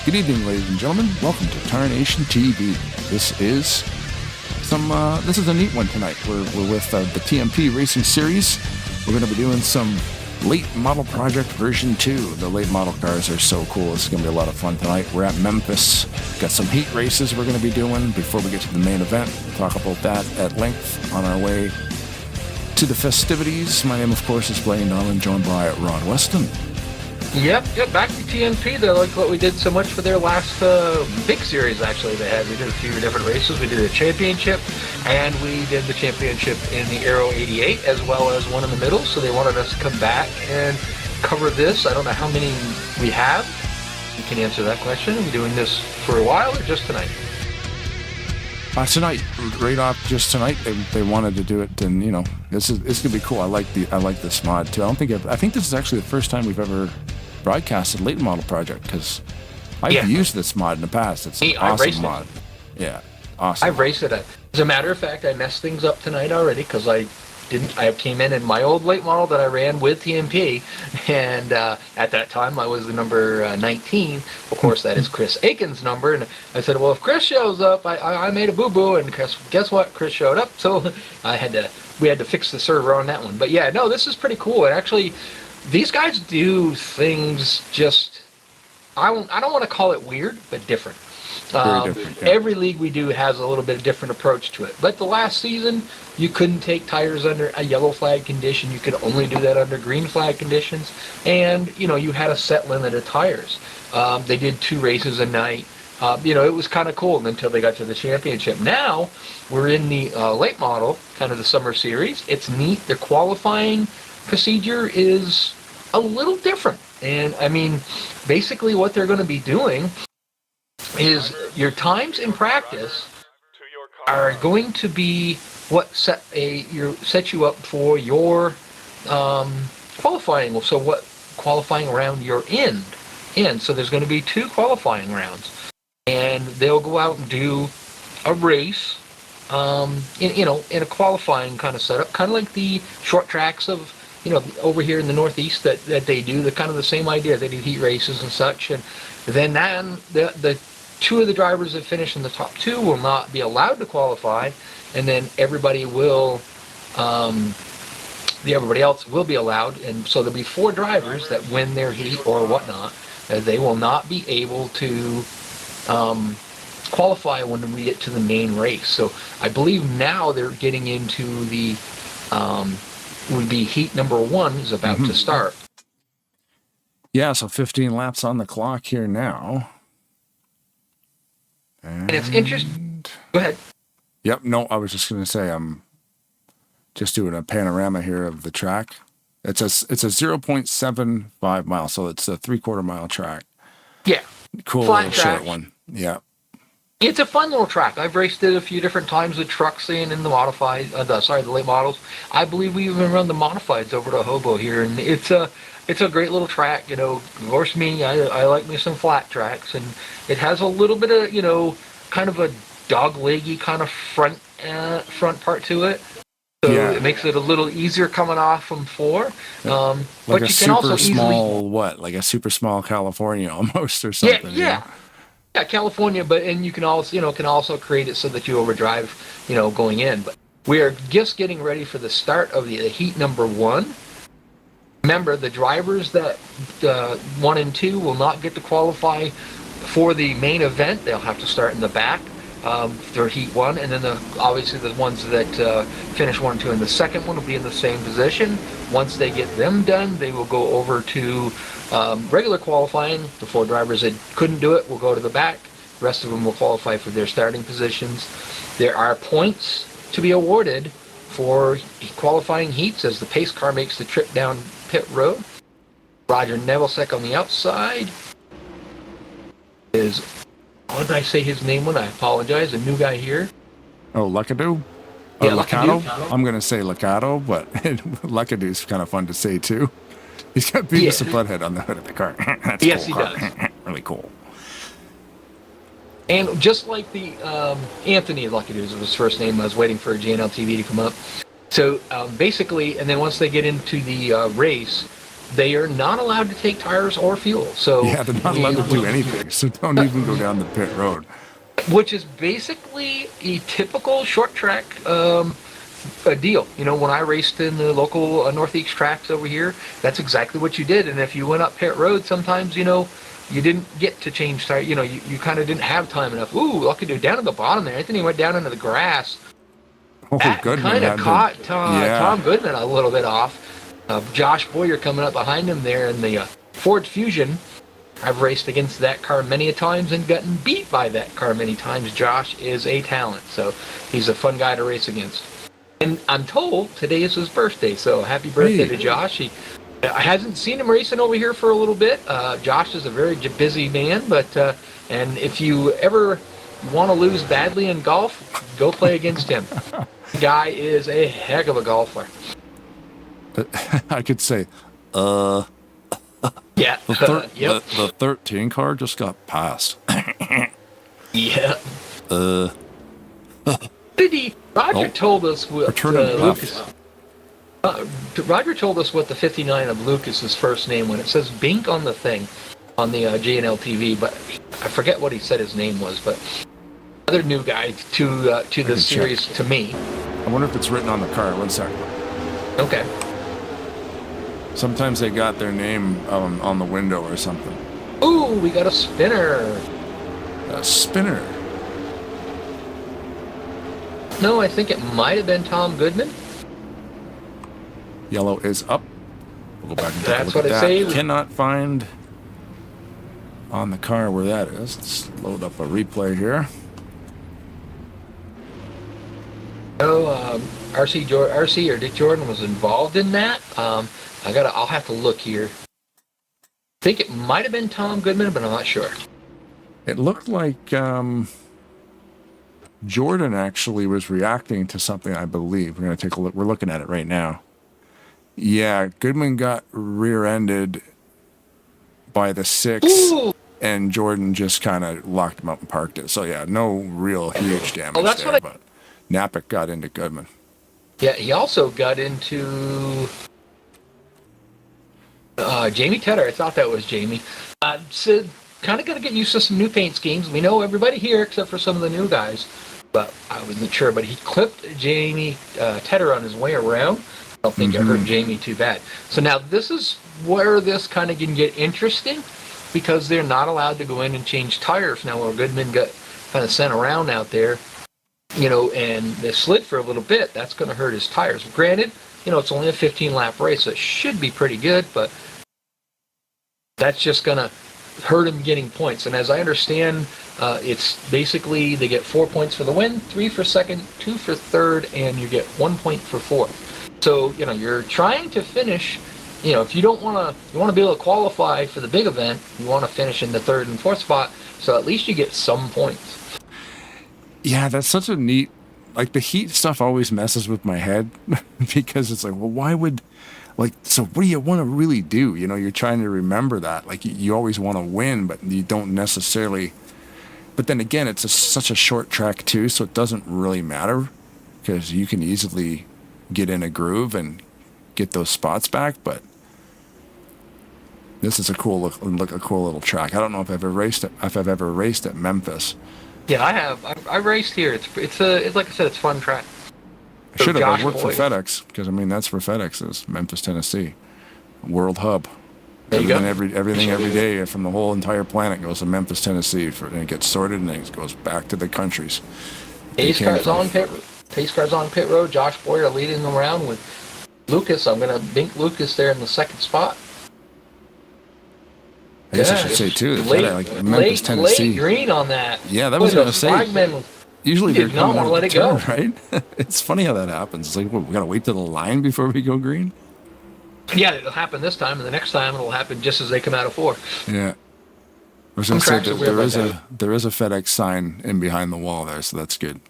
Good evening, ladies and gentlemen. Welcome to Tarnation TV. This is this is a neat one tonight. We're with the TMP Racing Series. We're going to be doing some late model project version 2. The late model cars are so cool. It's going to be a lot of fun tonight. We're at Memphis. Got some heat races we're going to be doing before we get to the main event. We'll talk about that at length on our way to the festivities. My name, of course, is Blaine Darlin, joined by Ron Weston. Yep, back to TMP. They like what we did so much for their last big series, actually, they had. We did a few different races. We did a championship, and we did the championship in the Aero 88, as well as one in the middle, so they wanted us to come back and cover this. I don't know how many we have. You can answer that question. Are we doing this for a while or just tonight? Tonight, right off just tonight, they wanted to do it, and it's gonna be cool. I like this mod too. I think this is actually the first time we've ever broadcasted late model project, because I've used this mod in the past. It's an awesome mod. Yeah, awesome. I've raced it. As a matter of fact, I messed things up tonight already because I came in my old late model that I ran with TMP, and at that time I was the number 19. Of course, that is Chris Aiken's number, and I said, well, if Chris shows up, I made a boo-boo, and guess what? Chris showed up, so we had to fix the server on that one. But yeah, no, this is pretty cool. And actually, these guys do things just, I don't want to call it weird, but different. Very different, yeah. Every league we do has a little bit of different approach to it. But the last season, you couldn't take tires under a yellow flag condition. You could only do that under green flag conditions. And, you had a set limit of tires. They did 2 races a night. It was kind of cool until they got to the championship. Now, we're in the late model, kind of the summer series. It's neat. The qualifying procedure is a little different. And, basically what they're going to be doing is your times in practice are going to be what set you up for your qualifying. So what qualifying round you're in. So there's going to be 2 qualifying rounds, and they'll go out and do a race in a qualifying kind of setup, kind of like the short tracks of over here in the Northeast that they do. The kind of the same idea. They do heat races and such, and then the 2 of the drivers that finish in the top 2 will not be allowed to qualify, and then everybody else will be allowed. And so there'll be 4 drivers that win their heat or whatnot. They will not be able to qualify when we get to the main race. So I believe now they're getting into the would be heat number 1 is about to start. Yeah, so 15 laps on the clock here now. And it's interesting. Go ahead. Yep, no, I was just going to say I'm just doing a panorama here of the track. It's a 0.75 mile, so it's a 3/4 mile track. Yeah. Cool Flat little track. short one. Yeah. It's a fun little track. I've raced it a few different times with trucks and in the modified, the late models. I believe we even run the modifieds over to Hobo here, and it's a great little track. Of course, I like me some flat tracks, and it has a little bit of kind of a dog-leggy kind of front part to it. So it makes it a little easier coming off from 4. Like but a you can also like a super small California almost, or something. Yeah, California, and you can also create it so that you overdrive, going in. But we are just getting ready for the start of the heat number 1. Remember, the drivers that 1 and 2 will not get to qualify for the main event. They'll have to start in the back for heat 1, and then obviously the ones that finish 1 and 2 in the second one will be in the same position. Once they get them done, they will go over to regular qualifying. The 4 drivers that couldn't do it will go to the back. The rest of them will qualify for their starting positions. There are points to be awarded for qualifying heats as the pace car makes the trip down pit road. Roger Nevelsek on the outside is, what did I say his name when? I apologize. A new guy here. Oh, Luckadoo? Yeah, Lacado? Lacado. I'm going to say Lacado, but Luckadoo's kind of fun to say too. He's got Beavis and Butthead on the hood of the car. That's yes, cool. He does. Really cool. And just like the Anthony Luckadoo was his first name, I was waiting for JNL TV to come up. So basically, and then once they get into the race, they are not allowed to take tires or fuel. So yeah, they're not allowed to do anything. So don't even go down the pit road. which is basically a typical short track a deal. You know, when I raced in the local Northeast tracks over here, that's exactly what you did. And if you went up pit road, sometimes, you know, you didn't get to change tire. You know, you kind of didn't have time enough. Ooh, look at you down at the bottom there. Anthony went down into the grass. Oh, That Goodman kind of caught yeah. Tom Goodman a little bit off. Josh Boyer coming up behind him there in the Ford Fusion. I've raced against that car many a times and gotten beat by that car many times. Josh is a talent, so he's a fun guy to race against. And I'm told today is his birthday, so happy birthday to Josh. I hasn't seen him racing over here for a little bit. Josh is a very busy man, but and if you ever want to lose badly in golf, go play against him. The guy is a heck of a golfer. I could say, Yeah. Yep. the 13 car just got passed. Yeah. Did he? Roger told us what Lucas. Roger told us what the 59 of Lucas's first name when it says Bink on the thing, on the JNL TV, but I forget what he said his name was. But another new guy to the series to me. I wonder if it's written on the car. 1 second. Okay. Sometimes they got their name on the window or something. Ooh, we got a spinner. A spinner. No, I think it might have been Tom Goodman. Yellow is up. We'll go back and take That's a look what at I that. say. Cannot find on the car where that is. Let's load up a replay here. No, RC or Dick Jordan was involved in that. I'll have to look here. I think it might have been Tom Goodman, but I'm not sure. It looked like Jordan actually was reacting to something, I believe. We're going to take a look. We're looking at it right now. Yeah, Goodman got rear-ended by the 6, Ooh. and Jordan just kind of locked him up and parked it. So, yeah, no real huge damage that's there, but Napick got into Goodman. Yeah, he also got into Jamie Tedder. I thought that was Jamie. So kind of got to get used to some new paint schemes. We know everybody here except for some of the new guys, but I wasn't sure. But he clipped Jamie Tedder on his way around. I don't think it hurt Jamie too bad. So now this is where this kind of can get interesting because they're not allowed to go in and change tires now. Where Goodman got kind of sent around out there, you know, and they slid for a little bit. That's going to hurt his tires. Granted, you know, it's only a 15-lap race, so it should be pretty good, but that's just going to hurt him getting points. And as I understand, it's basically they get 4 points for the win, 3 for second, 2 for third, and you get 1 point for fourth. So, you know, you're trying to finish, you know, if you don't want to, you want to be able to qualify for the big event, you want to finish in the third and fourth spot, so at least you get some points. Yeah, that's such a neat, like the heat stuff always messes with my head because it's like, well, why would, like, so what do you want to really do? You know, you're trying to remember that. Like, you always want to win, but you don't necessarily. But then again, it's such a short track, too, so it doesn't really matter because you can easily get in a groove and get those spots back. But this is a cool a cool little track. I don't know if I've ever raced at Memphis. Yeah, I have. I raced here. It's like I said, it's a fun track. I should have. I worked for FedEx because I mean that's where FedEx is, Memphis, Tennessee, world hub. There you go. Everything every day from the whole entire planet goes to Memphis, Tennessee, and it gets sorted and it goes back to the countries. Pace cars on pit road. Josh Boyer leading them around with Lucas. I'm going to bink Lucas there in the second spot. I guess I should say too. Memphis, Tennessee. Late green on that. Yeah, that was going to say. Usually they're coming out of the turn, right? It's funny how that happens. It's like, we got to wait to the line before we go green? Yeah, it'll happen this time, and the next time it'll happen just as they come out of 4. Yeah. I was going to say there is a FedEx sign in behind the wall there, so that's good.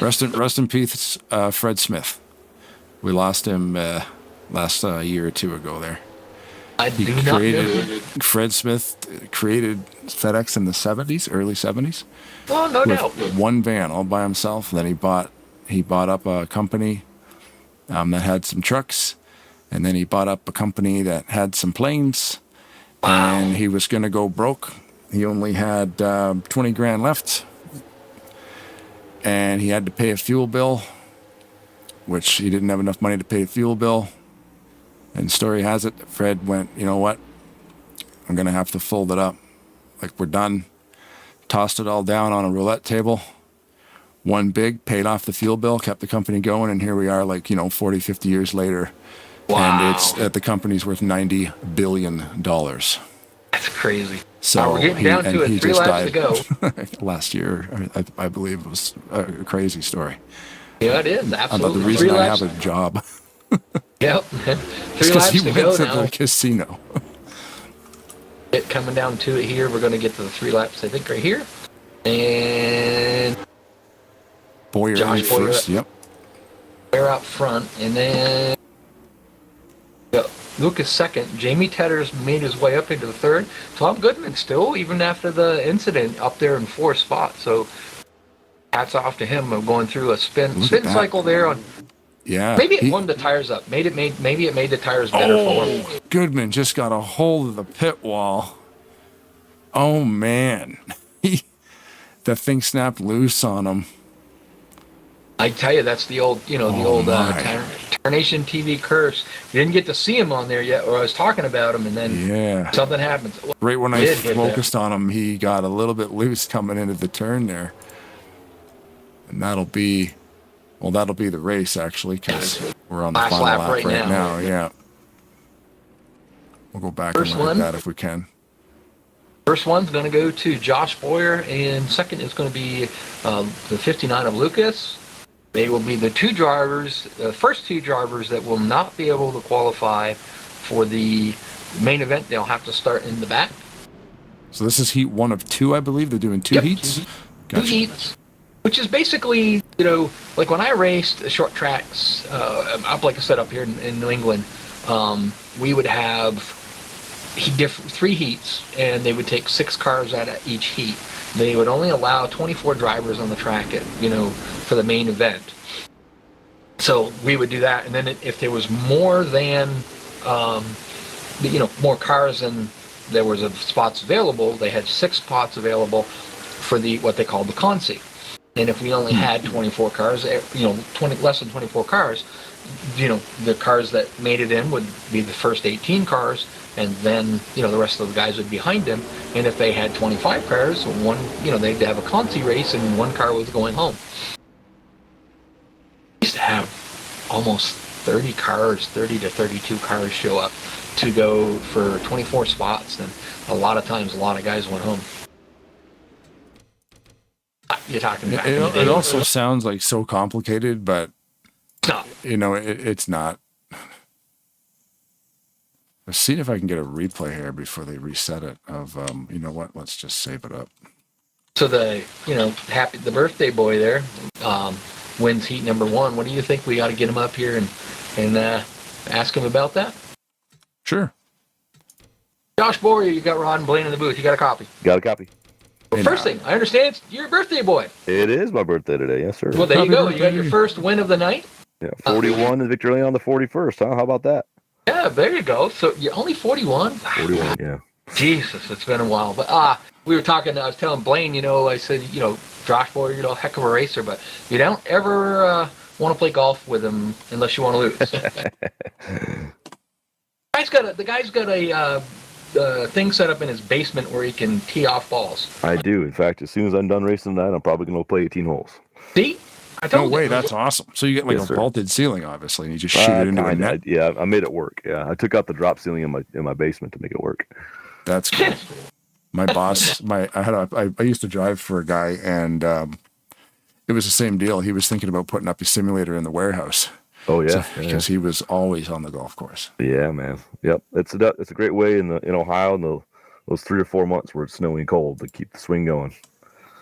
Rest in peace, Fred Smith. We lost him last year or two ago there. Fred Smith created FedEx in the 70s, early 70s. Oh, no doubt. One van all by himself. Then he bought up a company that had some trucks, and then he bought up a company that had some planes. Wow. And he was going to go broke. He only had 20 grand left and he had to pay a fuel bill, which he didn't have enough money to pay a fuel bill. And story has it, Fred went, you know what? I'm going to have to fold it up. Like, we're done. Tossed it all down on a roulette table. Won big, paid off the fuel bill, kept the company going, and here we are, 40, 50 years later. Wow. And the company's worth $90 billion. That's crazy. So we're getting down to it. 3 laps to go. Last year, I believe it was a crazy story. Yeah, it is. Absolutely. About the reason I have a job. Yep. 3 Because laps he to went go to now. the casino. Coming down to it here. We're going to get to the 3 laps, I think, right here. And Boyer Josh Boyer first, yep. Boyer out front, and then Lucas second. Jamie Tedder's made his way up into the third. Tom Goodman still, even after the incident, up there in 4th spot. So hats off to him of going through a spin cycle there on. Yeah. Maybe it warmed the tires up. Maybe it made the tires better for him. Goodman just got a hold of the pit wall. Oh man. The thing snapped loose on him. I tell you, that's the old, Tarnation TV curse. You didn't get to see him on there yet, or I was talking about him, and then something happens. Right when I focused on him, he got a little bit loose coming into the turn there. And that'll be the race, actually, because we're on the final lap right now. Yeah. We'll go back and look at that if we can. First one's going to go to Josh Boyer, and second is going to be the 59 of Lucas. They will be the first 2 drivers that will not be able to qualify for the main event. They'll have to start in the back. So this is heat 1 of 2, I believe. They're doing 2 heats? Gotcha. 2 heats, which is basically, like when I raced short tracks, up like I said, up here in New England, we would have 3 heats, and they would take 6 cars out of each heat. They would only allow 24 drivers on the track for the main event. So we would do that, and then if there was more than, more cars than there was of spots available, they had 6 spots available for what they call the consi. And if we only had 24 cars, less than 24 cars, the cars that made it in would be the first 18 cars, and then, the rest of the guys would be behind them. And if they had 25 cars, they'd have a consi race, and 1 car was going home. We used to have almost 30 to 32 cars show up to go for 24 spots, and a lot of times, a lot of guys went home. You're talking back in the day. It also sounds like so complicated, but no. It's not. Let's see if I can get a replay here before they reset it of, let's just save it up. So the birthday boy there wins heat number 1. What do you think? We ought to get him up here and ask him about that? Sure. Josh Boyer, you got Rod and Blaine in the booth. You got a copy? Got a copy. Well, first thing, I understand it's your birthday boy. It is my birthday today, yes, sir. Well, there you go. You got your first win of the night. Yeah, 41 and victory lane on the 41st, huh? How about that? Yeah, there you go. So you're only 41? 41, yeah. Jesus, it's been a while. But we were talking, I was telling Blaine, I said, Josh Boyer, heck of a racer, but you don't ever want to play golf with him unless you want to lose. The guy's got a thing set up in his basement where he can tee off balls. I do. In fact, as soon as I'm done racing tonight, I'm probably going to play 18 holes. See? No way, that's awesome. So you get a vaulted ceiling, obviously, and you just shoot it into a net. Yeah, I made it work. Yeah, I took out the drop ceiling in my basement to make it work. That's cool. My boss, I used to drive for a guy, and it was the same deal. He was thinking about putting up a simulator in the warehouse. Oh yeah, because he was always on the golf course. Yeah, man. Yep, it's a great way in Ohio in those 3 or 4 months where it's snowy and cold to keep the swing going.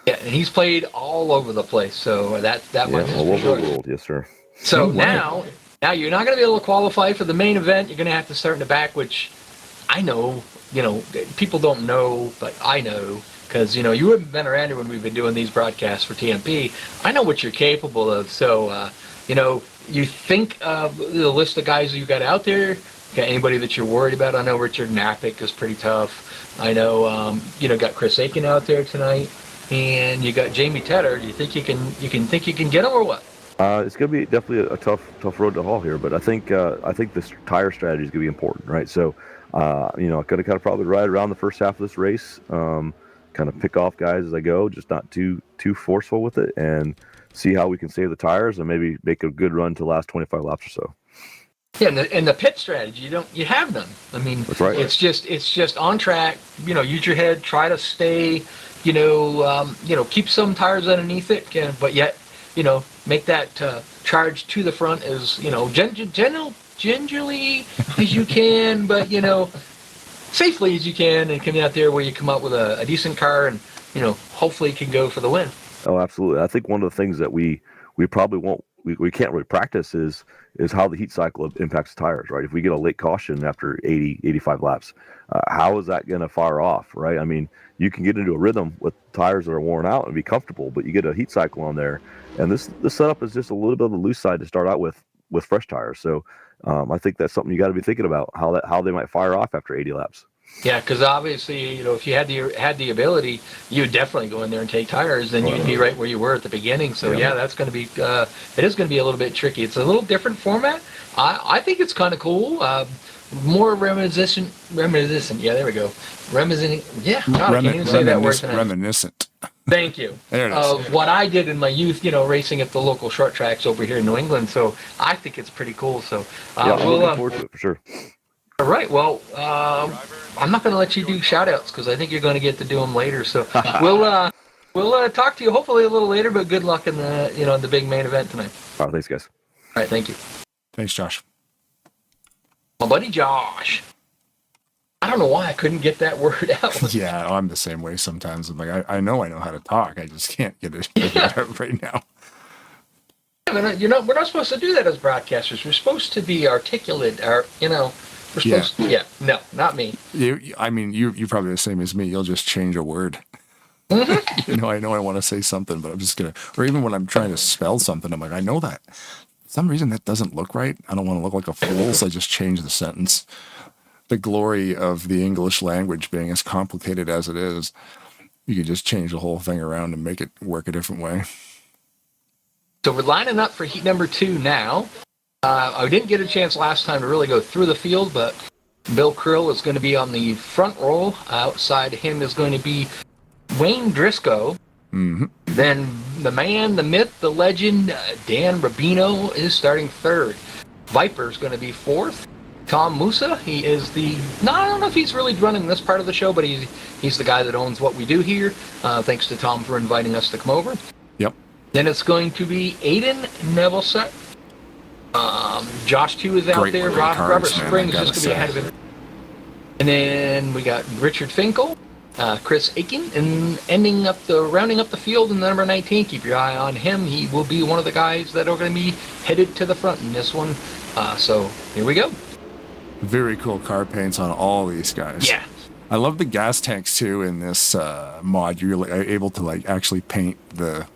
Yeah, and he's played all over the place, so that much is all for over sure. the world, yes, sir. So now you're not going to be able to qualify for the main event. You're going to have to start in the back, which I know, people don't know, but I know, because, you haven't been around here when we've been doing these broadcasts for TMP. I know what you're capable of. So, you think the list of guys you got out there, got anybody that you're worried about? I know Richard Knappick is pretty tough. I know, got Chris Aiken out there tonight. and you got Jamie Tedder. Do you think you can get him or what? It's going to be definitely a tough road to haul here, but I think this tire strategy is going to be important, right? So, going to kind of probably ride around the first half of this race, kind of pick off guys as I go, just not too forceful with it, and see how we can save the tires and maybe make a good run to the last 25 laps or so. Yeah, and the pit strategy, you have none. I mean, that's right. It's just on track. Use your head, try to stay. Keep some tires underneath it, but yet, make that charge to the front as gingerly as you can, but safely as you can, and coming out there where you come out with a decent car, and hopefully can go for the win. Oh, absolutely. I think one of the things that we probably won't we can't really practice is how the heat cycle impacts the tires, right? If we get a late caution after 85 laps, how is that going to fire off, right? I mean, you can get into a rhythm with tires that are worn out and be comfortable, but you get a heat cycle on there, and this setup is just a little bit of a loose side to start out with fresh tires. So I think that's something you got to be thinking about, how they might fire off after 80 laps. Yeah, because obviously, if you had the ability, you would definitely go in there and take tires, then you'd be right where you were at the beginning. So yeah, that's going to be it is going to be a little bit tricky. It's a little different format. I think it's kind of cool. More reminiscent. Yeah, there we go. Reminiscent. Yeah, God, I can't even say that word tonight. Reminiscent. Thank you. There it is. What I did in my youth, racing at the local short tracks over here in New England. So I think it's pretty cool. So I'm looking forward to it for sure. All right. Well, I'm not going to let you do shout-outs because I think you're going to get to do them later. So we'll talk to you hopefully a little later. But good luck in the big main event tonight. All right, thanks, guys. All right, thank you. Thanks, Josh. My buddy Josh. I don't know why I couldn't get that word out. Yeah, I'm the same way sometimes. I'm like, I know how to talk. I just can't get it out right now. We're not supposed to do that as broadcasters. We're supposed to be articulate. We're supposed to. Yeah, no, not me. You're probably the same as me. You'll just change a word. Mm-hmm. I know I want to say something, but I'm just going to, or even when I'm trying to spell something, I'm like, I know that. For some reason that doesn't look right. I don't want to look like a fool, so I just change the sentence. The glory of the English language being as complicated as it is, you can just change the whole thing around and make it work a different way. So we're lining up for heat number 2 now. I didn't get a chance last time to really go through the field, but Bill Krill is going to be on the front row. Outside him is going to be Wayne Driscoll. Mm-hmm. Then the man, the myth, the legend, Dan Rubino is starting third. Viper is going to be fourth. Tom Musa, he is I don't know if he's really running this part of the show, but he's the guy that owns what we do here. Thanks to Tom for inviting us to come over. Yep. Then it's going to be Aiden Nevelset. Josh 2 is out there. Robert Spring is just going to be ahead of him. And then we got Richard Finkel, Chris Aiken, and rounding up the field in the number 19. Keep your eye on him. He will be one of the guys that are going to be headed to the front in this one. So here we go. Very cool car paints on all these guys. Yeah. I love the gas tanks too in this mod. You're able to actually paint the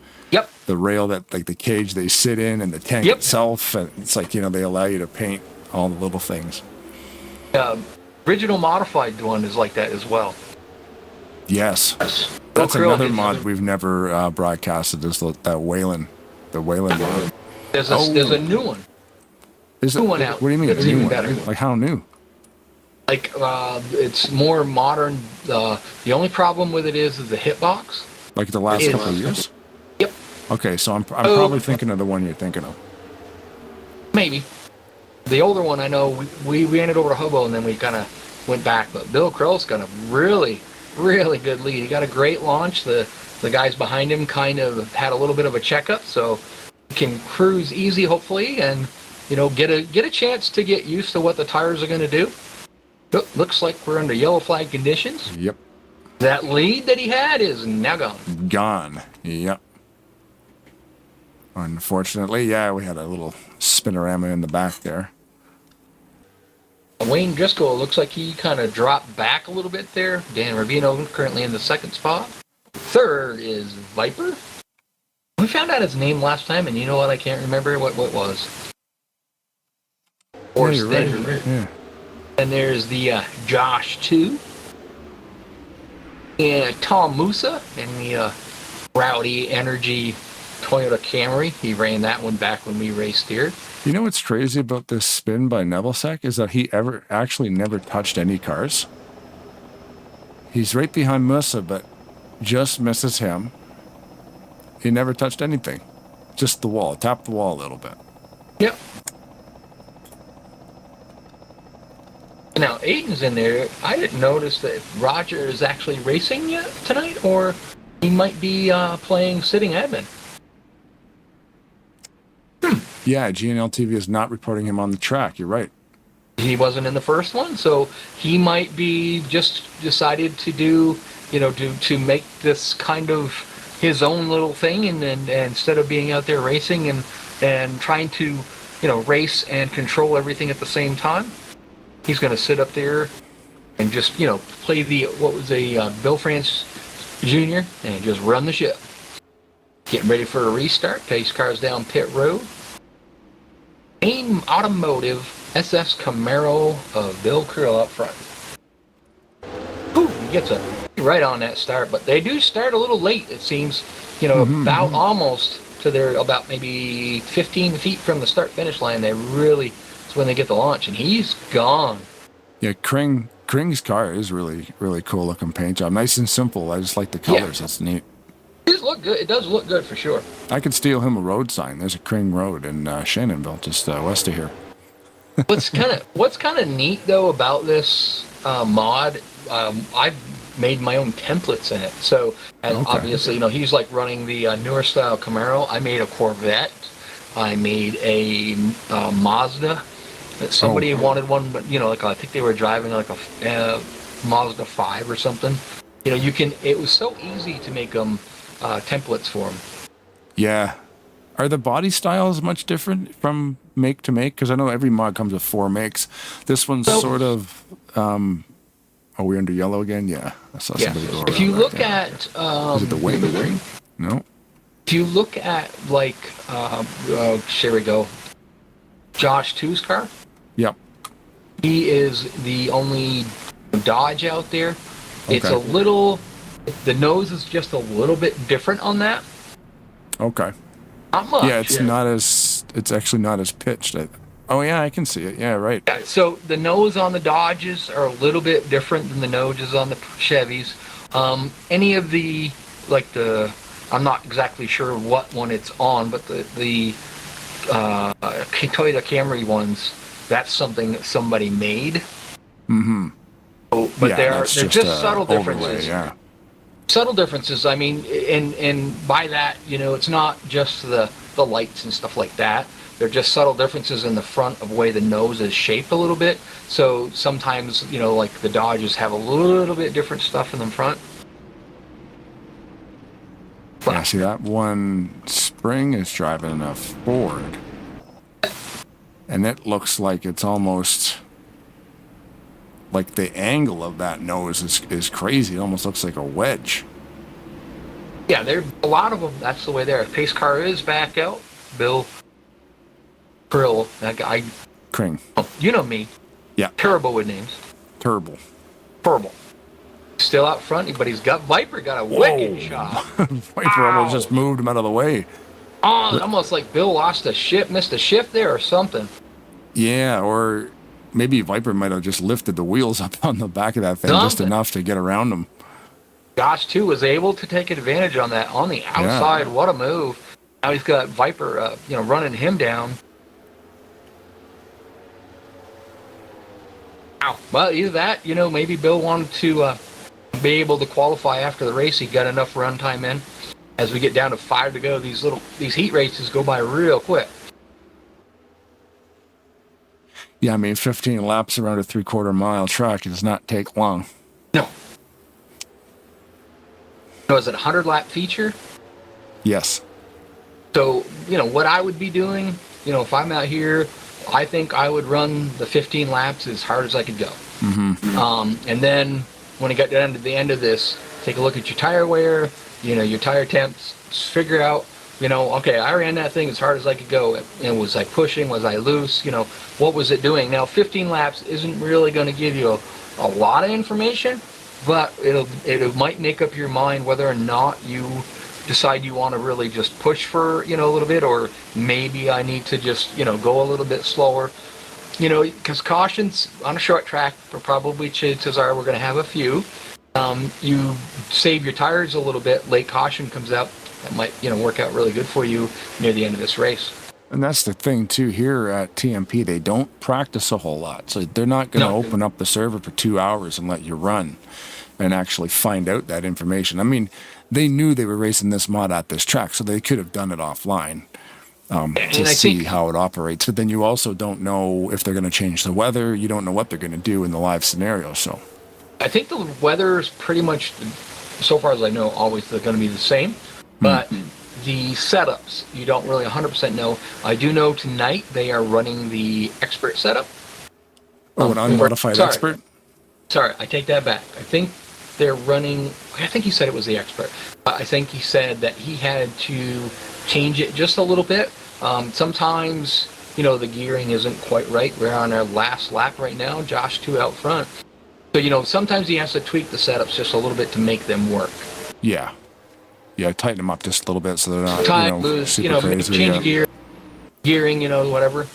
rail that the cage they sit in and the tank itself. And it's they allow you to paint all the little things. Original modified one is like that as well. Yes. That's another mod we've never broadcasted. Is that Wayland, the Wayland mod. There's a new one. Is new one out. What do you mean? It's even better. Like how new? It's more modern. The only problem with it is the hitbox. Like the last couple of years? Yep. Okay, so I'm probably thinking of the one you're thinking of. Maybe. The older one, I know, we ran it over to Hobo and then we kind of went back. But Bill Krill's got a really, really good lead. He got a great launch. The guys behind him kind of had a little bit of a checkup, so he can cruise easy, hopefully, and get a chance to get used to what the tires are going to do. Looks like we're under yellow flag conditions. Yep. That lead that he had is now gone. Gone. Yep. Unfortunately, we had a little spinorama in the back there. Wayne Driscoll looks like he kind of dropped back a little bit there. Dan Rubino currently in the second spot. Third is Viper. We found out his name last time, and you know what? I can't remember what it was. You're right. Yeah. And there's the Josh 2. And Tom Musa in the rowdy energy Toyota Camry. He ran that one back when we raced here. You know what's crazy about this spin by Nebelsack is that he actually never touched any cars. He's right behind Musa, but just misses him. He never touched anything. Just the wall. Tapped the wall a little bit. Yep. Now, Aiden's in there. I didn't notice that Roger is actually racing yet tonight, or he might be playing sitting admin. Yeah, GNL TV is not reporting him on the track. You're right. He wasn't in the first one, so he might be just decided to do, to make this kind of his own little thing, and instead of being out there racing and trying to, race and control everything at the same time, he's going to sit up there and just, play Bill France Jr. and just run the ship. Getting ready for a restart. Pace cars down pit road. AIM Automotive SS Camaro of Bill Krill up front. Ooh, he gets right on that start, but they do start a little late, it seems. Almost to their, about maybe 15 feet from the start-finish line. It's when they get the launch, and he's gone. Yeah, Kring's car is really, really cool looking paint job. Nice and simple. I just like the colors. Yeah. That's neat. It does look good for sure. I could steal him a road sign. There's a Kring Road in Shannonville, just west of here. What's kind of neat though about this mod, I've made my own templates in it. So, and obviously, he's like running the newer style Camaro. I made a Corvette. I made a Mazda. Somebody wanted one, but I think they were driving like a Mazda 5 or something. It was so easy to make them templates for them. Yeah. Are the body styles much different from make to make? Because I know every mod comes with 4 makes. This one's sort of... are we under yellow again? Yeah. I saw somebody go around. If you look at... is it the wing? No. If you look at, here we go. Josh 2's car. Yep. He is the only Dodge out there. Okay. It's a little... The nose is just a little bit different on that. Okay. Not much. Yeah, it's actually not as pitched. Oh yeah, I can see it. Yeah, right. Yeah, so the nose on the Dodges are a little bit different than the noses on the Chevys. Any of the I'm not exactly sure what one it's on, but the Toyota Camry ones, that's something that somebody made. Mm-hmm. So, but they're just subtle differences. Overlay, yeah. Subtle differences. I mean, and by that, it's not just the lights and stuff like that. They're just subtle differences in the front of the way the nose is shaped a little bit. So sometimes, like the Dodges have a little bit different stuff in the front. Yeah, see that one Spring is driving a Ford, and it looks like it's almost like the angle of that nose is crazy. It almost looks like a wedge. Yeah, there a lot of them. That's the way there. Pace car is back out. Bill Krill, that guy. Kring. Oh, you know me. Yeah. Terrible with names. Terrible. Still out front, but Viper got a wicked shot. Viper almost just moved him out of the way. Oh, almost like Bill missed a shift there or something. Yeah, or maybe Viper might have just lifted the wheels up on the back of that thing just enough to get around him. Josh, too, was able to take advantage on that on the outside. Yeah. What a move. Now he's got Viper, running him down. Wow. Well, either that, maybe Bill wanted to be able to qualify after the race. He got enough run time in. As we get down to 5 to go, these heat races go by real quick. Yeah, I mean, 15 laps around a 3/4 mile track does not take long. No. Is it a 100-lap feature? Yes. So, what I would be doing, if I'm out here, I think I would run the 15 laps as hard as I could go. Mm-hmm. And then when I got down to the end of this, take a look at your tire wear, your tire temps, figure out, okay, I ran that thing as hard as I could go. And was I pushing? Was I loose? What was it doing? Now, 15 laps isn't really going to give you a lot of information, but it might make up your mind whether or not you decide you want to really just push for, a little bit, or maybe I need to just, go a little bit slower, because cautions on a short track, probably chances are we're going to have a few. You save your tires a little bit, late caution comes out, that might, work out really good for you near the end of this race. And that's the thing, too, here at TMP, they don't practice a whole lot. So they're not going to open up the server for 2 hours and let you run and actually find out that information. I mean, they knew they were racing this mod at this track, so they could have done it offline to see how it operates. But then you also don't know if they're going to change the weather. You don't know what they're going to do in the live scenario. So I think the weather is pretty much, so far as I know, always going to be the same. But the setups, you don't really 100% know. I do know tonight they are running the expert setup. Oh, an unmodified expert? Sorry, I take that back. I think they're running, I think he said it was the expert. I think he said that he had to change it just a little bit. Sometimes, the gearing isn't quite right. We're on our last lap right now, Josh 2 out front. So, sometimes he has to tweak the setups just a little bit to make them work. Yeah. Yeah, tighten them up just a little bit so they're not, loose, super crazy. Change gearing, whatever.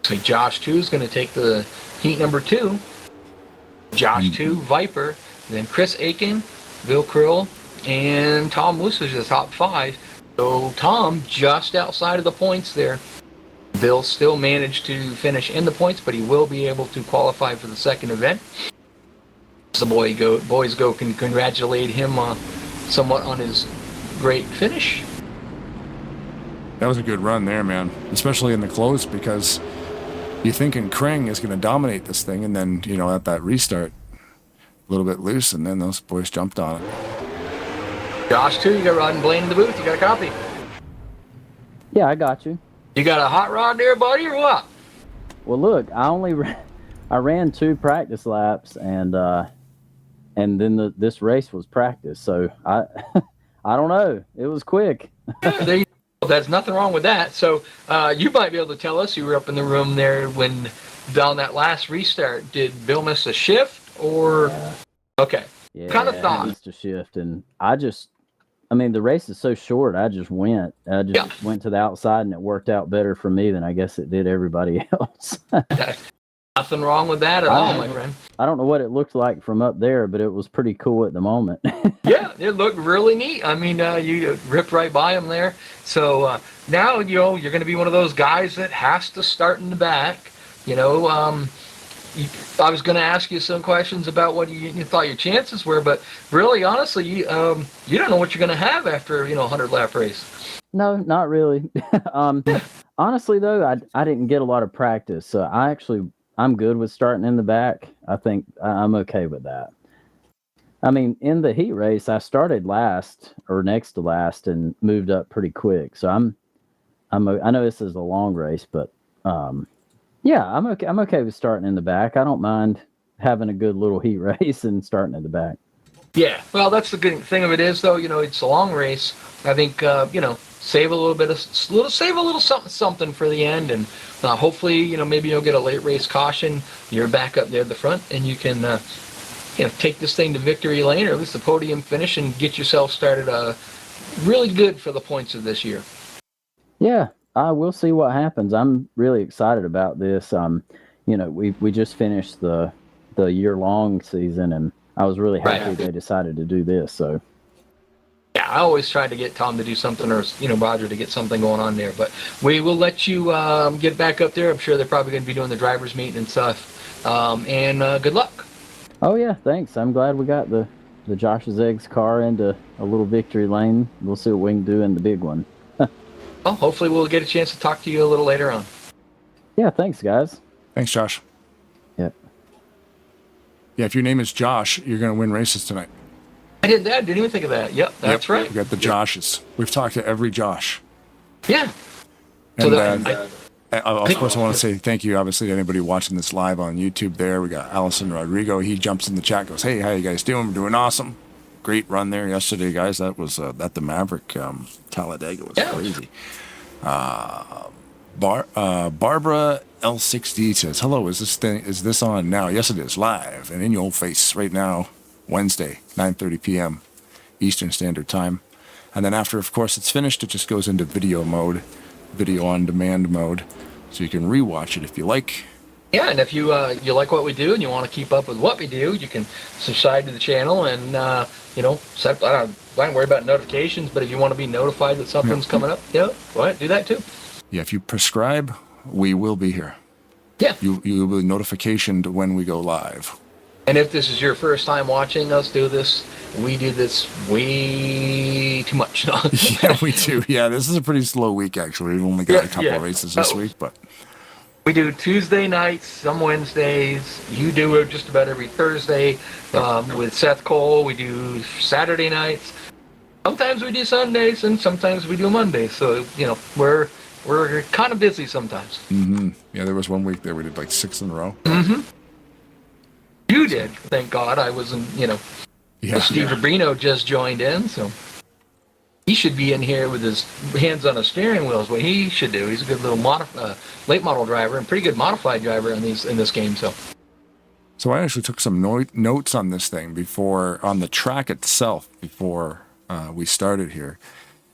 So Josh 2 is going to take the heat number 2. Josh 2, Viper, then Chris Aiken, Bill Krill, and Tom Lewis is the top 5. So Tom just outside of the points there. Bill still managed to finish in the points, but he will be able to qualify for the second event. So boys can congratulate him somewhat on his great finish. That was a good run there, man, especially in the close, because you're thinking Krang is going to dominate this thing, and then, at that restart, a little bit loose, and then those boys jumped on it. Josh, too, you got Rod and Blaine in the booth. You got a copy? Yeah, I got you. You got a hot rod there, buddy, or what? Well, look, I ran 2 practice laps, and then this race was practice, so I don't know. It was quick. Yeah, there you go. There's nothing wrong with that. So you might be able to tell us, you were up in the room there when on that last restart, did Bill miss a shift or? Yeah. Okay. Yeah, kind of thought. I missed a shift, and the race is so short. I just went to the outside, and it worked out better for me than I guess it did everybody else. Nothing wrong with that at all, my friend. I don't know what it looked like from up there, but it was pretty cool at the moment. Yeah, it looked really neat. I mean, you ripped right by him there. So now, you're going to be one of those guys that has to start in the back. I was going to ask you some questions about what you thought your chances were, but really, honestly, you don't know what you're going to have after, 100-lap race. No, not really. Honestly, though, I didn't get a lot of practice, so I'm good with starting in the back. I think I'm okay with that. I mean, in the heat race, I started last or next to last and moved up pretty quick. So I know this is a long race, but yeah, I'm okay. I'm okay with starting in the back. I don't mind having a good little heat race and starting at the back. Yeah, well, that's the good thing of it is, though. It's a long race. I think save a little something for the end, and hopefully, maybe you'll get a late race caution. You're back up there at the front, and you can, take this thing to victory lane, or at least the podium finish, and get yourself started really good for the points of this year. Yeah, we'll see what happens. I'm really excited about this. We just finished the year-long season, and I was really happy they decided to do this. So. Yeah, I always try to get Tom to do something, or Roger to get something going on there. But we will let you get back up there. I'm sure they're probably going to be doing the drivers' meeting and stuff. And good luck. Oh yeah, thanks. I'm glad we got the Josh's Eggs car into a little victory lane. We'll see what we can do in the big one. Well, hopefully we'll get a chance to talk to you a little later on. Yeah, thanks, guys. Thanks, Josh. Yep. Yeah, if your name is Josh, you're going to win races tonight. I didn't even think of that. Yep, that's right. We got the Joshes. We've talked to every Josh. Yeah. And of course, I want to say thank you, obviously, to anybody watching this live on YouTube there. We got Allison Rodrigo. He jumps in the chat, goes, "Hey, how you guys doing? We're doing awesome. Great run there yesterday, guys. That was at the Maverick Talladega was crazy." Barbara L6D says, "Hello, is this on now?" Yes, it is, live and in your face right now, Wednesday, 9:30 p.m. Eastern Standard Time. And then after, of course, it's finished, it just goes into video mode, video on demand mode. So you can rewatch it if you like. Yeah, and if you you like what we do and you want to keep up with what we do, you can subscribe to the channel and set. I don't worry about notifications, but if you want to be notified that something's coming up, go ahead, do that too. Yeah, if you prescribe, we will be here. Yeah. You will be notificationed when we go live. And if this is your first time watching us do this, we do this way too much. Yeah, we do. Yeah, this is a pretty slow week, actually. We've only got a couple of races this week, but... We do Tuesday nights, some Wednesdays. You do it just about every Thursday with Seth Cole. We do Saturday nights. Sometimes we do Sundays, and sometimes we do Mondays. So, we're kind of busy sometimes. Mm-hmm. Yeah, there was one week there we did like 6 in a row. Mm-hmm. You did. Thank God I wasn't, Yeah. Steve Rubino just joined in, so he should be in here with his hands on the steering wheel is what he should do. He's a good little late model driver and pretty good modified driver in this game. So I actually took some notes on this thing on the track itself before we started here.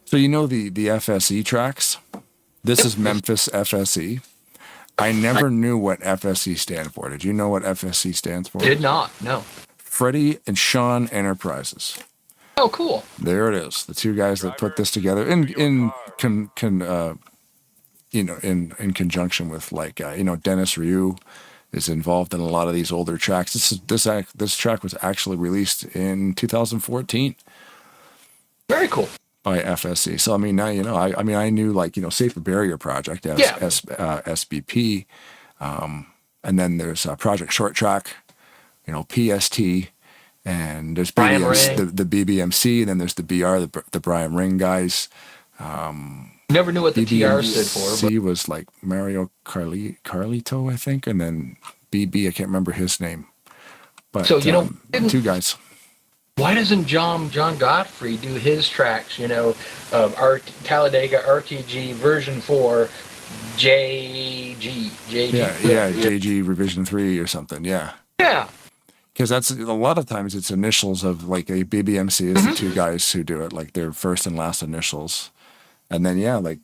So the FSE tracks? This is Memphis FSE. I never knew what FSE stand for. Did you know what FSE stands for? Did not, no. Freddie and Sean Enterprises. Oh, cool. There it is. The two guys that put this together in conjunction with Dennis Ryu is involved in a lot of these older tracks. This track was actually released in 2014. Very cool. By FSC. So now I knew Safer Barrier Project as SBP, and then there's Project Short Track, PST, and there's the BBMC, and then there's the BR, the Brian Ring guys. Never knew what the TR stood for. BBMC was like Mario Carlito, I think, and then BB, I can't remember his name. But so two guys. Why doesn't John Godfrey do his tracks? Talladega RTG version 4, JG. Yeah, JG revision 3 or something. Yeah. Yeah. Because that's a lot of times it's initials of like a BBMC is the two guys who do it, like their first and last initials, and then like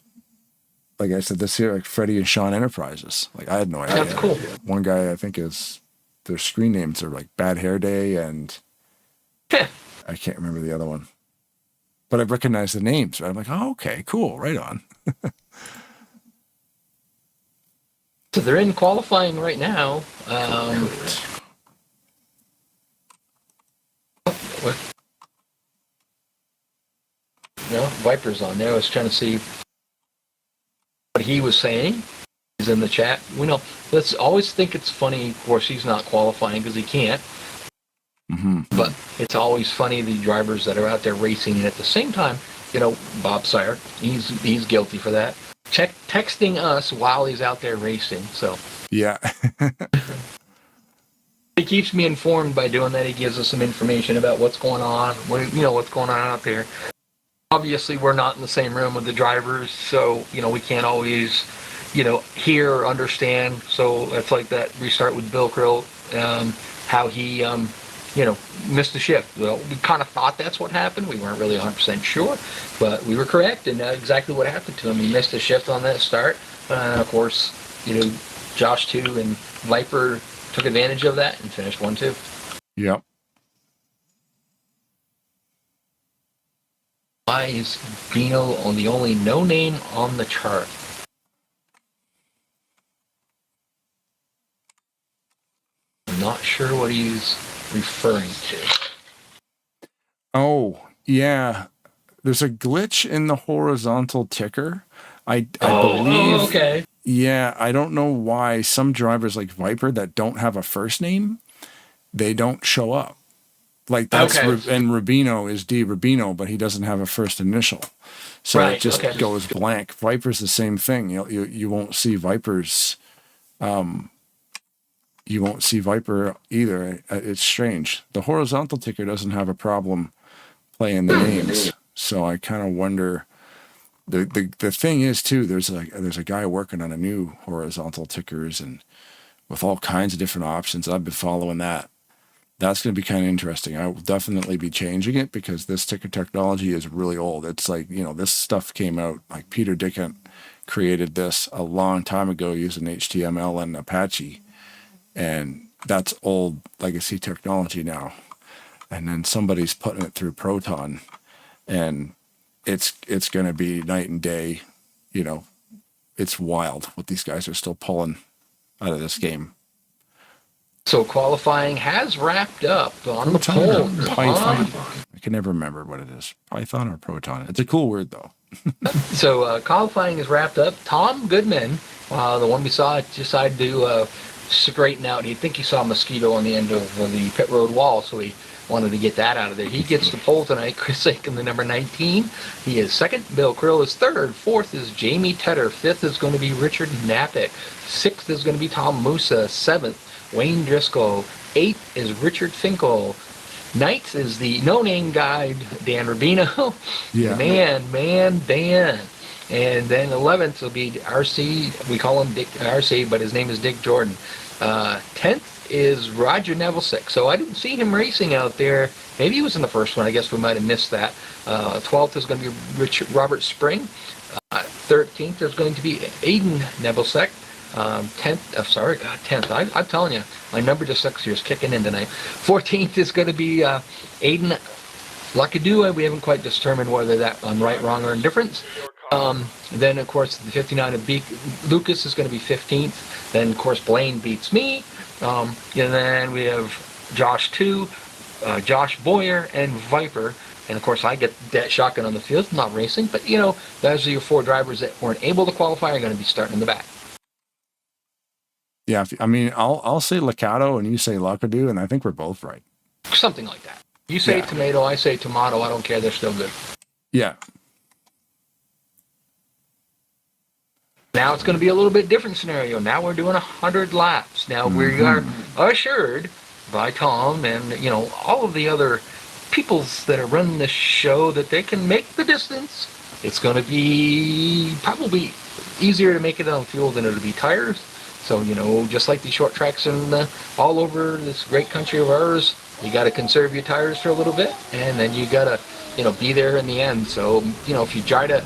I said this here, like Freddie and Sean Enterprises. Like I had no idea. That's cool. One guy I think their screen names are like Bad Hair Day and. I can't remember the other one, but I recognize the names. Right? I'm like, oh, okay, cool, right on. So they're in qualifying right now. What? No, Viper's on there. I was trying to see what he was saying. He's in the chat. Let's always think it's funny. Of course, he's not qualifying because he can't. Mm-hmm. But it's always funny the drivers that are out there racing, and at the same time, Bob Sire, he's guilty for that. Texting us while he's out there racing. So yeah, he keeps me informed by doing that. He gives us some information about what's going on. What's going on out there. Obviously, we're not in the same room with the drivers, so we can't always hear or understand. So it's like that restart with Bill Krill, how he missed the shift. Well, we kind of thought that's what happened. We weren't really 100% sure, but we were correct, and that's exactly what happened to him. He missed a shift on that start. Of course, Josh 2 and Viper took advantage of that and finished 1-2. Yep. Why is Bino on the only no name on the chart? I'm not sure what he's referring to. Oh, yeah. There's a glitch in the horizontal ticker. I believe. Oh, okay. Yeah, I don't know why some drivers like Viper that don't have a first name, they don't show up. Like that's and Rubino is D Rubino, but he doesn't have a first initial, so it just goes blank. Viper's the same thing. You won't see Viper's. You won't see Viper either. It's strange. The horizontal ticker doesn't have a problem playing the names, so I kind of wonder. The thing is too. There's a guy working on a new horizontal tickers and with all kinds of different options. I've been following that. that's going to be kind of interesting. I will definitely be changing it because this ticker technology is really old. It's like, this stuff came out, like Peter Dickent created this a long time ago using HTML and Apache. And that's old legacy technology now. And then somebody's putting it through Proton, and it's going to be night and day. It's wild what these guys are still pulling out of this game. So qualifying has wrapped up on Proton the or poll. Python? I can never remember what it is. Python or Proton? It's a cool word, though. So qualifying is wrapped up. Tom Goodman, the one we saw, decided to straighten out. He'd think he saw a mosquito on the end of the pit road wall, so he wanted to get that out of there. He gets the pole tonight. Chris Aiken, the number 19. He is second. Bill Krill is third. Fourth is Jamie Tedder. Fifth is going to be Richard Knappich. Sixth is going to be Tom Musa. Seventh, Wayne Driscoll. Eighth is Richard Finkel. Ninth is the no-name guy, Dan Rubino. Yeah. Man, Dan. And then 11th will be RC. We call him Dick RC, but his name is Dick Jordan. 10th is Roger Neville-Sick. So I didn't see him racing out there. Maybe he was in the first one. I guess we might have missed that. 12th is going to be Robert Spring. 13th is going to be Aiden Neville-Sick. 10th. I'm telling you, my number dyslexia is kicking in tonight. 14th is going to be Aiden Lakadua. We haven't quite determined whether that on right, wrong, or indifference. Then, of course, the 59 of Lucas is going to be 15th. Then, of course, Blaine beats me. And then we have Josh 2, Josh Boyer, and Viper. And, of course, I get that shotgun on the field. Not racing, but, those are your four drivers that weren't able to qualify are going to be starting in the back. Yeah, I'll say Lacado and you say Lakadu, and I think we're both right. Something like that. You say tomato, I say tomato. I don't care. They're still good. Yeah. Now it's going to be a little bit different scenario. Now we're doing 100 laps. Now we are assured by Tom and, all of the other peoples that are running this show that they can make the distance. It's going to be probably easier to make it on fuel than it'll be tires. So, just like these short tracks and all over this great country of ours, you got to conserve your tires for a little bit, and then you got to, be there in the end. So, if you try to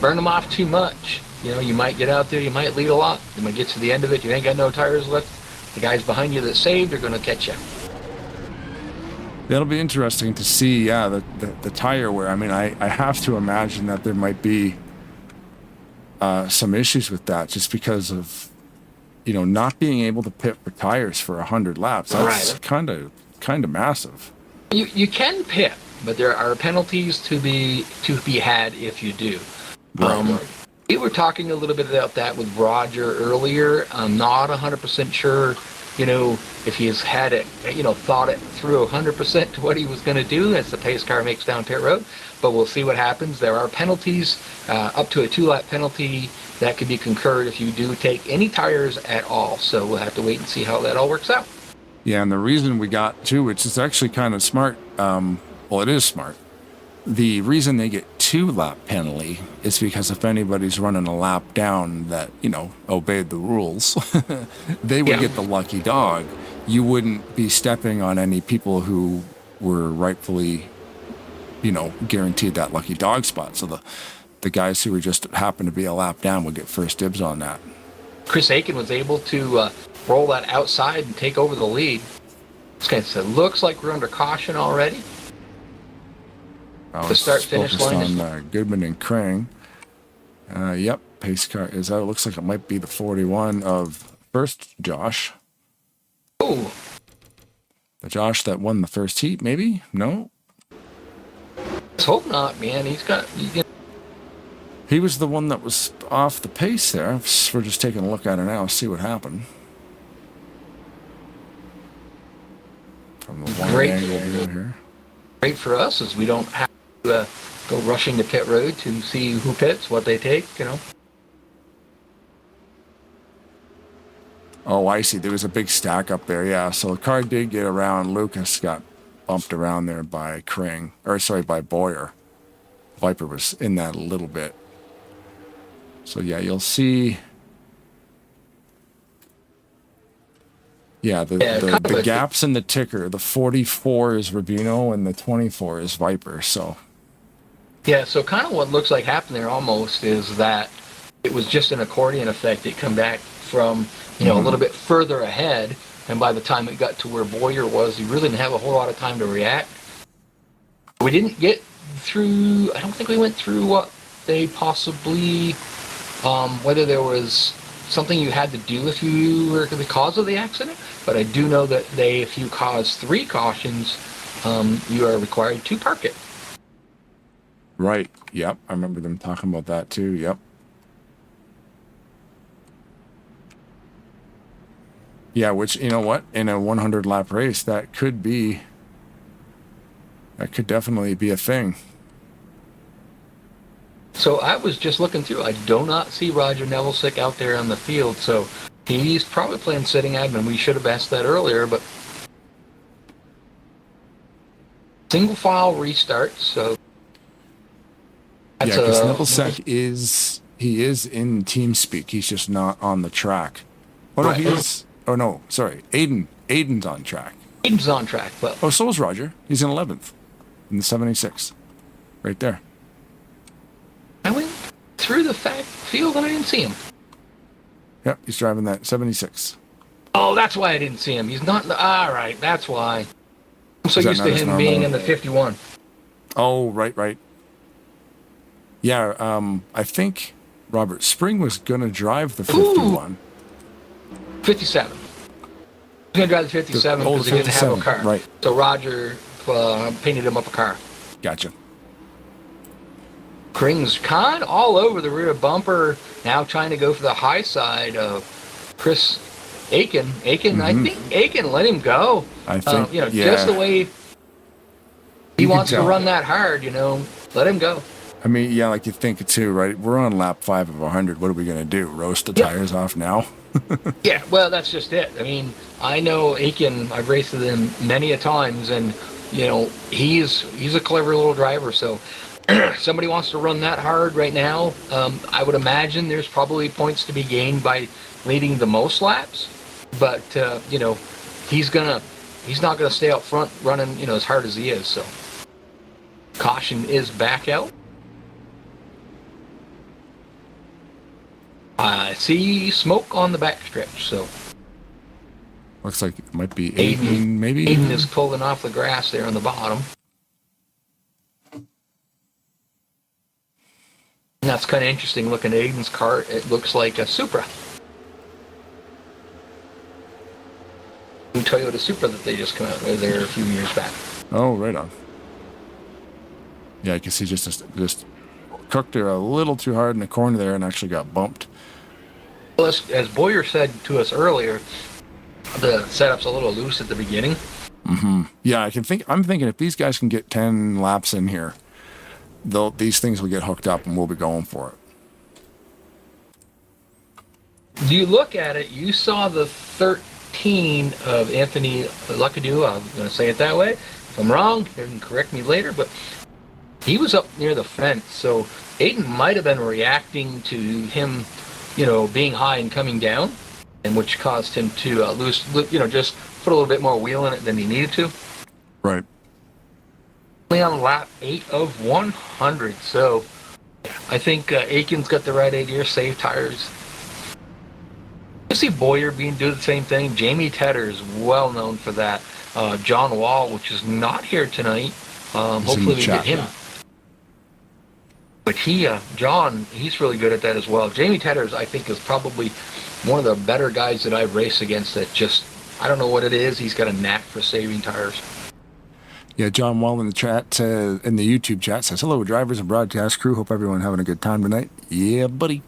burn them off too much, you might get out there, you might lead a lot, you might get to the end of it, you ain't got no tires left. The guys behind you that saved are going to catch you. It'll be interesting to see, the tire wear. I have to imagine that there might be some issues with that just because of, not being able to pit for tires for 100 laps. That's kind of massive. You can pit, but there are penalties to be had if you do. Right. We were talking a little bit about that with Roger earlier. I'm not 100% sure, if he's had it, thought it through 100% to what he was going to do as the pace car makes down pit road. But we'll see what happens. There are penalties, up to a 2-lap penalty that can be concurred if you do take any tires at all. So we'll have to wait and see how that all works out. Yeah, and the reason we got to, which is actually kind of smart, it is smart. The reason they get 2-lap penalty is because if anybody's running a lap down that, obeyed the rules, they would get the lucky dog. You wouldn't be stepping on any people who were rightfully, guaranteed that lucky dog spot. So the guys who were just happened to be a lap down would get first dibs on that. Chris Aiken was able to roll that outside and take over the lead. It looks like we're under caution already. The start-finish line on Goodman and Krang. Yep, pace car is out. It looks like it might be the 41 of first Josh. Oh. The Josh that won the first heat, maybe? No? Let's hope not, man. He's got... He was the one that was off the pace there. We're just taking a look at it now, see what happened. From the wide angle view here. Great for us is we don't have to go rushing to pit road to see who pits, what they take, Oh, I see. There was a big stack up there, yeah. So the car did get around. Lucas got bumped around there by by Boyer. Viper was in that a little bit. So yeah, you'll see Yeah, the gaps in the ticker, the 44 is Rubino and the 24 is Viper. So yeah, so kind of what looks like happened there almost is that it was just an accordion effect. It come back from, a little bit further ahead, and by the time it got to where Boyer was, he really didn't have a whole lot of time to react. We didn't get through, I don't think we went through what they possibly, whether there was something you had to do if you were the cause of the accident, but I do know that if you cause 3 cautions, you are required to park it. right, yep, I remember them talking about that too. Yep. Yeah, which, you know what, in a 100 lap race, that could definitely be a thing. So I was just looking through. I do not see Roger Nevillesick out there on the field, so he's probably playing sitting admin. We should have asked that earlier, but single file restart. So that's because Nevillesick is in TeamSpeak. He's just not on the track. Oh no, he is. Oh no, sorry, Aiden's on track. Aiden's on track, but so is Roger. He's in 11th in the 76, right there. I went through the field and I didn't see him. Yep, he's driving that 76. Oh, that's why I didn't see him. He's not. All right, that's why. I'm so used to him being in the 51. Oh, right. Yeah, I think Robert Spring was gonna drive the 51. 57. He was gonna drive the 57 because he didn't have a car. Right. So Roger painted him up a car. Gotcha. Kring's kind of all over the rear bumper, now trying to go for the high side of Chris Aiken. I think Aiken let him go. I think, just the way he wants to run that hard, let him go. I mean, yeah, like you think it too, right? We're on lap 5 of 100. What are we going to do? Roast the tires off now? Yeah, well, that's just it. I mean, I know Aiken, I've raced with him many a times, and, he's a clever little driver, so somebody wants to run that hard right now. I would imagine there's probably points to be gained by leading the most laps, but he's not gonna stay out front running as hard as he is. So caution is back out. I see smoke on the backstretch, so looks like it might be Aiden. Maybe Aiden is pulling off the grass there on the bottom. And that's kind of interesting looking at Aiden's car. It looks like a Supra. New Toyota Supra that they just come out with there a few years back. Oh, right on. Yeah, I can see just cooked her a little too hard in the corner there and actually got bumped. Well, as Boyer said to us earlier, the setup's a little loose at the beginning. Mm-hmm. Yeah, I'm thinking if these guys can get 10 laps in here, these things will get hooked up and we'll be going for it. Do you look at it, you saw the 13 of Anthony Luckadoo, I'm going to say it that way. If I'm wrong, you can correct me later, but he was up near the fence, so Aiden might have been reacting to him, being high and coming down, and which caused him to just put a little bit more wheel in it than he needed to. Right. On lap 8 of 100, so I think Aiken's got the right idea. Save tires. You see Boyer doing the same thing. Jamie Tedder is well known for that. John Wall, which is not here tonight. Hopefully we get him. But John, he's really good at that as well. Jamie Tedder, I think, is probably one of the better guys that I've raced against. That I don't know what it is. He's got a knack for saving tires. Yeah, John Wall in the chat, in the YouTube chat says, "Hello, drivers and broadcast crew. Hope everyone having a good time tonight." Yeah, buddy.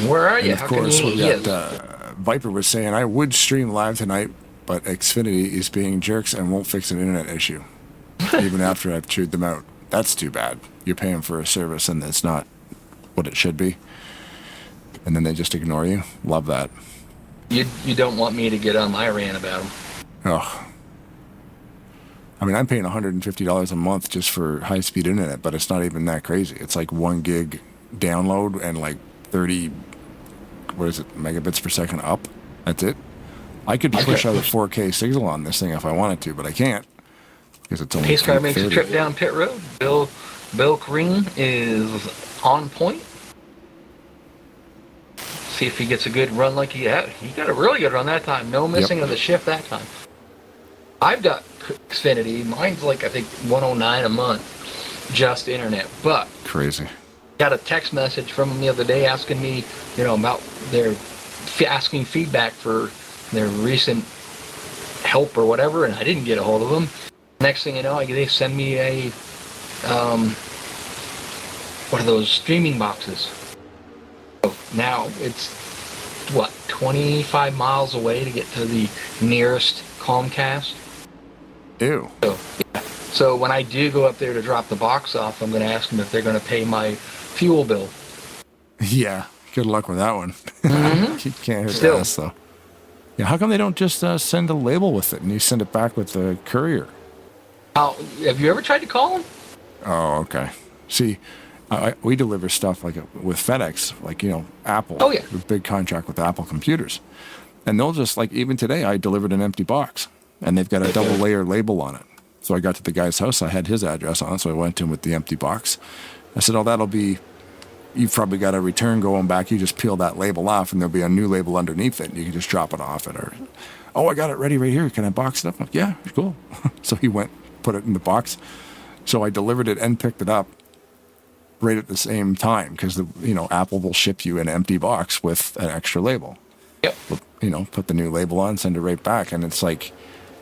Where are you? And of course, we got Viper was saying, "I would stream live tonight, but Xfinity is being jerks and won't fix an internet issue, even after I've chewed them out. That's too bad. You're paying for a service and it's not what it should be, and then they just ignore you. Love that. You don't want me to get on my rant about them. Oh. I mean, I'm paying $150 a month just for high-speed internet, but it's not even that crazy. It's like 1 gig download and like 30, megabits per second up. That's it. I could push out a 4K signal on this thing if I wanted to, but I can't because it's only Pace car makes a 330. trip down pit road. Bill Green is on point. See if he gets a good run like he had. He got a really good run that time. No missing of the shift that time. I've got Xfinity. Mine's like, I think, $109 a month, just internet. But Crazy. got a text message from them the other day asking me, about their asking feedback for their recent help or whatever, and I didn't get a hold of them. Next thing you know, they send me a what are those streaming boxes? So now it's 25 miles away to get to the nearest Comcast. Ew. So when I do go up there to drop the box off, I'm going to ask them if they're going to pay my fuel bill. Yeah. Good luck with that one. You can't hurt Still. that, though. Yeah. How come they don't just send a label with it and you send it back with the courier? Have you ever tried to call them? Oh, okay. See, we deliver stuff like with FedEx, like, Apple. Oh, yeah. A big contract with Apple computers. And they'll just, like, even today, I delivered an empty box. And they've got a double layer label on it. So I got to the guy's house. I had his address on it, so I went to him with the empty box. I said, you've probably got a return going back. You just peel that label off, and there'll be a new label underneath it, and you can just drop it off it. Or, I got it ready right here. Can I box it up? I'm like, yeah, cool. So he went, put it in the box. So I delivered it and picked it up right at the same time because, Apple will ship you an empty box with an extra label. Yep. Put the new label on, send it right back. And it's like,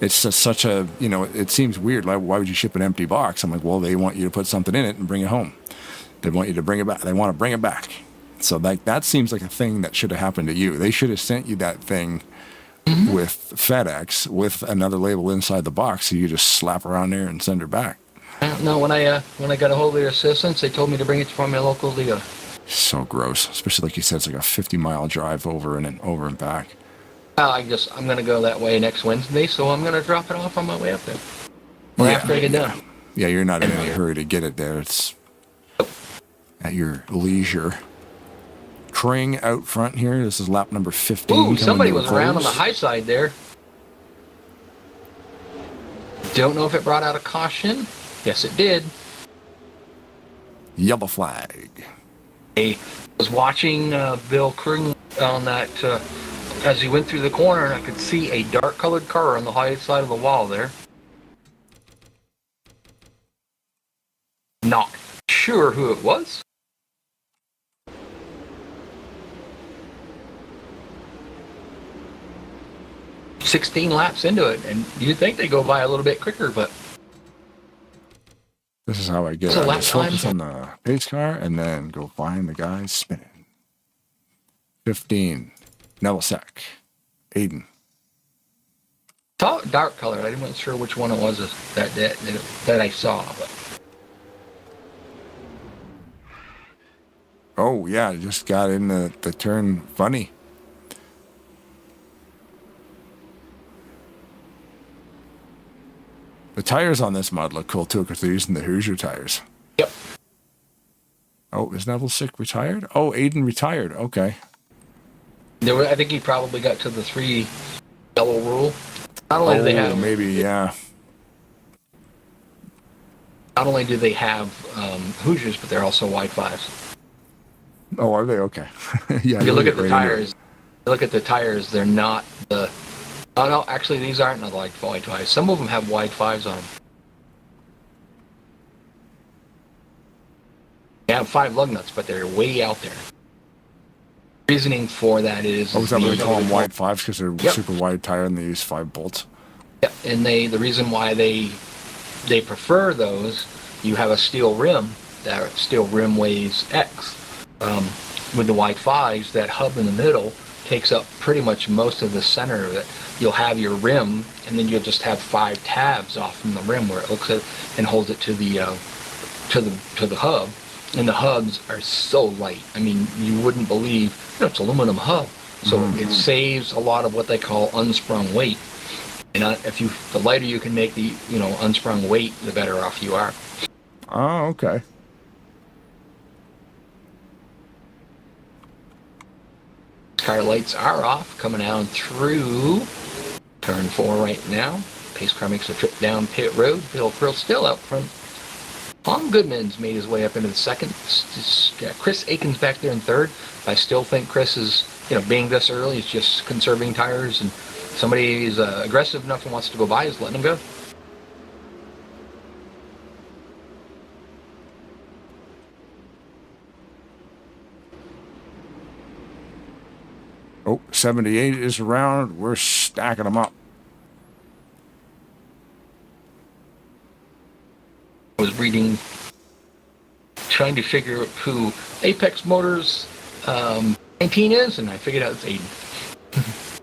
it's just such a, it seems weird. Like, why would you ship an empty box? I'm like, well, they want you to put something in it and bring it home. They want you to bring it back. They want to bring it back. So that seems like a thing that should have happened to you. They should have sent you that thing with FedEx with another label inside the box. So you just slap her on there and send her back. No, when I got a hold of their assistants, they told me to bring it from my local dealer. So gross. Especially like you said, it's like a 50-mile drive over and back. I'm going to go that way next Wednesday, so I'm going to drop it off on my way up there. Or after I get done. Yeah, you're not in any hurry to get it there. It's at your leisure. Tring out front here. This is lap number 15. Ooh, somebody was around on the high side there. Don't know if it brought out a caution. Yes, it did. Yellow flag. I was watching Bill Kring on that as he went through the corner, and I could see a dark-colored car on the high side of the wall there. Not sure who it was. "16 laps into it, and you'd think they go by a little bit quicker, but This is how I get So it. I lap just focus time? on the pace car and then go find the guy spinning. 15. Nelisek. Aiden. dark colored. I wasn't sure which one it was that I saw. But Oh, yeah. Just got in the turn funny. The tires on this mod look cool, too, because they're using the Hoosier tires. yep. Oh, is Nelisek retired? Oh, Aiden retired. Okay. I think he probably got to the 3 yellow rule. Not only do they have maybe, yeah. Not only do they have Hoosiers, but they're also wide fives. Oh, are they? Okay. Yeah. If you look at the right tires, they're not the. Oh no, actually these aren't the wide fives. Some of them have wide fives on them. They have 5 lug nuts, but they're way out there. Reasoning for that is. Oh, is that what they call them wide fives because they're super wide tire and they use 5 bolts? Yep, and the reason why they prefer those, you have a steel rim. That steel rim weighs X. With the wide fives, that hub in the middle takes up pretty much most of the center of it. You'll have your rim, and then you'll just have 5 tabs off from the rim where it looks at and holds it to the hub. And the hubs are so light. I mean, you wouldn't believe. It's aluminum hub, so it saves a lot of what they call unsprung weight. And the lighter you can make the unsprung weight, the better off you are. Oh, okay. car lights are off, coming down through turn 4 right now. Pace car makes a trip down pit road. Bill Pearl still out front. Tom Goodman's made his way up into the second. Chris Aiken's back there in third. I still think Chris is, being this early, is just conserving tires, and somebody is aggressive enough and wants to go by is letting him go. Oh, 78 is around. We're stacking them up. I was reading, trying to figure out who Apex Motors 19 is, and I figured out it's Aiden.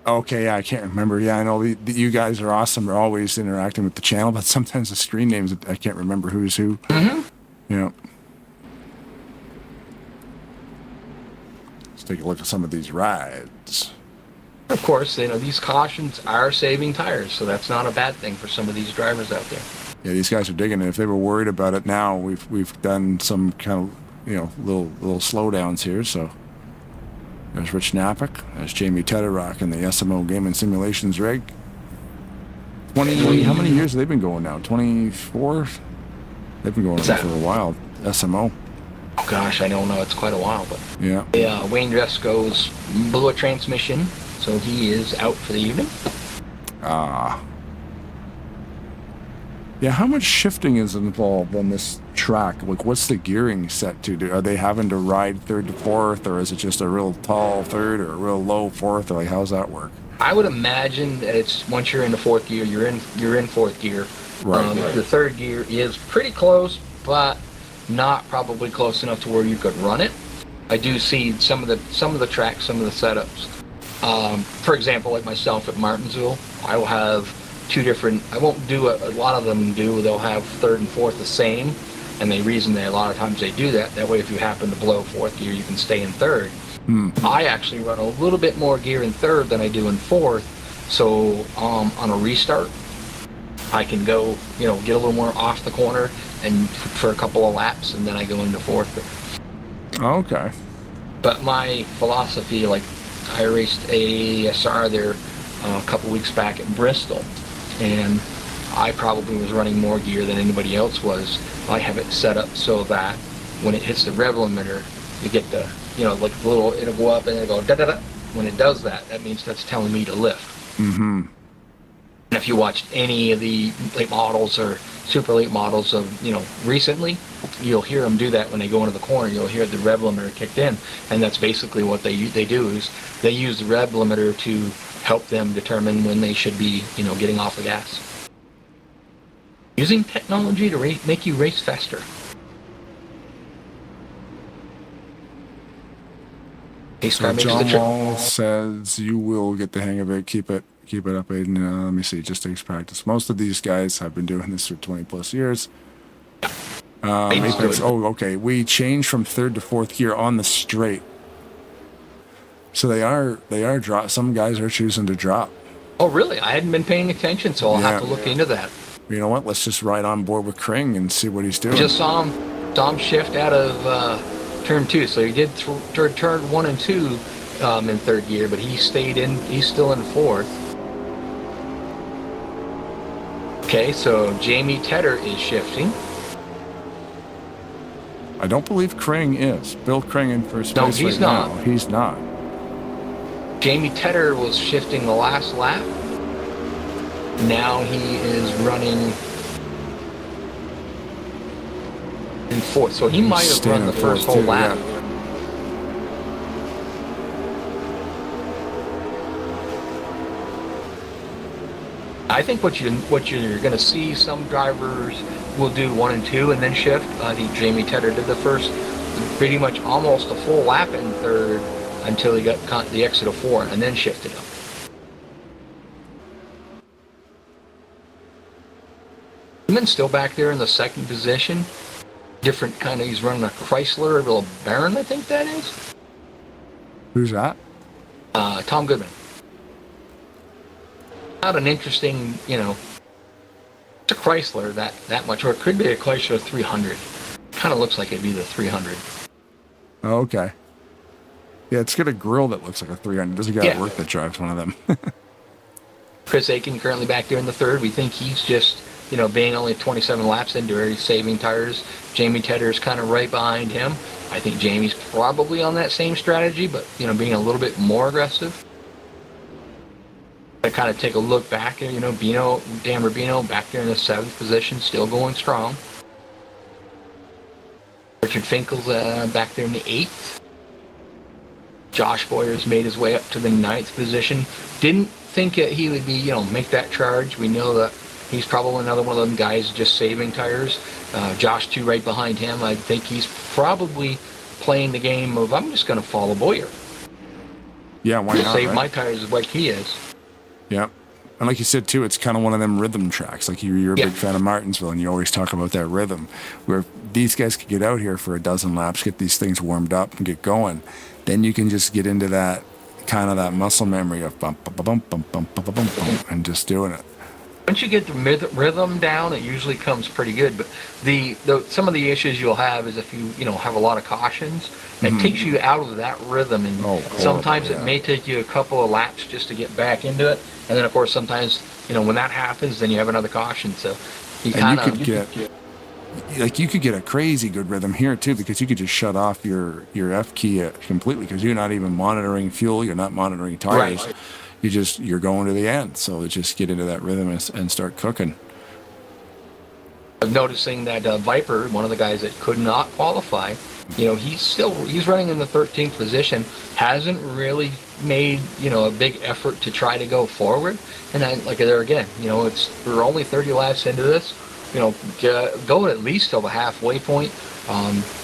Okay, yeah, I can't remember. Yeah, I know you guys are awesome. They're always interacting with the channel, but sometimes the screen names, I can't remember who's who. Mm-hmm. Yeah. Let's take a look at some of these rides. Of course, these cautions are saving tires, so that's not a bad thing for some of these drivers out there. Yeah, these guys are digging it. If they were worried about it now, we've done some kind of little slowdowns here. So there's Rich Knappick, there's Jamie Tedderock in the SMO Gaming Simulations rig. How many years have they been going now? 24? They've been going on for a while. SMO. Oh gosh, I don't know. It's quite a while, but yeah. Yeah, Wayne Dresco's blew a transmission, so he is out for the evening. Yeah, how much shifting is involved on this track? Like, what's the gearing set to? Are they having to ride third to fourth, or is it just a real tall third or a real low fourth? Or like, how's that work? I would imagine that it's once you're in the fourth gear, you're in fourth gear. Right. The third gear is pretty close, but not probably close enough to where you could run it. I do see some of the tracks, some of the setups. For example, like myself at Martinsville, I will have two different. I won't do a lot of them do. They'll have third and fourth the same, and the reason a lot of times they do that way, if you happen to blow fourth gear, you can stay in third. I actually run a little bit more gear in third than I do in fourth, so on a restart, I can go, get a little more off the corner and for a couple of laps, and then I go into fourth. Okay. But my philosophy, like I raced ASR there a couple weeks back at Bristol, and I probably was running more gear than anybody else was. I have it set up so that when it hits the rev limiter, you get the, like the little, it'll go up and it'll go da-da-da. When it does that, that means that's telling me to lift. Mm-hmm. And if you watched any of the late models or super late models of, recently, you'll hear them do that when they go into the corner. You'll hear the rev limiter kicked in, and that's basically what they do is they use the rev limiter to help them determine when they should be, getting off the gas. Using technology to make you race faster. So John Wall says you will get the hang of it. Keep it up, Aiden. Let me see. It just takes practice. Most of these guys have been doing this for 20 plus years. Okay. We changed from third to fourth gear on the straight. So they are drop. Some guys are choosing to drop. Oh, really? I hadn't been paying attention, so I'll have to look into that. You know what? Let's just ride on board with Kring and see what he's doing. Just saw him shift out of turn 2. So he did turn 1 and 2 in third gear, but he stayed in. He's still in fourth. Okay, so Jamie Tedder is shifting. I don't believe Kring is. Bill Kring in first place. No, he's not. Now. He's not. Jamie Tedder was shifting the last lap. Now he is running in fourth. So he might have run the first whole lap. Yeah. I think what you're going to see, some drivers will do 1 and 2 and then shift. I think Jamie Tedder did the first, pretty much almost a full lap in third until he got the exit of 4 and then shifted up. Newman's still back there in the second position. Different kind of, he's running a Chrysler, a little Baron, I think that is. Who's that? Tom Goodman. Not an interesting, it's a Chrysler that much, or it could be a Chrysler 300. Kind of looks like it'd be the 300. Oh, okay. Yeah, it's got a grill that looks like a 300. There's a guy at work that drives one of them. Chris Aiken currently back there in the third. We think he's just, being only 27 laps into it, he's saving tires. Jamie Tedder's kind of right behind him. I think Jamie's probably on that same strategy, but, being a little bit more aggressive. I kind of take a look back here, Dan Rubino back there in the 7th position, still going strong. Richard Finkel's back there in the 8th. Josh Boyer's made his way up to the 9th position. Didn't think that he would be, make that charge. We know that he's probably another one of them guys just saving tires. Josh, too, right behind him. I think he's probably playing the game of, I'm just going to follow Boyer. Yeah, why not? Save right? my tires like he is. Yeah. And like you said, too, it's kind of one of them rhythm tracks. Like you're a big fan of Martinsville, and you always talk about that rhythm, where these guys could get out here for a dozen laps, get these things warmed up, and get going. Then you can just get into that kind of that muscle memory of bump, bump, bump, bump, bump, bump, bump, bump, and just doing it. Once you get the rhythm down, it usually comes pretty good. But some of the issues you'll have is if you have a lot of cautions, it takes you out of that rhythm, and sometimes it may take you a couple of laps just to get back into it. And then, of course, sometimes when that happens, then you have another caution. So you could get a crazy good rhythm here too, because you could just shut off your F key completely, because you're not even monitoring fuel, you're not monitoring tires. Right. You're going to the end. So just get into that rhythm and start cooking. I'm noticing that Viper, one of the guys that could not qualify, he's running in the 13th position, hasn't really made a big effort to try to go forward. And there again, we're only 30 laps into this. Go at least till the halfway point,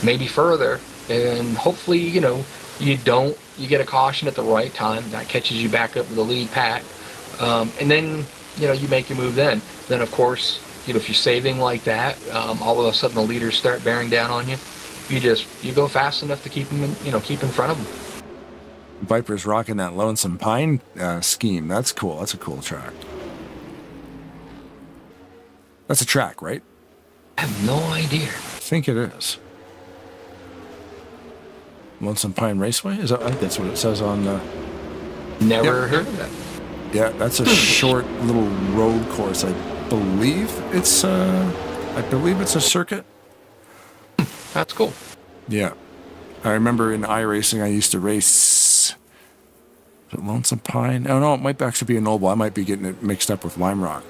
maybe further, and hopefully you get a caution at the right time that catches you back up to the lead pack, and then you make your move. Then of course if you're saving like that, all of a sudden the leaders start bearing down on you. You go fast enough to keep them keep in front of them. Viper's rocking that Lonesome Pine scheme. That's cool. That's a cool track. That's a track, right? I have no idea. I think it is. Lonesome Pine Raceway? I think that's what it says on the... Never heard of that. Yeah, that's a short little road course. I believe it's a circuit. That's cool. Yeah. I remember in iRacing I used to race... Is it Lonesome Pine? Oh, no, it might actually be a Noble. I might be getting it mixed up with Lime Rock.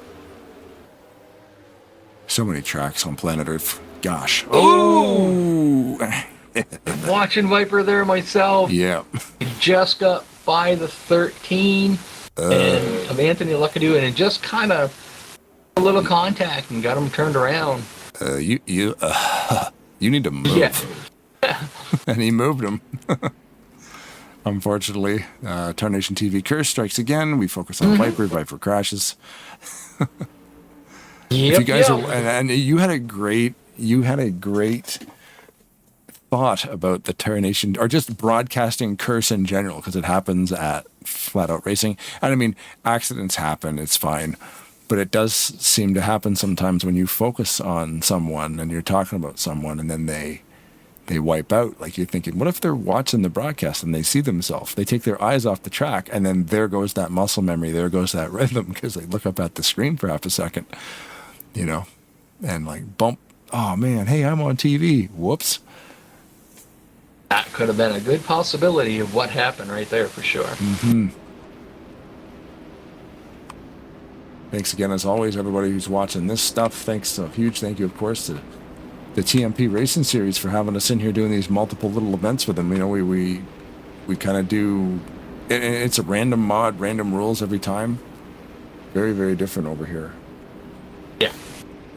So many tracks on planet Earth. Gosh. Oh! I'm watching Viper there myself. Yeah. He just got by the 13 and of Anthony Luckadoo, and it just kind of a little contact and got him turned around. You need to move. Yeah. And he moved him. Unfortunately, Tarnation TV curse strikes again. We focus on Viper. Viper crashes. If you guys are, and you had a great thought about the Tarnation, or just broadcasting curse in general, because it happens at flat out racing. And I mean, accidents happen, it's fine, but it does seem to happen sometimes when you focus on someone and you're talking about someone, and then they wipe out. Like, you're thinking, what if they're watching the broadcast and they see themselves? They take their eyes off the track, and then there goes that muscle memory, there goes that rhythm, because they look up at the screen for half a second, and like, bump, oh man, hey, I'm on TV, whoops. That could have been a good possibility of what happened right there, for sure. Mm-hmm. Thanks again, as always, everybody who's watching this stuff. Thanks, a huge thank you, of course, to the TMP Racing Series for having us in here doing these multiple little events with them. We kind of do, it's a random mod, random rules every time. Very, very different over here. Yeah.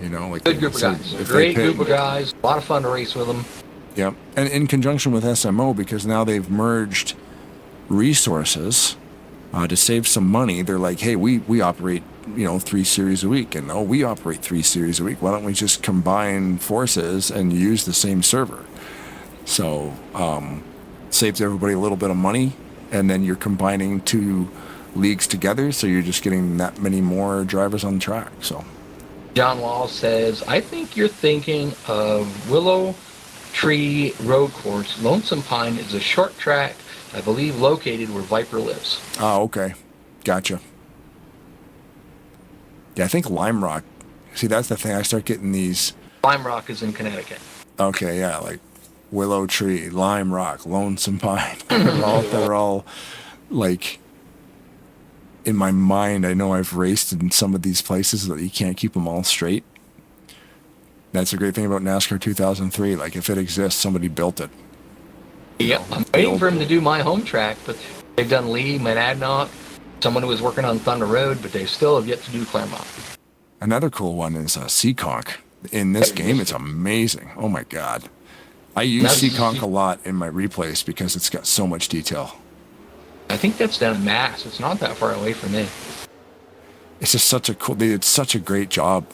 Like good group of guys. Great group of guys. A lot of fun to race with them. Yeah, and in conjunction with SMO, because now they've merged resources to save some money. They're like, hey, we operate 3 series a week, and we operate 3 series a week. Why don't we just combine forces and use the same server? So saves everybody a little bit of money, and then you're combining 2 leagues together, so you're just getting that many more drivers on the track. So John Wall says, I think you're thinking of Willow Tree Road Course. Lonesome Pine is a short track I believe located where Viper lives. Oh, okay. Gotcha. Yeah, I think Lime Rock. See, that's the thing. I start getting these. Lime Rock is in Connecticut. Okay, yeah, like Willow Tree, Lime Rock, Lonesome Pine. they're all like in my mind. I know I've raced in some of these places that you can't keep them all straight. That's a great thing about NASCAR 2003. Like, if it exists, somebody built it. Yeah, I'm waiting for him to do my home track, but they've done Lee, Monadnock, someone who was working on Thunder Road, but they still have yet to do Claremont. Another cool one is Seekonk. In this game, it's amazing. Oh my god. I use Seekonk a lot in my replays because it's got so much detail. I think that's down in Mass. It's not that far away from me. It's just such a cool. They did such a great job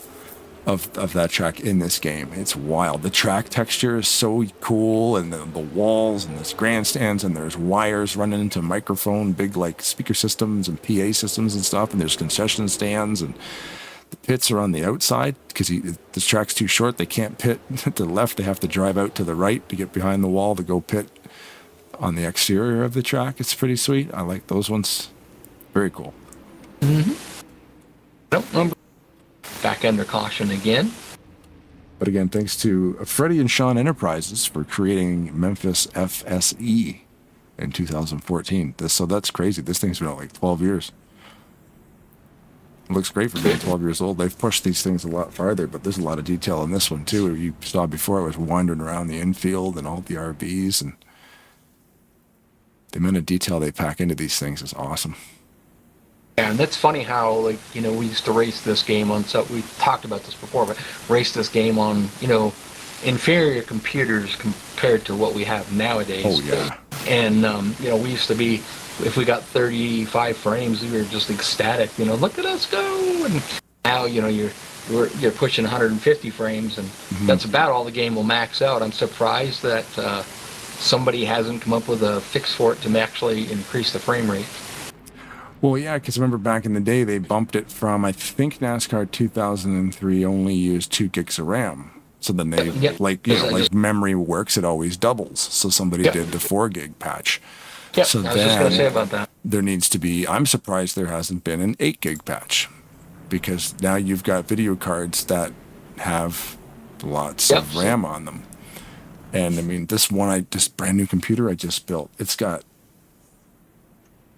of that track in this game. It's wild. The track texture is so cool, and the walls and there's grandstands and there's wires running into microphone, big like speaker systems and PA systems and stuff, and there's concession stands, and the pits are on the outside because this track's too short. They can't pit to the left. They have to drive out to the right to get behind the wall to go pit on the exterior of the track. It's pretty sweet. I like those ones. Very cool. Mm-hmm. I don't remember. Back under caution again. But again, thanks to Freddie and Sean Enterprises for creating Memphis FSE in 2014. So that's crazy. This thing's been out like 12 years. It looks great for being 12 years old. They've pushed these things a lot farther, but there's a lot of detail in this one too. You saw before, I was wandering around the infield and all the RVs, and the amount of detail they pack into these things is awesome. Yeah, and that's funny how, like, you know, we used to race this game on, so we talked about this before, but race this game on, you know, inferior computers compared to what we have nowadays. Oh, yeah. And, you know, we used to be, if we got 35 frames, we were just ecstatic, you know, look at us go. And now, you know, you're pushing 150 frames, and that's about all the game will max out. I'm surprised that somebody hasn't come up with a fix for it to actually increase the frame rate. Well, yeah, because remember back in the day, they bumped it from, I think NASCAR 2003 only used 2 gigs of RAM. So then they, like, you know, like memory works, it always doubles. So somebody did the 4 gig patch. Yeah, so I was just going to say about that. There needs to be, I'm surprised there hasn't been an 8 gig patch. Because now you've got video cards that have lots of RAM on them. And I mean, this brand new computer I just built, it's got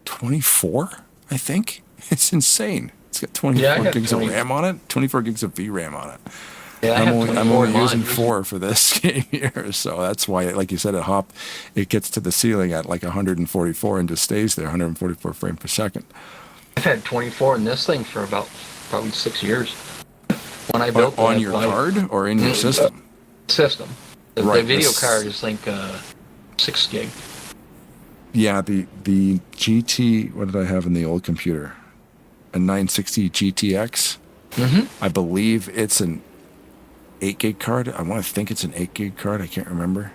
24, I think. It's insane. It's got 24 gigs of RAM on it, 24 gigs of VRAM on it. Yeah, I'm only using 4 for this game here, so that's why, like you said, it gets to the ceiling at like 144 and just stays there, 144 frames per second. I've had 24 in this thing for about probably 6 years. When I built on your card or in your system? System. The video card is like 6 gig. Yeah, the GT, what did I have in the old computer? A 960 GTX. I believe it's an 8 gig card. I want to think it's an 8 gig card. I can't remember.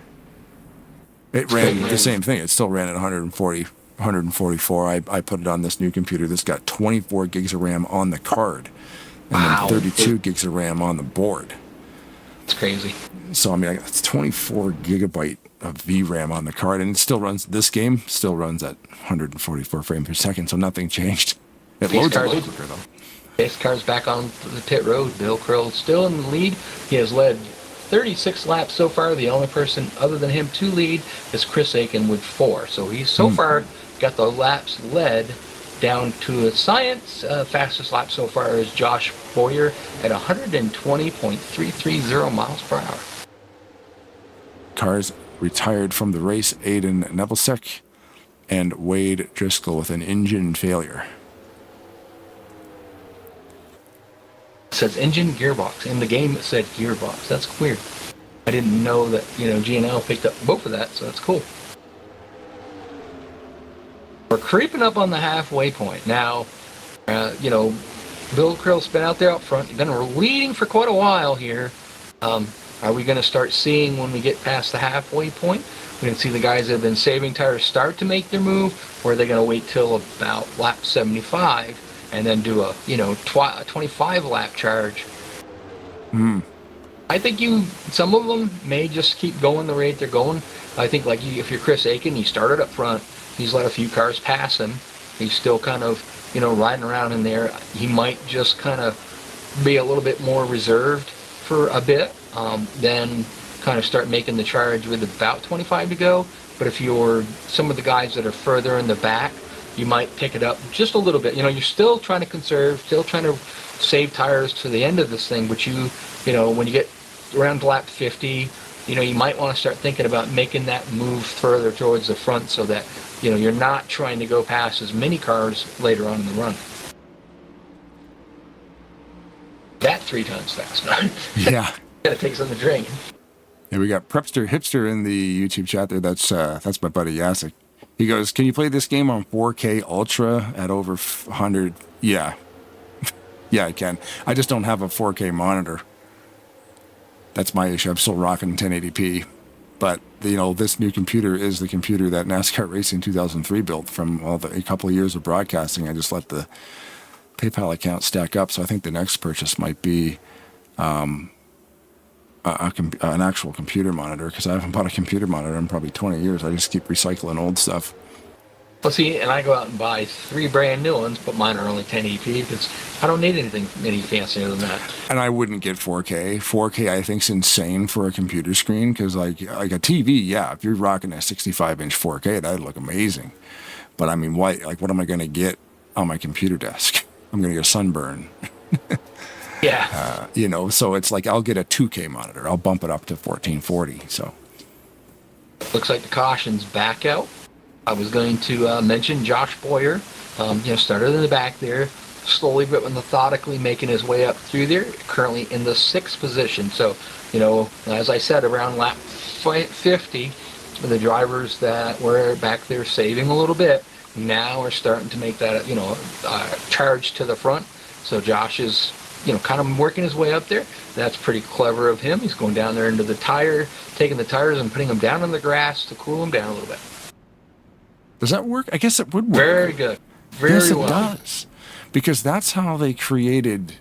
It ran the same thing. It still ran at 144. I put it on this new computer. This got 24 gigs of RAM on the card. And then 32 gigs of RAM on the board. It's crazy. So, I mean, it's 24 gigabyte of VRAM on the card, and it still runs, this game still runs at 144 frames per second, so nothing changed. It loads a lot quicker, though. Base car's back on the pit road. Bill Krill still in the lead. He has led 36 laps so far. The only person other than him to lead is Chris Aiken with 4. So he's so far got the laps led down to a science. Fastest lap so far is Josh Boyer at 120.330 miles per hour. Cars retired from the race, Aiden Nebelsick and Wade Driscoll with an engine failure. It says engine gearbox. In the game it said gearbox. That's weird. I didn't know that, you know, G&L picked up both of that, so that's cool. We're creeping up on the halfway point. Now, you know, Bill Krill's been out there up front. He's been leading for quite a while here. Are we going to start seeing when we get past the halfway point? We can see the guys that have been saving tires start to make their move, or are they going to wait till about lap 75 and then do a, you know, 25 lap charge? I think some of them may just keep going the rate they're going. I think, like, if you're Chris Aiken, you started up front, He's let a few cars pass him. He's still kind of, riding around in there. He might just kind of be a little bit more reserved for a bit, then kind of start making the charge with about 25 to go. But if you're some of the guys that are further in the back, you might pick it up just a little bit. You're still trying to conserve, still trying to save tires to the end of this thing, but when you get around lap 50, you might want to start thinking about making that move further towards the front so that, you're not trying to go past as many cars later on in the run. That 3 times faster. Yeah. Gotta take some to drink. Yeah, we got Prepster Hipster in the YouTube chat there. That's my buddy Yasik. He goes, "Can you play this game on 4K Ultra at over 100?" Yeah. Yeah, I can. I just don't have a 4K monitor. That's my issue. I'm still rocking 1080p. But, this new computer is the computer that NASCAR Racing 2003 built from a couple of years of broadcasting. I just let the PayPal account stack up. So I think the next purchase might be an actual computer monitor, because I haven't bought a computer monitor in probably 20 years. I just keep recycling old stuff. Well, see, and I go out and buy 3 brand new ones, but mine are only 1080p because I don't need anything any fancier than that. And I wouldn't get 4K. 4K I think is insane for a computer screen, because like a TV, yeah, if you're rocking a 65-inch 4K, that'd look amazing. But I mean, what am I going to get on my computer desk? I'm going to get a sunburn. Yeah. So it's like I'll get a 2K monitor. I'll bump it up to 1440. So looks like the caution's back out. I was going to mention Josh Boyer, started in the back there, slowly but methodically making his way up through there, currently in the 6th position. So, as I said, around lap 50, the drivers that were back there saving a little bit now are starting to make that, charge to the front. So Josh is, kind of working his way up there. That's pretty clever of him. He's going down there into the tire, taking the tires and putting them down on the grass to cool them down a little bit. Does that work? I guess it would work. Very good. Very well. Yes, it does. Because that's how they created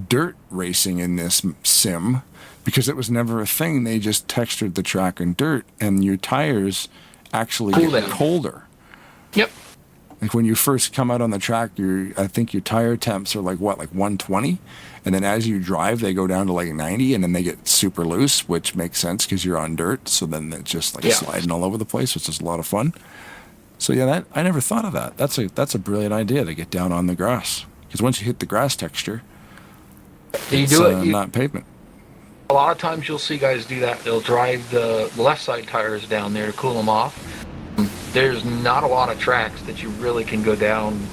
dirt racing in this sim, because it was never a thing. They just textured the track in dirt, and your tires actually get colder. Yep. Like when you first come out on the track, I think your tire temps are like 120, and then as you drive, they go down to like 90, and then they get super loose, which makes sense because you're on dirt. So then it's just sliding all over the place, which is a lot of fun. So yeah, I never thought of that. That's a brilliant idea to get down on the grass, because once you hit the grass texture, it's not pavement. A lot of times you'll see guys do that. They'll drive the left side tires down there to cool them off. There's not a lot of tracks that you really can go down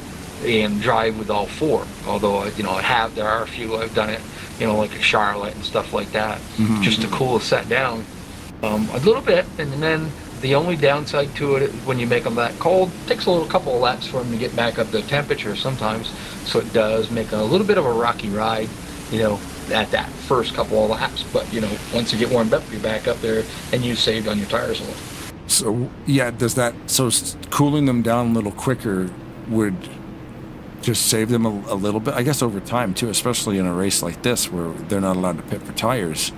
and drive with all 4. Although there are a few I've done it, like a Charlotte and stuff like that, just to cool a set down a little bit, and then. The only downside to it, when you make them that cold, it takes a couple of laps for them to get back up to temperature sometimes. So it does make a little bit of a rocky ride, at that first couple of laps. But, once you get warmed up, you're back up there and you saved on your tires a little. So, yeah, cooling them down a little quicker would just save them a little bit, I guess, over time, too, especially in a race like this where they're not allowed to pit for tires.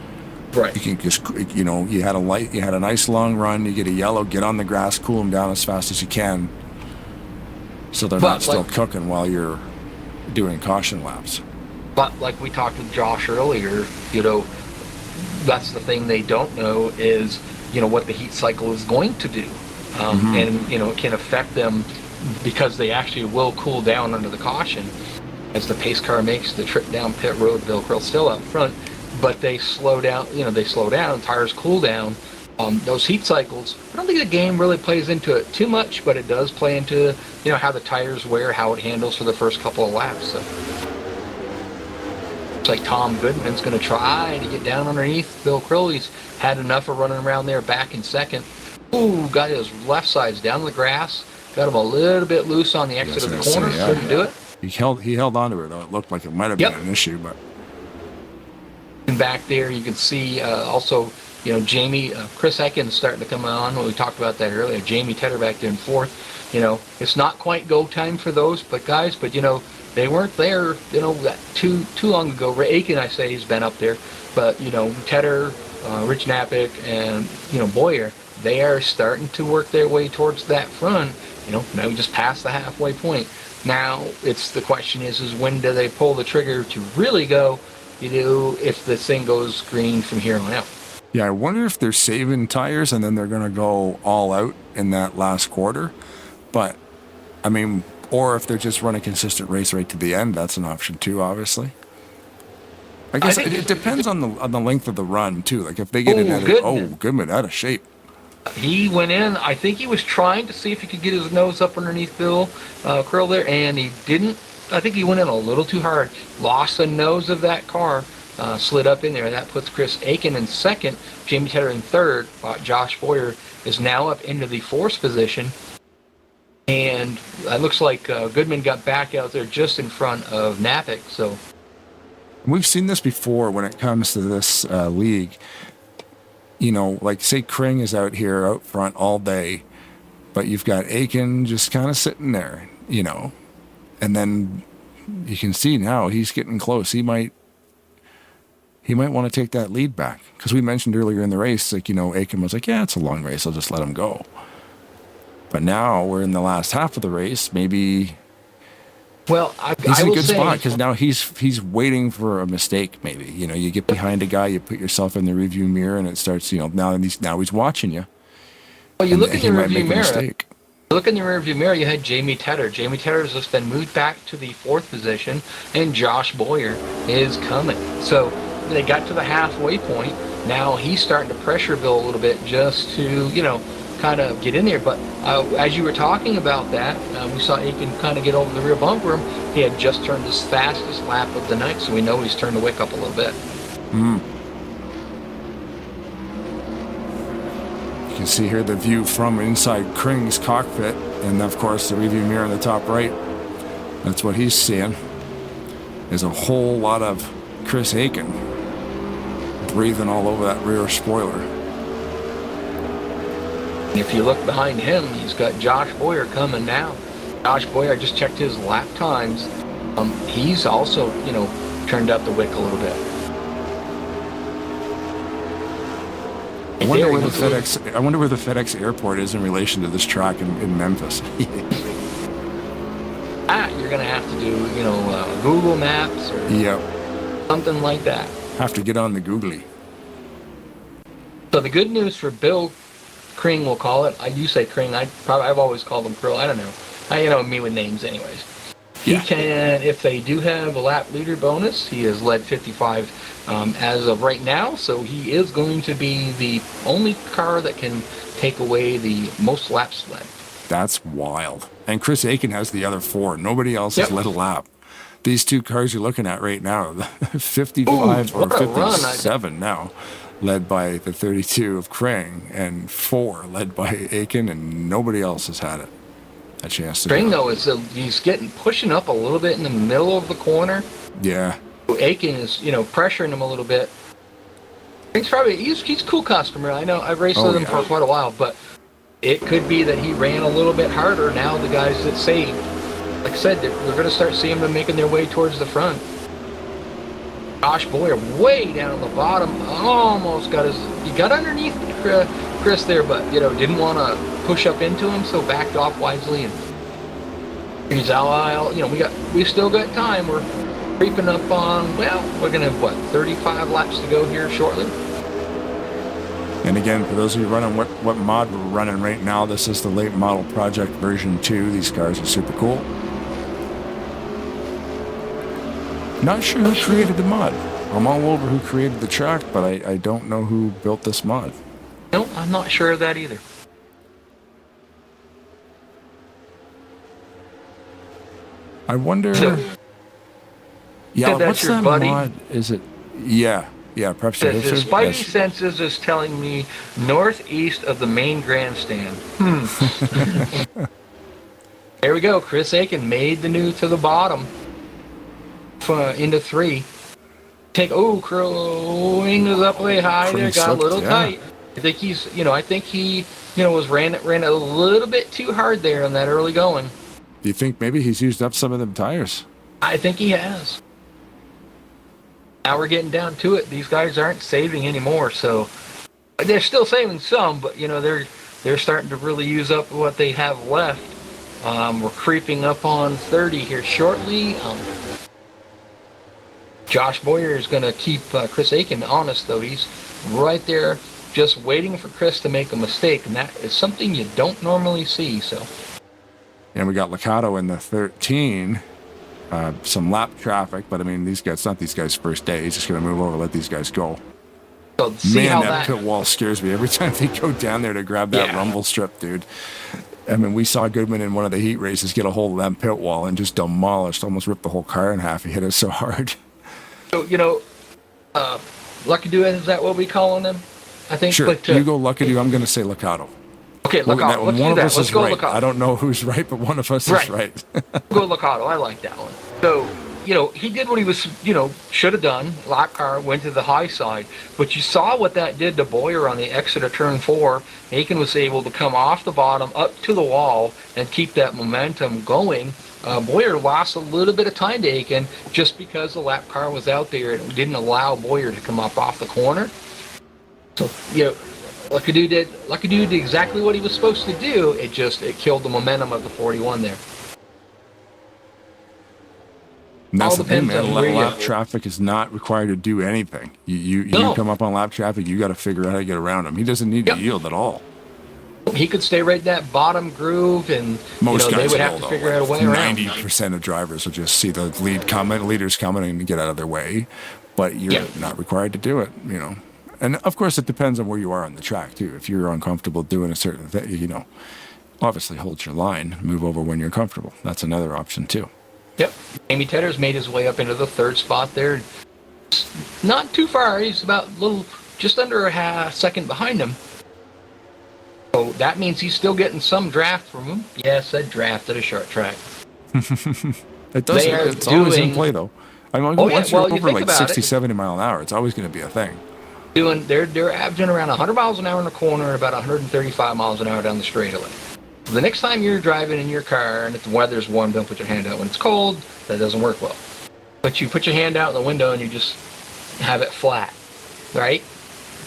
Right. You can just, you had a nice long run, you get a yellow, get on the grass, cool them down as fast as you can, so they're not still cooking while you're doing caution laps. But like we talked with Josh earlier, that's the thing they don't know is, what the heat cycle is going to do. And, it can affect them because they actually will cool down under the caution. As the pace car makes the trip down pit road, Bill Krill's still up front. But they slow down, tires cool down. Those heat cycles, I don't think the game really plays into it too much, but it does play into, how the tires wear, how it handles for the first couple of laps. So. It's like Tom Goodman's going to try to get down underneath Bill Krill. He's had enough of running around there back in second. Ooh, got his left sides down the grass, got him a little bit loose on the exit of the corner, couldn't do it. He held onto it, though. It looked like it might have been an issue, but... And back there, you can see also, Jamie, Chris Ekins starting to come on. We talked about that earlier. Jamie Tedder back there in 4th. It's not quite go time for those, but they weren't there, that too long ago. Aiken, I say, he's been up there, but Tedder, Rich Napick, and Boyer, they are starting to work their way towards that front, Now we just passed the halfway point. Now it's the question is when do they pull the trigger to really go, if the thing goes green from here on out. Yeah, I wonder if they're saving tires and then they're going to go all out in that last quarter. But, I mean, or if they're just running a consistent race right to the end, that's an option too, obviously. I guess it depends on the length of the run too. Like if they get Goodman out of shape. He went in. I think he was trying to see if he could get his nose up underneath Bill Krill there, and he didn't. I think he went in a little too hard. Lost the nose of that car. Slid up in there. That puts Chris Aiken in second, Jamie Tedder in third. Josh Boyer is now up into the fourth position. And it looks like Goodman got back out there just in front of Napick. So we've seen this before when it comes to this league. Like say Kring is out here out front all day, but you've got Aiken just kind of sitting there, and then you can see now he's getting close. He might want to take that lead back because we mentioned earlier in the race, Aiken was like, yeah, it's a long race. I'll just let him go. But now we're in the last half of the race. Maybe he's in a good spot because now he's waiting for a mistake. Maybe you get behind a guy, you put yourself in the rearview mirror, and it starts. Now he's watching you. Well, you look in the rearview mirror. Look in the rearview mirror. You had Jamie Tedder. Jamie Tedder has just been moved back to the fourth position, and Josh Boyer is coming. So they got to the halfway point. Now he's starting to pressure Bill a little bit just to, kind of get in there. But as you were talking about that, we saw Aiken kind of get over the rear bumper. He had just turned his fastest lap of the night, so we know he's turned the wick up a little bit. You can see here the view from inside Kring's cockpit, and of course the review mirror in the top right. That's what he's seeing. There's a whole lot of Chris Aiken breathing all over that rear spoiler. If you look behind him, he's got Josh Boyer coming now. Josh Boyer, I just checked his lap times. He's also, turned up the wick a little bit. I wonder where the FedEx airport is in relation to this track in Memphis. You're going to have to do, Google Maps or something like that. Have to get on the Googly. So the good news for Bill Kring, we'll call it. You say Kring. I've always called him Krill. I don't know. Me with names, anyways. Yeah. He can, if they do have a lap leader bonus, he has led 55 as of right now. So he is going to be the only car that can take away the most laps led. That's wild. And Chris Aiken has the other 4. Nobody else has led a lap. These 2 cars you're looking at right now, 55 or 57 now, led by the 32 of Kring, and 4 led by Aiken, and nobody else has had a chance to. Kring, though, he's pushing up a little bit in the middle of the corner. Yeah. Aiken is, pressuring him a little bit. Kring's he's a cool customer. I know I've raced with him for quite a while, but it could be that he ran a little bit harder. Now the guys that saved, like I said, we're going to start seeing them making their way towards the front. Josh Boyer way down on the bottom, almost he got underneath Chris there, but didn't want to push up into him, so backed off wisely. And he's out. We still got time. We're creeping up on. We're gonna have 35 laps to go here shortly. And again, for those of you running what mod we're running right now, this is the late model project version 2. These cars are super cool. Not sure who created the mod. I'm all over who created the track, but I don't know who built this mod. No, I'm not sure of that either. I wonder. What's that mod? Is it? Yeah, perhaps. The Spidey senses is telling me northeast of the main grandstand. There we go. Chris Aiken made the move to the bottom. Into 3. Kring is up way high there, got a little tight. I think he ran a little bit too hard there on that early going. Do you think maybe he's used up some of them tires? I think he has. Now we're getting down to it. These guys aren't saving anymore, so they're still saving some, but they're starting to really use up what they have left. We're creeping up on 30 here shortly. Josh Boyer is going to keep Chris Aiken honest, though. He's right there just waiting for Chris to make a mistake, and that is something you don't normally see. So, And we got Liccato in the 13. Some lap traffic, but I mean, these guys, it's not these guys' first day. He's just going to move over, let these guys go. so see Man, how that pit wall scares me every time they go down there to grab that rumble strip, dude. I mean, we saw Goodman in one of the heat races get a hold of that pit wall and just demolished, almost ripped the whole car in half. He hit it so hard. So, Lucky Dude, is that what we calling them? I think. Sure, But, you go Lucky Dude. I'm going to say Liccato. Okay, Liccato. Let's one do of that. us Let's is go right. Liccato. I don't know who's right, but one of us is right. Go Liccato. I like that one. So, he did what he was, should have done. Lap car went to the high side. But you saw what that did to Boyer on the exit of turn 4. Aiken was able to come off the bottom up to the wall and keep that momentum going. Boyer lost a little bit of time to Aiken just because the lap car was out there and didn't allow Boyer to come up off the corner. So, Lucky Dude did exactly what he was supposed to do. It killed the momentum of the 41 there. And that's All the thing, depends man. on where you Lap are. traffic is not required to do anything. You No. come up on lap traffic, you got to figure out how to get around him. He doesn't need to yield at all. He could stay right in that bottom groove, and Most they guys would will, have to though. figure out a way around. 90% of drivers will just see the leaders coming and get out of their way, but you're not required to do it, And of course, it depends on where you are on the track too. If you're uncomfortable doing a certain thing, obviously hold your line, move over when you're comfortable. That's another option too. Yep. Amy Tedder's made his way up into the 3rd spot there. Not too far. He's about just under a half second behind him. So that means he's still getting some draft from him. Yes, I drafted a short track. It does. It's always in play though. I mean, once you're over like 60, 70 mile an hour, it's always going to be a thing. They're averaging around 100 miles an hour in the corner and about 135 miles an hour down the straightaway. The next time you're driving in your car and if the weather's warm, don't put your hand out. When it's cold, that doesn't work well. But you put your hand out in the window and you just have it flat, right?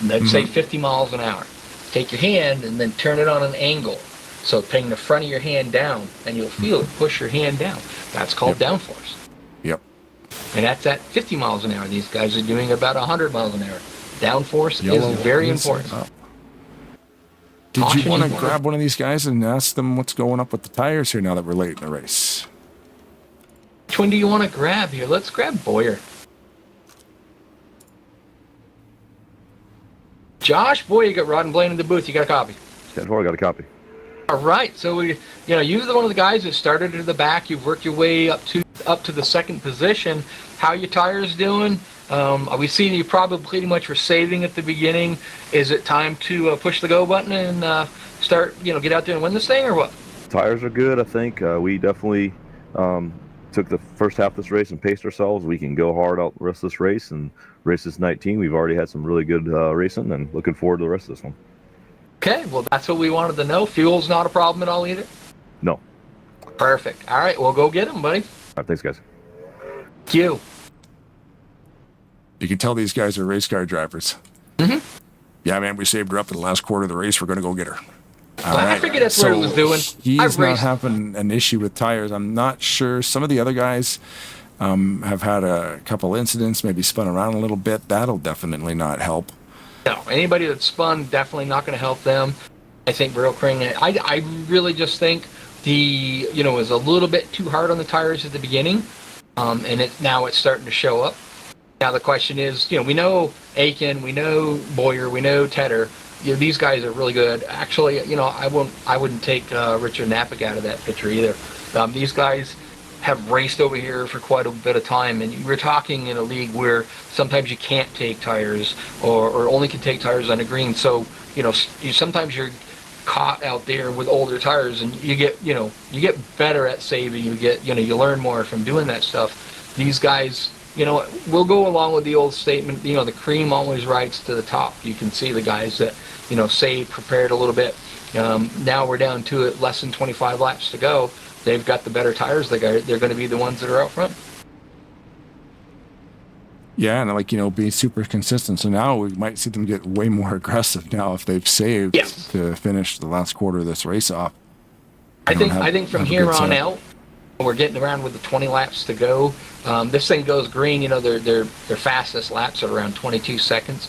And let's say 50 miles an hour. Take your hand and then turn it on an angle. So bring the front of your hand down and you'll feel it push your hand down. That's called downforce. Yep. And that's at 50 miles an hour. These guys are doing about 100 miles an hour. Downforce is very important. Did you want to grab one of these guys and ask them what's going up with the tires here now that we're late in the race? Which one do you want to grab here? Let's grab Boyer. Josh Boyer, you got Rod and Blaine in the booth. You got a copy. I got a copy. All right. So you're one of the guys that started at the back. You've worked your way up to the 2nd position. How are your tires doing? We see you probably pretty much were saving at the beginning. Is it time to push the go button and start, get out there and win this thing, or what? Tires are good, I think. We definitely took the first half of this race and paced ourselves. We can go hard out the rest of this race, and race this 19. We've already had some really good racing, and looking forward to the rest of this one. Okay, well, that's what we wanted to know. Fuel's not a problem at all either? No. Perfect. All right, well, go get him, buddy. All right, thanks, guys. Thank you. You can tell these guys are race car drivers. Yeah, man, we saved her up in the last quarter of the race. We're going to go get her. I figured that's what it was doing. He's not having an issue with tires. I'm not sure. Some of the other guys have had a couple incidents, maybe spun around a little bit. That'll definitely not help. No, anybody that's spun, definitely not going to help them. I think Burl Kring, I really just think is a little bit too hard on the tires at the beginning, and now it's starting to show up. Now the question is, we know Aiken, we know Boyer, we know Tedder. These guys are really good. Actually, I wouldn't take Richard Napick out of that picture either. These guys have raced over here for quite a bit of time, and we're talking in a league where sometimes you can't take tires or only can take tires on a green. So sometimes you're caught out there with older tires, and you get better at saving. You learn more from doing that stuff. These guys, we'll go along with the old statement, the cream always rises to the top. You can see the guys that, saved, prepared a little bit. Now we're down to it, less than 25 laps to go. They've got the better tires. They're going to be the ones that are out front. Yeah, and being super consistent. So now we might see them get way more aggressive now if they've saved to finish the last quarter of this race off. I think from here on out, we're getting around with the 20 laps to go. This thing goes green. You know, their fastest laps are around 22 seconds.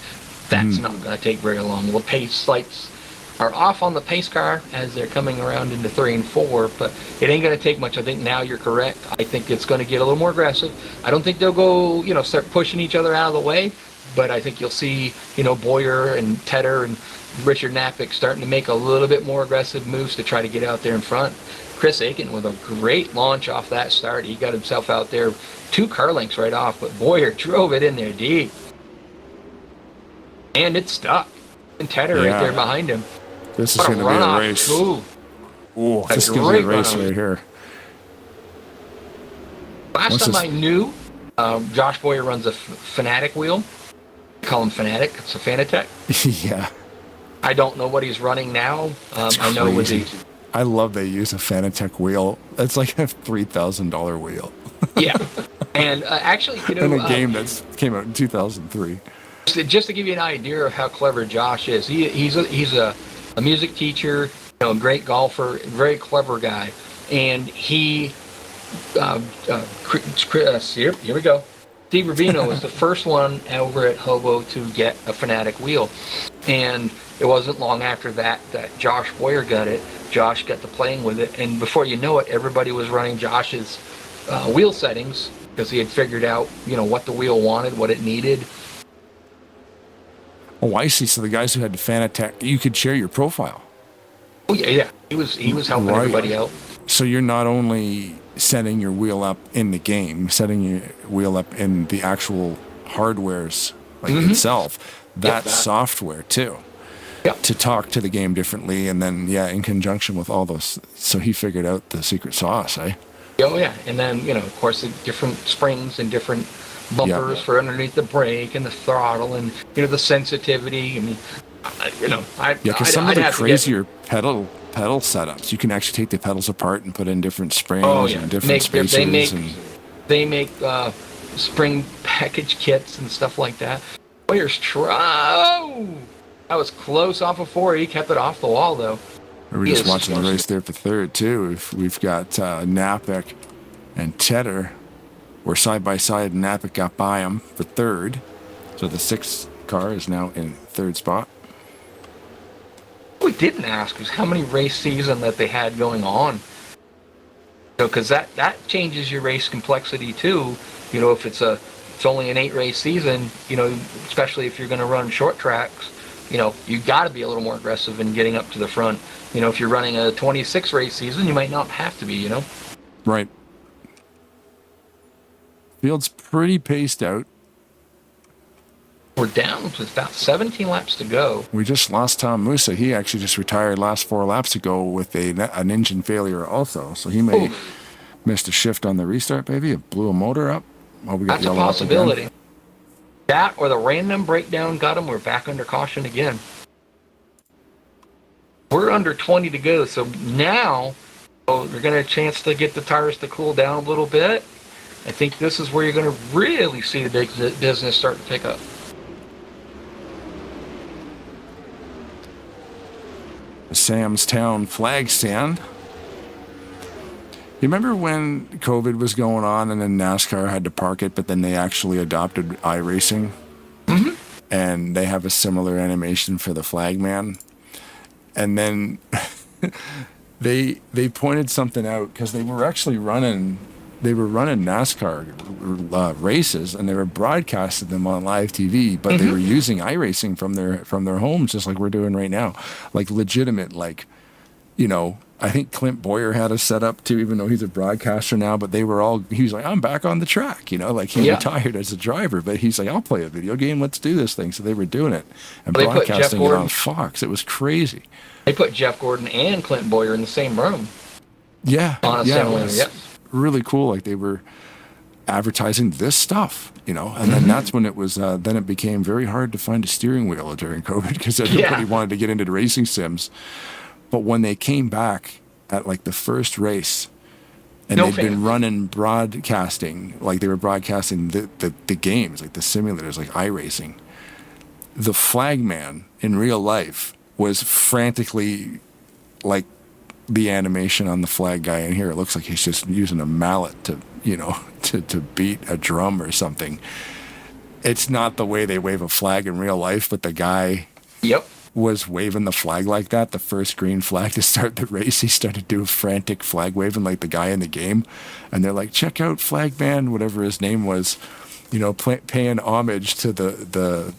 That's not going to take very long. The pace lights are off on the pace car as they're coming around into 3 and 4, but it ain't going to take much. I think now you're correct. I think it's going to get a little more aggressive. I don't think they'll go, start pushing each other out of the way, but I think you'll see, Boyer and Tedder and Richard Knappich starting to make a little bit more aggressive moves to try to get out there in front. Chris Aiken with a great launch off that start. He got himself out there 2 car lengths right off, but Boyer drove it in there deep. And it stuck. And Tedder right there behind him. This is going to be a race. Ooh, this is going to be a race right here. Last time I knew, Josh Boyer runs a Fanatic wheel. I call him Fanatic. It's a Fanatec. Yeah. I don't know what he's running now. I know with the... I love they use a Fanatec wheel. It's like a $3,000 wheel. Yeah. And actually, in a game that came out in 2003. Just to give you an idea of how clever Josh is, he's a music teacher, a great golfer, very clever guy, and he here we go. Steve Rubino was the first one over at Hobo to get a Fanatic wheel, and it wasn't long after that Josh Boyer got it. Josh got to playing with it, and before you know it, everybody was running Josh's wheel settings because he had figured out, what the wheel wanted, what it needed. Oh, I see. So the guys who had the Fanatec, you could share your profile. Oh yeah. He was helping everybody out. So you're not only setting your wheel up in the game, setting your wheel up in the actual hardwares itself. That's software too. Yep. To talk to the game differently, and then in conjunction with all those. So he figured out the secret sauce, eh? Oh yeah, and then of course the different springs and different bumpers for underneath the brake and the throttle and the sensitivity. I mean, because some of the crazier pedal setups, you can actually take the pedals apart and put in different springs and different spacers. They make spring package kits and stuff like that. Boyer's that was close off of 4. He kept it off the wall though. We're just watching the race there for third too. We've got Knappich and Tedder. We're side by side, and Knappich got by him for third. So the 6th car is now in third spot. What we didn't ask was how many race season that they had going on. Because that changes your race complexity too. If it's only an 8 race season, especially if you're going to run short tracks, you got to be a little more aggressive in getting up to the front. If you're running a 26 race season, you might not have to be. Right. Field's pretty paced out. We're down to about 17 laps to go. We just lost Tom Musa. He actually just retired last 4 laps ago with an engine failure also. So he may missed a shift on the restart, maybe. It blew a motor up. That's a possibility. That or the random breakdown got him. We're back under caution again. We're under 20 to go. So now we're going to have a chance to get the tires to cool down a little bit. I think this is where you're going to really see the big business start to pick up. The Sam's Town flag stand. You remember when COVID was going on and then NASCAR had to park it, but then they actually adopted iRacing? Mm-hmm. And they have a similar animation for the flagman. And then they pointed something out because they were actually running NASCAR races, and they were broadcasting them on live TV, but they were using iRacing from their homes, just like we're doing right now, like legitimate, I think Clint Boyer had a setup too, even though he's a broadcaster now. But he was like, I'm back on the track, he retired as a driver, but he's like, I'll play a video game, let's do this thing. So they were doing it and broadcasting it on Fox. It was crazy. They put Jeff Gordon and Clint Boyer in the same room. Yeah, on a simulator. Yep. Really cool. Like they were advertising this stuff, and then that's when it was. Then it became very hard to find a steering wheel during COVID because everybody wanted to get into the racing sims. But when they came back at like the first race, and they'd been running broadcasting, like they were broadcasting the games, like the simulators, like iRacing. The flagman in real life was frantically like the animation on the flag guy in here. It looks like he's just using a mallet to, to beat a drum or something. It's not the way they wave a flag in real life, but the guy was waving the flag like that. The first green flag to start the race, he started doing frantic flag waving like the guy in the game. And they're like, check out Flag Man, whatever his name was, paying homage to the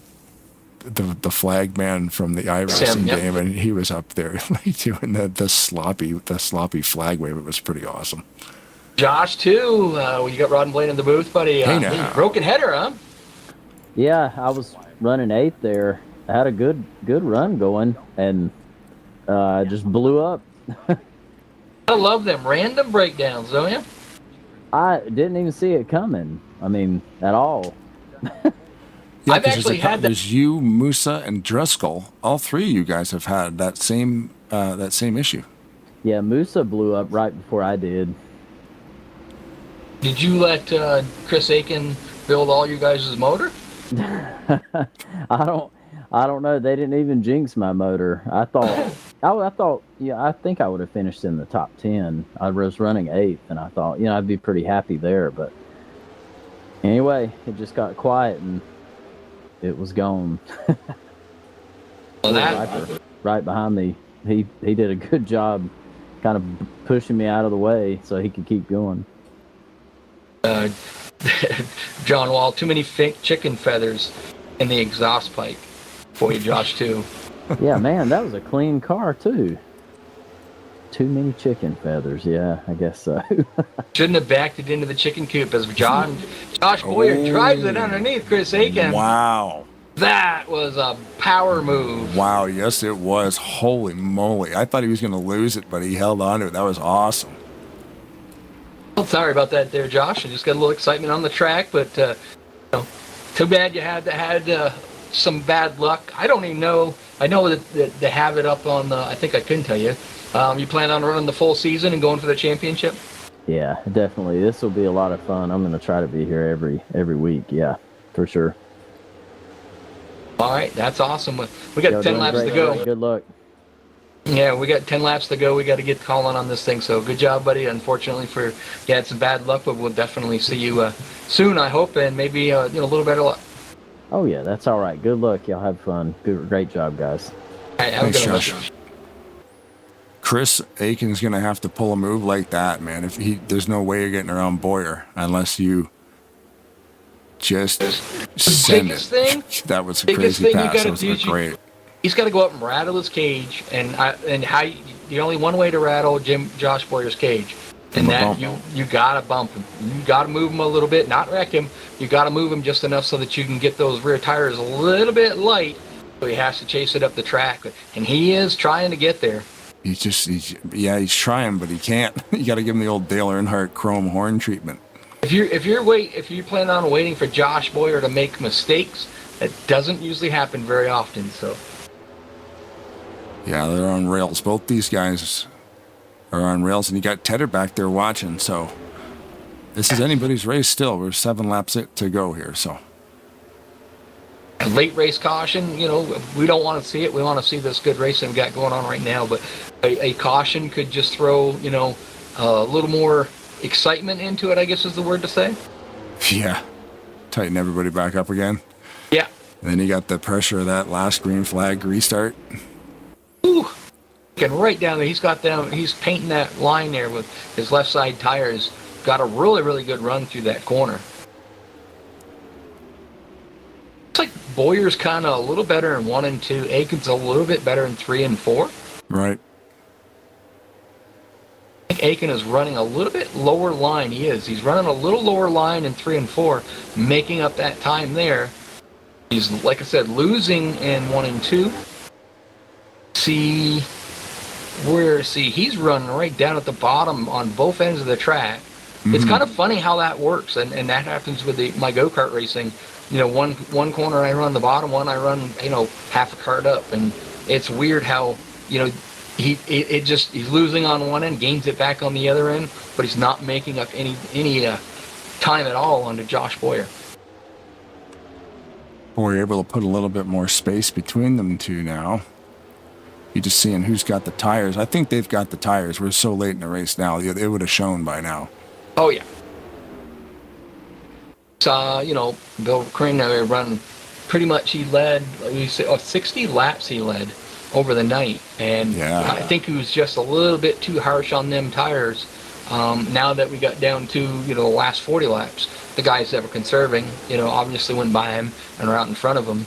flag man from the iRacing game, and he was up there like doing the sloppy flag wave. It was pretty awesome. Josh too, you got Rod and Blaine in the booth, buddy. Hey now. Broken header, huh? Yeah, I was running 8th there. I had a good run going, and just blew up. I love them random breakdowns, don't you? I didn't even see it coming. I mean, at all. Yeah, I've actually had that. There's you, Musa, and Driscoll. All three of you guys have had that same issue. Yeah, Musa blew up right before I did. Did you let Chris Aiken build all you guys' motor? I don't know. They didn't even jinx my motor. I think I would have finished in the top 10. I was running 8th, and I thought, I'd be pretty happy there. But anyway, it just got quiet, and it was gone. Well, right behind me. He did a good job kind of pushing me out of the way so he could keep going. John Wall, too many fake chicken feathers in the exhaust pipe for you, Josh, too. Yeah, man, that was a clean car, too. Too many chicken feathers, yeah, I guess so. Shouldn't have backed it into the chicken coop as Josh Boyer drives it underneath Chris Aiken. Wow. That was a power move. Wow, yes it was. Holy moly. I thought he was going to lose it, but he held on to it. That was awesome. Well, sorry about that there, Josh. I just got a little excitement on the track, but too bad you had some bad luck. I don't even know. I know that they have it up on I think I couldn't tell you. You plan on running the full season and going for the championship? Yeah, definitely. This will be a lot of fun. I'm going to try to be here every week. Yeah, for sure. All right, that's awesome. We got 10 laps to go. Good luck. Yeah, we got 10 laps to go. We got to get calling on this thing. So good job, buddy. Unfortunately you had some bad luck, but we'll definitely see you soon, I hope, and maybe a little better luck. Oh yeah, that's all right. Good luck. Y'all have fun. Great job, guys. All right, have a good one. Chris Aiken's going to have to pull a move like that, man. There's no way you're getting around Boyer unless you just send it. Thing, that was a crazy pass. That was great. He's got to go up and rattle his cage, and the only one way to rattle Josh Boyer's cage, and that you gotta bump him. You gotta move him a little bit, not wreck him. You gotta move him just enough so that you can get those rear tires a little bit light. So he has to chase it up the track, and he is trying to get there. He's trying, but he can't. You got to give him the old Dale Earnhardt chrome horn treatment. If you plan on waiting for Josh Boyer to make mistakes, that doesn't usually happen very often. So. Yeah, they're on rails. Both these guys are on rails, and you got Tedder back there watching. So this is anybody's race still. We're 7 laps to go here. So. A late race caution, we don't want to see it. We want to see this good racing we got going on right now. But a caution could just throw, a little more excitement into it, I guess is the word to say. Yeah. Tighten everybody back up again. Yeah. And then you got the pressure of that last green flag restart. Ooh. Getting right down there. He's painting that line there with his left side tires. Got a really, really good run through that corner. Like Boyer's kind of a little better in 1 and 2. Aiken's a little bit better in 3 and 4. Right. I think Aiken is running a little bit lower line. He's running a little lower line in 3 and 4, making up that time there. He's, like I said, losing in 1 and 2. He's running right down at the bottom on both ends of the track. Mm-hmm. It's kind of funny how that works, and that happens with my go-kart racing. One corner I run the bottom, one I run, half a cart up, and it's weird how, he's losing on one end, gains it back on the other end, but he's not making up any time at all onto Josh Boyer. We're able to put a little bit more space between them two now. You're just seeing who's got the tires. I think they've got the tires. We're so late in the race now. It would have shown by now. Oh, yeah. So, Bill Crane run pretty much, he led, 60 laps he led over the night. And yeah. I think he was just a little bit too harsh on them tires. Now that we got down to, the last 40 laps, the guys that were conserving, obviously went by him and are out in front of him.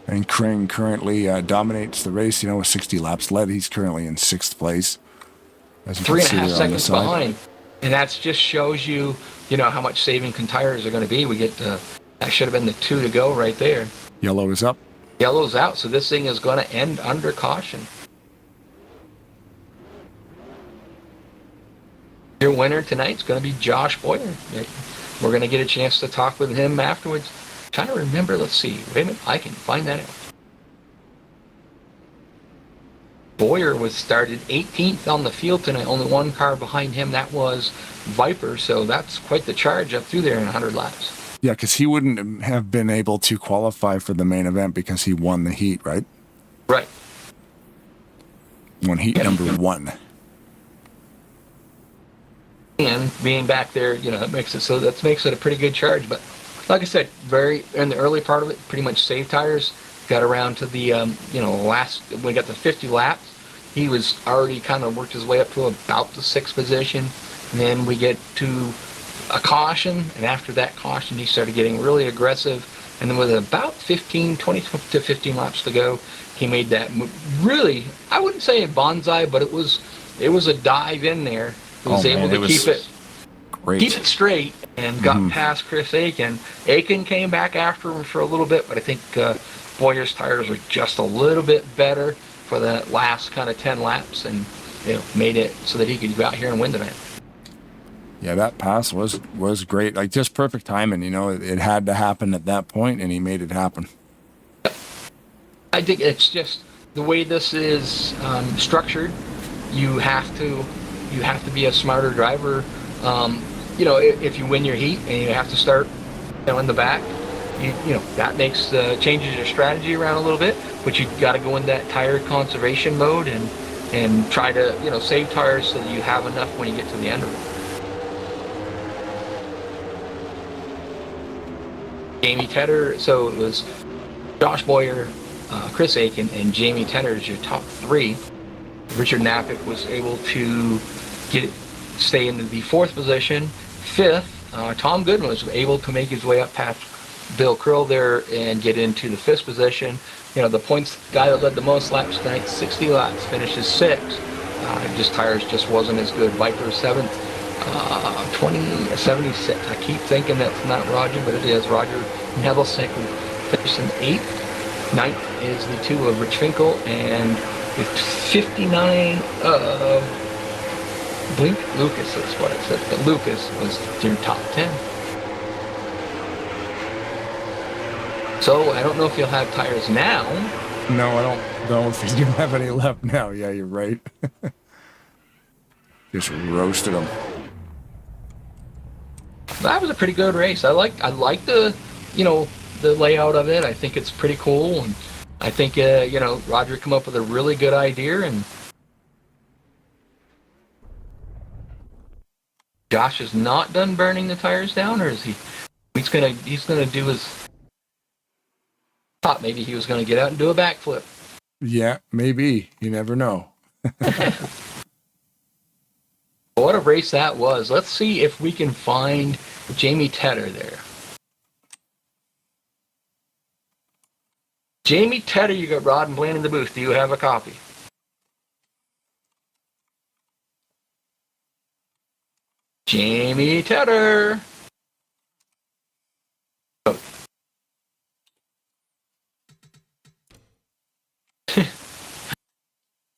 And Crane currently dominates the race, with 60 laps led. He's currently in 6th place. As you 3.5 seconds behind. And that just shows you, how much saving tires are going to be. We get that should have been the 2 to go right there. Yellow is up. Yellow's out, so this thing is going to end under caution. Your winner tonight's going to be Josh Boyer. We're going to get a chance to talk with him afterwards. Trying to remember, let's see. Wait a minute, I can find that out. Boyer was started 18th on the field tonight, only one car behind him. That was Viper, so that's quite the charge up through there in 100 laps. Yeah, because he wouldn't have been able to qualify for the main event because he won the heat, right? Right. Won heat number 1. And being back there, that makes it a pretty good charge. But like I said, in the early part of it, pretty much saved tires. Got around to the, last, when we got to 50 laps, he was already kind of worked his way up to about the 6th position. And then we get to a caution, and after that caution, he started getting really aggressive. And then with about 20 to 15 laps to go, he made that really, I wouldn't say a bonsai, but it was a dive in there. He was able to keep it straight and got past Chris Aiken. Aiken came back after him for a little bit, but I think Boyer's tires were just a little bit better for the last kind of 10 laps, and made it so that he could go out here and win the event. Yeah, that pass was great. Like, just perfect timing. It had to happen at that point, and he made it happen. I think it's just the way this is structured. You have to be a smarter driver. If you win your heat and you have to start in the back, that changes your strategy around a little bit. But you got to go in that tire conservation mode and try to save tires so that you have enough when you get to the end of it. Jamie Tedder. So it was Josh Boyer, Chris Aiken, and Jamie Tedder as your top 3. Richard Knappick was able to stay in the 4th position. 5th, Tom Goodman was able to make his way up past Bill Krill there and get into the 5th position. The points guy that led the most laps tonight, 60 laps, finishes 6th. Tires just wasn't as good. Viper 7th, 76. I keep thinking that's not Roger, but it is. Roger Neville-Sick finished in 8th. 9th is the 2 of Rich Finkel, and with 59 of Blink Lucas is what it said, but Lucas was your top 10. So I don't know if you'll have tires now. No, I don't know if he's going to have any left now. Yeah, you're right. Just roasted him. That was a pretty good race. I like the the layout of it. I think it's pretty cool, and I think Roger come up with a really good idea, and Josh is not done burning the tires down, or is he? He's gonna do his. Thought maybe he was gonna get out and do a backflip. Yeah, maybe. You never know. What a race that was. Let's see if we can find Jamie Tedder there. Jamie Tedder, you got Rod and Blaine in the booth. Do you have a copy? Jamie Tedder. Oh.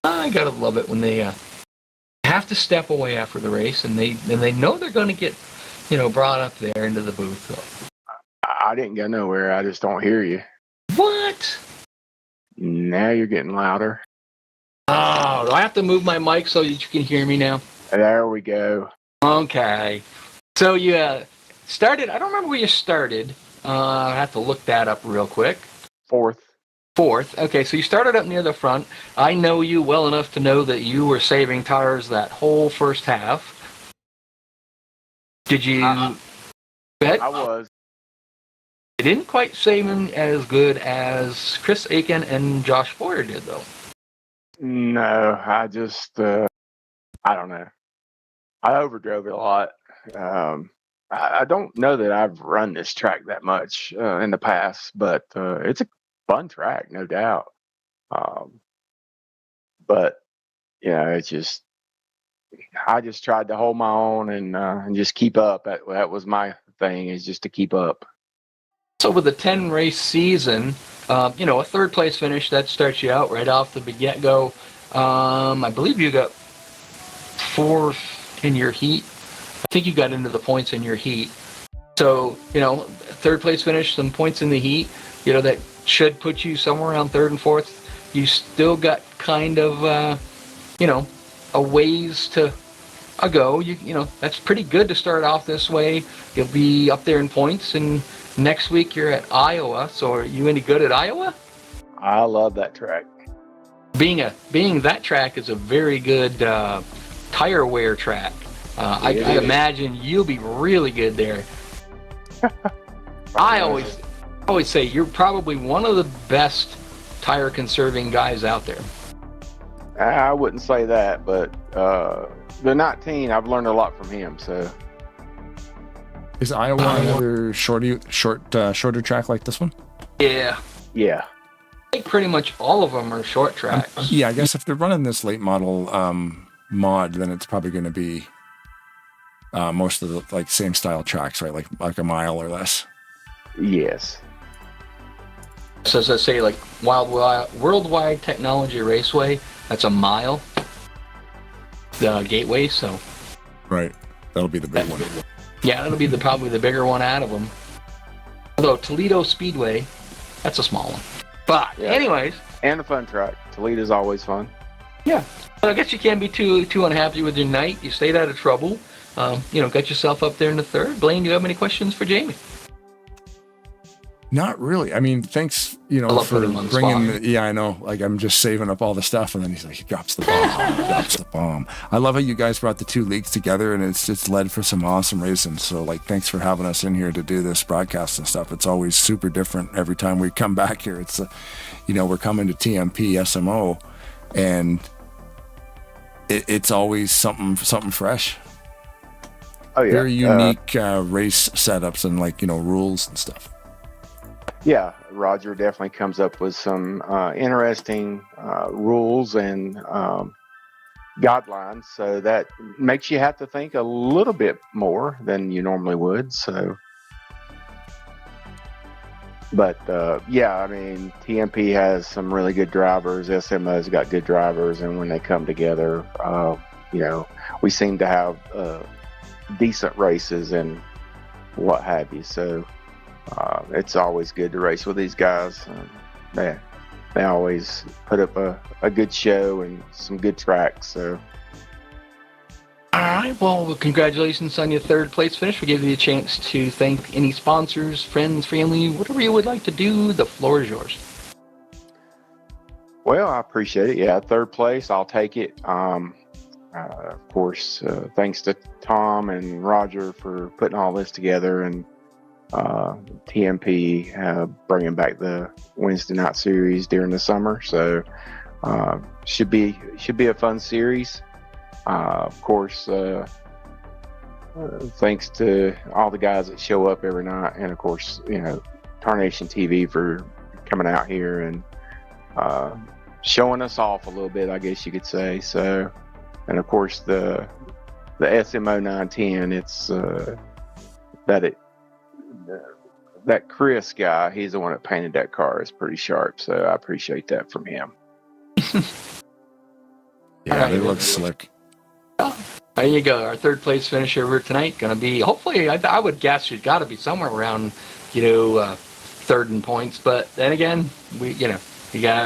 I gotta love it when they have to step away after the race, and they know they're going to get brought up there into the booth. I didn't go nowhere. I just don't hear you. What? Now you're getting louder. Oh, do I have to move my mic so that you can hear me now? There we go. Okay. So you started. I don't remember where you started. I have to look that up real quick. 4th. 4th. Okay, so you started up near the front. I know you well enough to know that you were saving tires that whole first half. Did you? Bet? I was. You didn't quite save them as good as Chris Aiken and Josh Boyer did, though. No, I just, I don't know. I overdrove it a lot. I don't know that I've run this track that much in the past, but it's a fun track, no doubt. But yeah, it's just I just tried to hold my own and just keep up. That was my thing, is just to keep up. So with a 10 race season, a 3rd place finish, that starts you out right off the get-go. I believe you got 4th in your heat. I think you got into the points in your heat. So, 3rd place finish, some points in the heat, that should put you somewhere around 3rd and 4th. You still got kind of, a ways to go. That's pretty good to start off this way. You'll be up there in points, and next week you're at Iowa. So are you any good at Iowa? I love that track. Being that track is a very good tire wear track. I imagine you'll be really good there. I always say you're probably one of the best tire conserving guys out there. I wouldn't say that, but the 19, I've learned a lot from him. So Is Iowa another shorter track like this one? Yeah. yeah. I think pretty much all of them are short tracks. Yeah, I guess if they're running this late model mod, then it's probably going to be most of the same style tracks, right? Like a mile or less. Yes. So as I say, Worldwide Technology Raceway, that's a mile. The gateway, so. Right. That'll be the big one. Yeah, that'll be probably the bigger one out of them. Although Toledo Speedway, that's a small one. But anyways. And a fun track. Toledo's always fun. Yeah. I guess you can't be too unhappy with your night. You stayed out of trouble. Got yourself up there in the 3rd. Blaine, do you have any questions for Jamie? Not really. I mean, thanks, for bringing. Yeah, I know. I'm just saving up all the stuff, and then he drops the bomb. I love how you guys brought the 2 leagues together, and it's led for some awesome racing. So, thanks for having us in here to do this broadcast and stuff. It's always super different every time we come back here. It's, we're coming to TMP SMO, and it's always something fresh. Oh yeah. Very unique race setups and rules and stuff. Yeah, Roger definitely comes up with some interesting rules and guidelines, so that makes you have to think a little bit more than you normally would. So, but TMP has some really good drivers. SMO's got good drivers, and when they come together, we seem to have decent races and what have you. So. It's always good to race with these guys. They always put up a good show and some good tracks. So, all right. Well, congratulations on your 3rd place finish. We give you a chance to thank any sponsors, friends, family, whatever you would like to do. The floor is yours. Well, I appreciate it. Yeah, 3rd place, I'll take it. Of course, thanks to Tom and Roger for putting all this together, and TMP bringing back the Wednesday night series during the summer. So should be a fun series. Of course, thanks to all the guys that show up every night, and of course, Tarnation TV for coming out here and showing us off a little bit, I guess you could say. So, and of course the SMO 910, it's that Chris guy, he's the one that painted that car. It's pretty sharp, so I appreciate that from him. Yeah, they look slick. There you go. Our 3rd place finisher over tonight going to be, hopefully, I would guess you've got to be somewhere around, 3rd in points. But then again, you got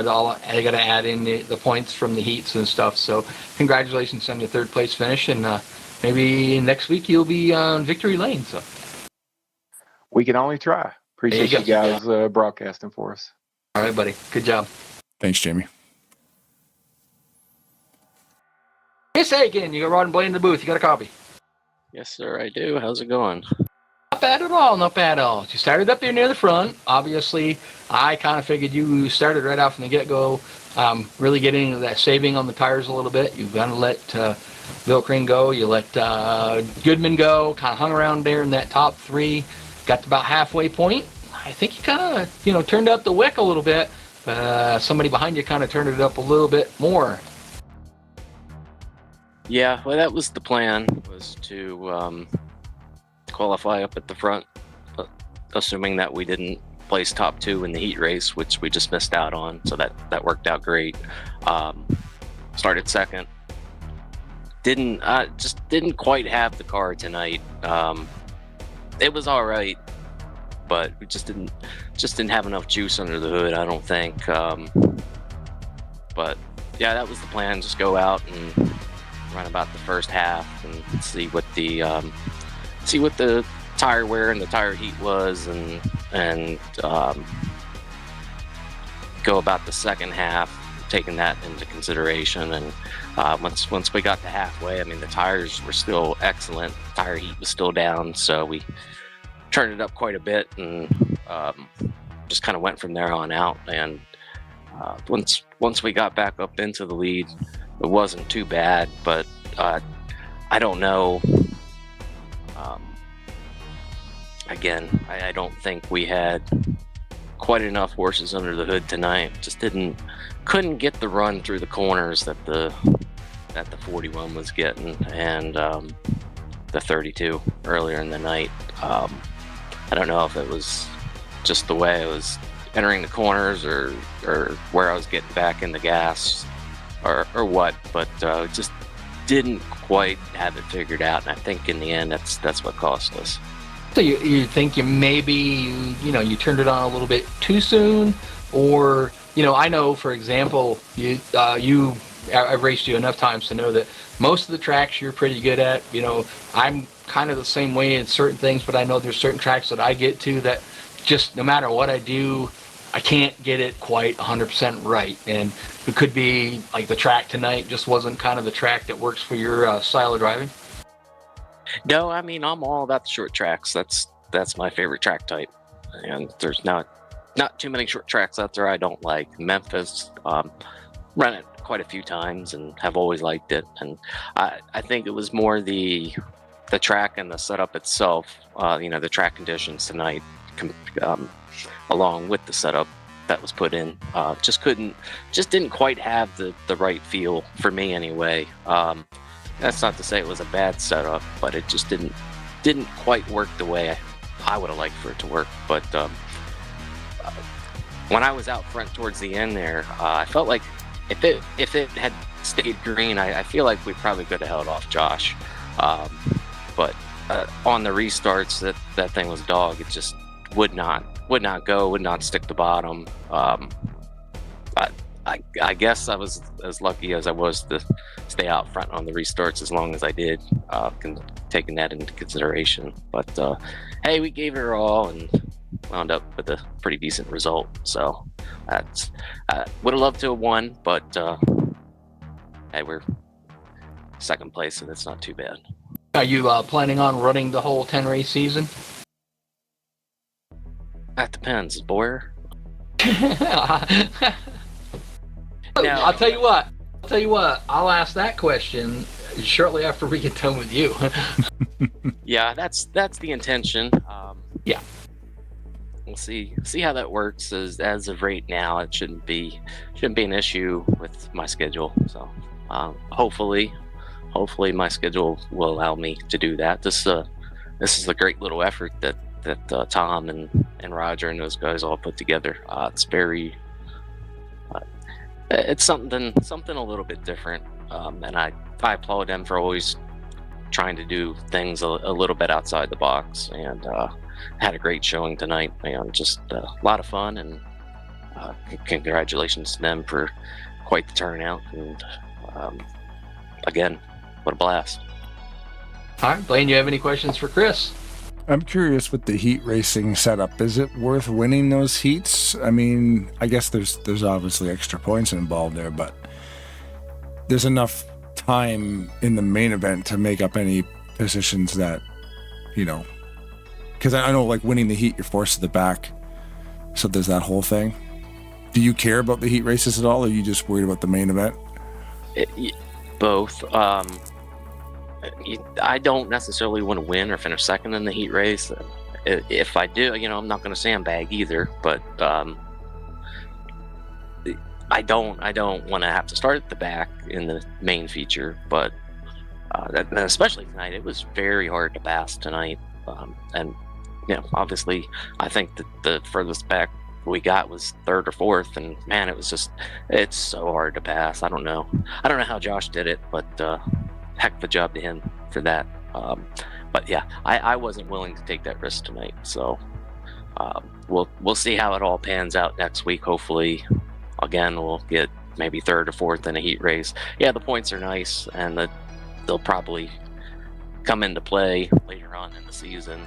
to add in the points from the heats and stuff. So congratulations on your 3rd place finish, and maybe next week you'll be on victory lane. So. We can only try. Appreciate you guys broadcasting for us. All right, buddy. Good job. Thanks, Jamie. Hey, say again. You got Rod and Blaine in the booth. You got a copy? Yes, sir, I do. How's it going? Not bad at all. Not bad at all. You started up there near the front. Obviously, I kind of figured you started right off from the get-go. Really getting into that saving on the tires a little bit. You've got to let Bill Crane go. You let Goodman go. Kind of hung around there in that top three. Got to about halfway point. I think you kind of, turned up the wick a little bit. Somebody behind you kind of turned it up a little bit more. Yeah, well, that was the plan, was to qualify up at the front, assuming that we didn't place top 2 in the heat race, which we just missed out on, so that worked out great. Started second. Didn't quite have the car tonight. It was all right, but we just didn't have enough juice under the hood, I don't think. But yeah, that was the plan. Just go out and run about the first half and see what the tire wear and the tire heat was, and go about the second half, taking that into consideration. And once we got to halfway, I mean, the tires were still excellent. Tire heat was still down, so we turned it up quite a bit, and just kind of went from there on out. And once we got back up into the lead, it wasn't too bad, but I don't know. Again, I don't think we had quite enough horses under the hood tonight. Just couldn't get the run through the corners that the 41 was getting, and the 32 earlier in the night. I don't know if it was just the way I was entering the corners, or where I was getting back in the gas, or what, but just didn't quite have it figured out. And I think in the end, that's what cost us. So you think you maybe, you turned it on a little bit too soon, or, I know, for example, I've raced you enough times to know that most of the tracks you're pretty good at. I'm kind of the same way in certain things, but I know there's certain tracks that I get to that just no matter what I do, I can't get it quite 100% right. And it could be like the track tonight just wasn't kind of the track that works for your style of driving. No, I mean, I'm all about the short tracks. That's my favorite track type, and there's not too many short tracks out there I don't like. Memphis, run it quite a few times and have always liked it. And I think it was more the track and the setup itself. The track conditions tonight, along with the setup that was put in, just didn't quite have the right feel for me anyway. That's not to say it was a bad setup, but it just didn't quite work the way I would have liked for it to work. But when I was out front towards the end there, I felt like if it had stayed green, I feel like we probably could have held off Josh. But on the restarts, that thing was dog. It just would not go, would not stick the bottom. I guess I was as lucky as I was to stay out front on the restarts as long as I did, taking that into consideration. But hey, we gave it our all and wound up with a pretty decent result. So that's would have loved to have won, but hey, we're second place, so that's not too bad. Are you planning on running the whole 10 race season? That depends, Boyer. No, I'll tell you what. I'll ask that question shortly after we get done with you. Yeah, that's the intention. Yeah, we'll see how that works. As of right now, it shouldn't be an issue with my schedule. So hopefully my schedule will allow me to do that. This is a great little effort that Tom and Roger and those guys all put together. It's very it's something a little bit different, and I applaud them for always trying to do things a little bit outside the box. And had a great showing tonight, and just a lot of fun. And congratulations to them for quite the turnout. And again, what a blast! All right, Blaine, you have any questions for Chris? I'm curious with the heat racing setup. Is it worth winning those heats? I mean, I guess there's obviously extra points involved there, but there's enough time in the main event to make up any positions that, you know, because I know like winning the heat, you're forced to the back. So there's that whole thing. Do you care about the heat races at all, or are you just worried about the main event? Both. I don't necessarily want to win or finish second in the heat race. If I do, you know, I'm not going to sandbag either. But I don't want to have to start at the back in the main feature. But especially tonight, it was very hard to pass tonight. And you know, obviously, I think that the furthest back we got was third or fourth, and man, it's so hard to pass. I don't know how Josh did it, but heck of a job to him for that. But yeah, I wasn't willing to take that risk tonight, so we'll see how it all pans out next week. Hopefully, again, we'll get maybe third or fourth in a heat race. Yeah, the points are nice, and they'll probably come into play later on in the season.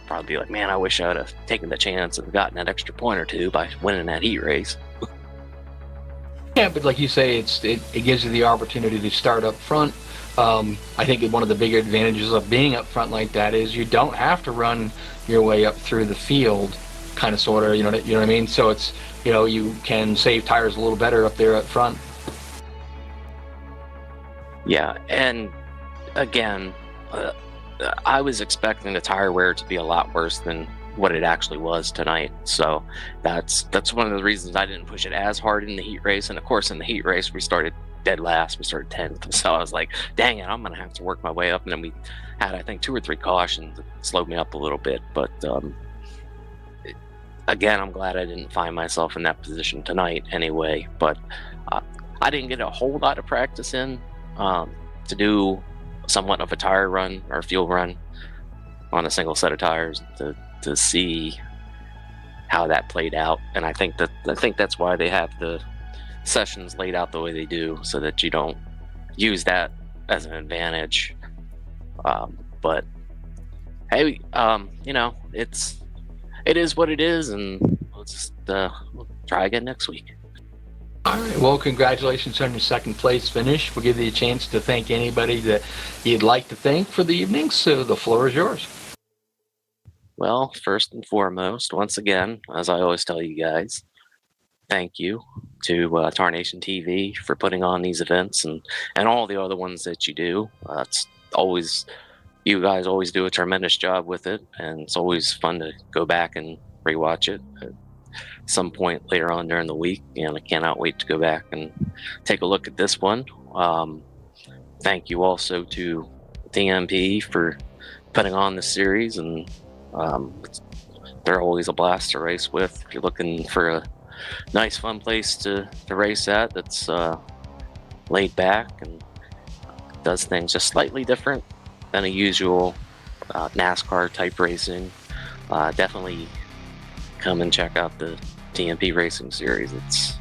Probably be like, man, I wish I would have taken the chance and gotten that extra point or two by winning that heat race. Yeah, but like you say, it gives you the opportunity to start up front. I think one of the bigger advantages of being up front like that is you don't have to run your way up through the field, kind of, sort of, you know what I mean? So it's, you know, you can save tires a little better up there up front. Yeah, and again, I was expecting the tire wear to be a lot worse than what it actually was tonight. So that's one of the reasons I didn't push it as hard in the heat race. And of course, in the heat race, we started dead last. We started 10th. So I was like, dang it, I'm going to have to work my way up. And then we had, I think, 2 or 3 cautions that slowed me up a little bit. But again, I'm glad I didn't find myself in that position tonight anyway. But I didn't get a whole lot of practice in to do somewhat of a tire run or fuel run on a single set of tires to see how that played out. And I think that's why they have the sessions laid out the way they do, so that you don't use that as an advantage. But hey, you know, it is what it is, and we'll try again next week. All right. Well, congratulations on your second place finish. We'll give you a chance to thank anybody that you'd like to thank for the evening. So the floor is yours. Well, first and foremost, once again, as I always tell you guys, thank you to Tarnation TV for putting on these events and all the other ones that you do. It's always, you guys always do a tremendous job with it, and it's always fun to go back and rewatch it at some point later on during the week. And I cannot wait to go back and take a look at this one. Thank you also to TMP for putting on the series, and they're always a blast to race with. If you're looking for a nice fun place to race at that's laid back and does things just slightly different than a usual NASCAR type racing, definitely come and check out the TMP racing series. It's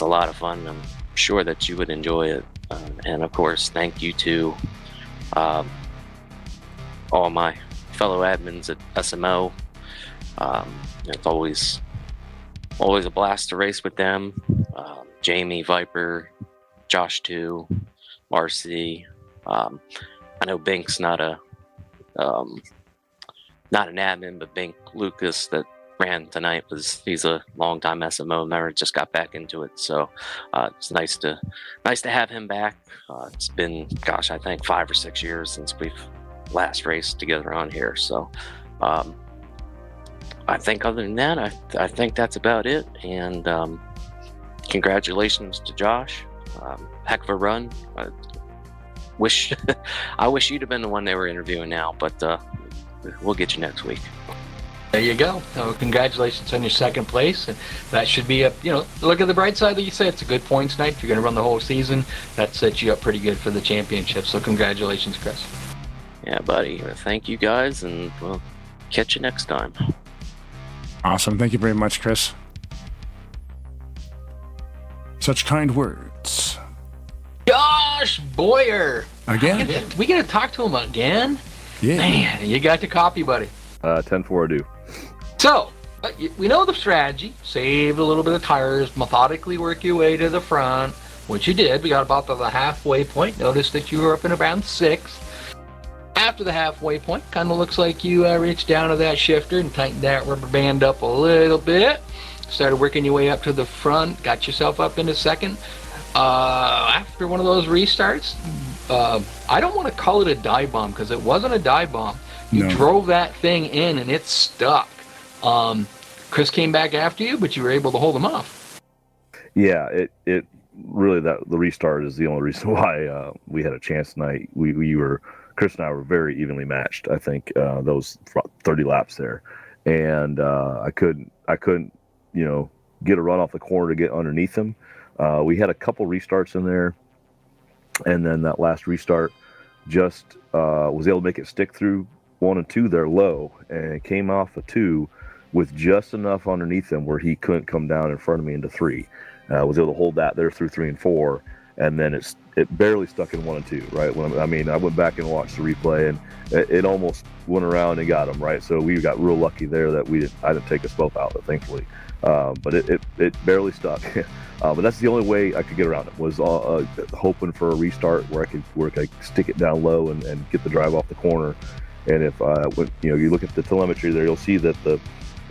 a lot of fun. I'm sure that you would enjoy it. And of course, thank you to all my fellow admins at SMO. It's always a blast to race with them. Jamie, Viper, Josh 2, RC. I know Bink's not an admin, but Bink Lucas that ran tonight he's a longtime SMO member, just got back into it. So it's nice to have him back. It's been, gosh, I think 5 or 6 years since we've last raced together on here. So I think other than that, I think that's about it. And congratulations to Josh. Heck of a run. I wish you'd have been the one they were interviewing now, but we'll get you next week. There you go. Congratulations on your second place. And that should be look at the bright side. That you say it's a good points night. If you're going to run the whole season, that sets you up pretty good for the championship. So congratulations, Chris. Yeah, buddy. Thank you guys, and we'll catch you next time. Awesome. Thank you very much, Chris. Such kind words. Josh Boyer. Again? We got to talk to him again. Yeah. Man, you got to copy, buddy. 10-4 I do. So, we know the strategy. Save a little bit of tires, methodically work your way to the front, which you did. We got about to the halfway point. Notice that you were up in around 6. After the halfway point, kind of looks like you reached down to that shifter and tightened that rubber band up a little bit. Started working your way up to the front, got yourself up into second. After one of those restarts, I don't want to call it a dive bomb because it wasn't a dive bomb. You drove that thing in and it stuck. Chris came back after you, but you were able to hold him off. Yeah, it really, that the restart is the only reason why we had a chance tonight. Chris and I were very evenly matched. I think those 30 laps there, and I couldn't get a run off the corner to get underneath him. We had a couple restarts in there, and then that last restart just was able to make it stick through 1 and 2 there low, and came off a 2 with just enough underneath him where he couldn't come down in front of me into 3. Was able to hold that there through 3 and 4, and then it barely stuck in 1 and 2. Right, I went back and watched the replay, and it almost went around and got him right. So we got real lucky there that I didn't take us both out, thankfully. But it barely stuck. But that's the only way I could get around it, was hoping for a restart where I could stick it down low and get the drive off the corner. And if you look at the telemetry there, you'll see that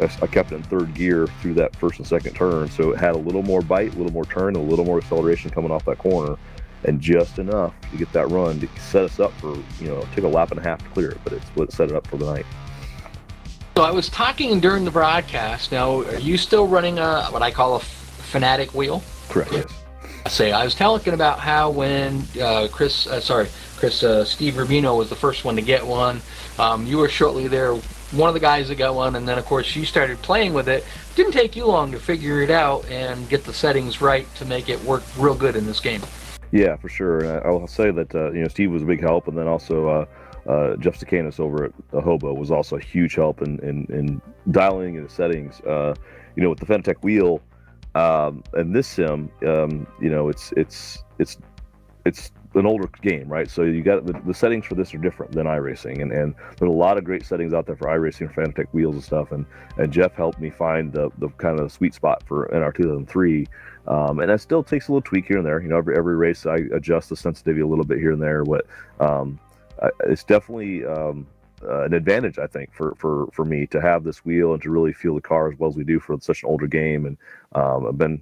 I kept it in 3rd gear through that 1st and 2nd turn, so it had a little more bite, a little more turn, a little more acceleration coming off that corner, and just enough to get that run to set us up for, it took a lap and a half to clear it, but it's what set it up for the night. So I was talking during the broadcast. Now, are you still running what I call a Fanatic wheel? Correct, yes. I was talking about how when Steve Rubino was the first one to get one, you were shortly there, one of the guys that got one, and then of course you started playing with it. Didn't take you long to figure it out and get the settings right to make it work real good in this game. Yeah, for sure. And I'll say that Steve was a big help, and then also Jeff Stakanis over at the Hobo was also a huge help in dialing in the settings. With the Fanatec wheel and this sim, it's an older game, right? So you got the settings for this are different than iRacing, and there's a lot of great settings out there for iRacing, for Fanatec wheels and stuff. And Jeff helped me find the kind of sweet spot for NR 2003. And that still takes a little tweak here and there. Every race I adjust the sensitivity a little bit here and there. But it's definitely an advantage, I think, for me to have this wheel and to really feel the car as well as we do for such an older game. And I've been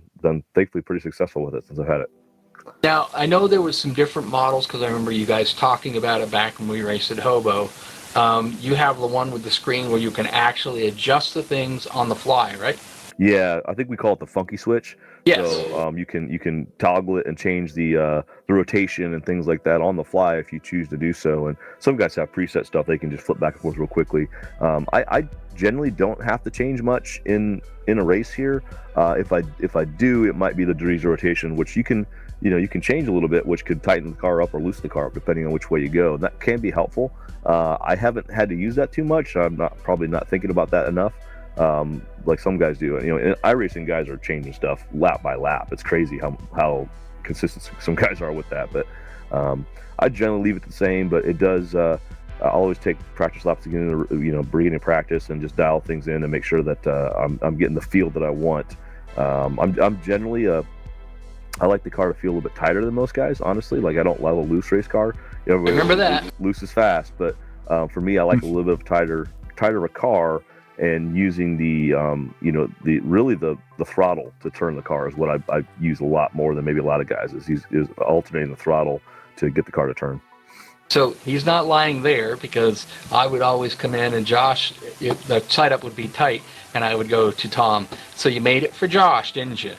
thankfully pretty successful with it since I've had it. Now, I know there was some different models because I remember you guys talking about it back when we raced at Hobo. You have the one with the screen where you can actually adjust the things on the fly, right? Yeah, I think we call it the funky switch. Yes. So you can toggle it and change the rotation and things like that on the fly if you choose to do so. And some guys have preset stuff they can just flip back and forth real quickly. I generally don't have to change much in a race here. If I do, it might be the degrees of rotation, which you can change a little bit, which could tighten the car up or loosen the car up depending on which way you go. And that can be helpful. I haven't had to use that too much. I'm probably not thinking about that enough. Like some guys do. And iRacing guys are changing stuff lap by lap. It's crazy how consistent some guys are with that. But I generally leave it the same. But it does. I'll always take practice laps again, beginning practice, and just dial things in and make sure that I'm getting the feel that I want. I'm generally I like the car to feel a little bit tighter than most guys, honestly. Like, I don't love a loose race car. Remember that. Loose is fast, but for me, I like a little bit of tighter a car, and using the throttle to turn the car is what I use a lot more than maybe a lot of guys, is alternating the throttle to get the car to turn. So he's not lying there, because I would always come in and Josh, the setup would be tight, and I would go to Tom. So you made it for Josh, didn't you?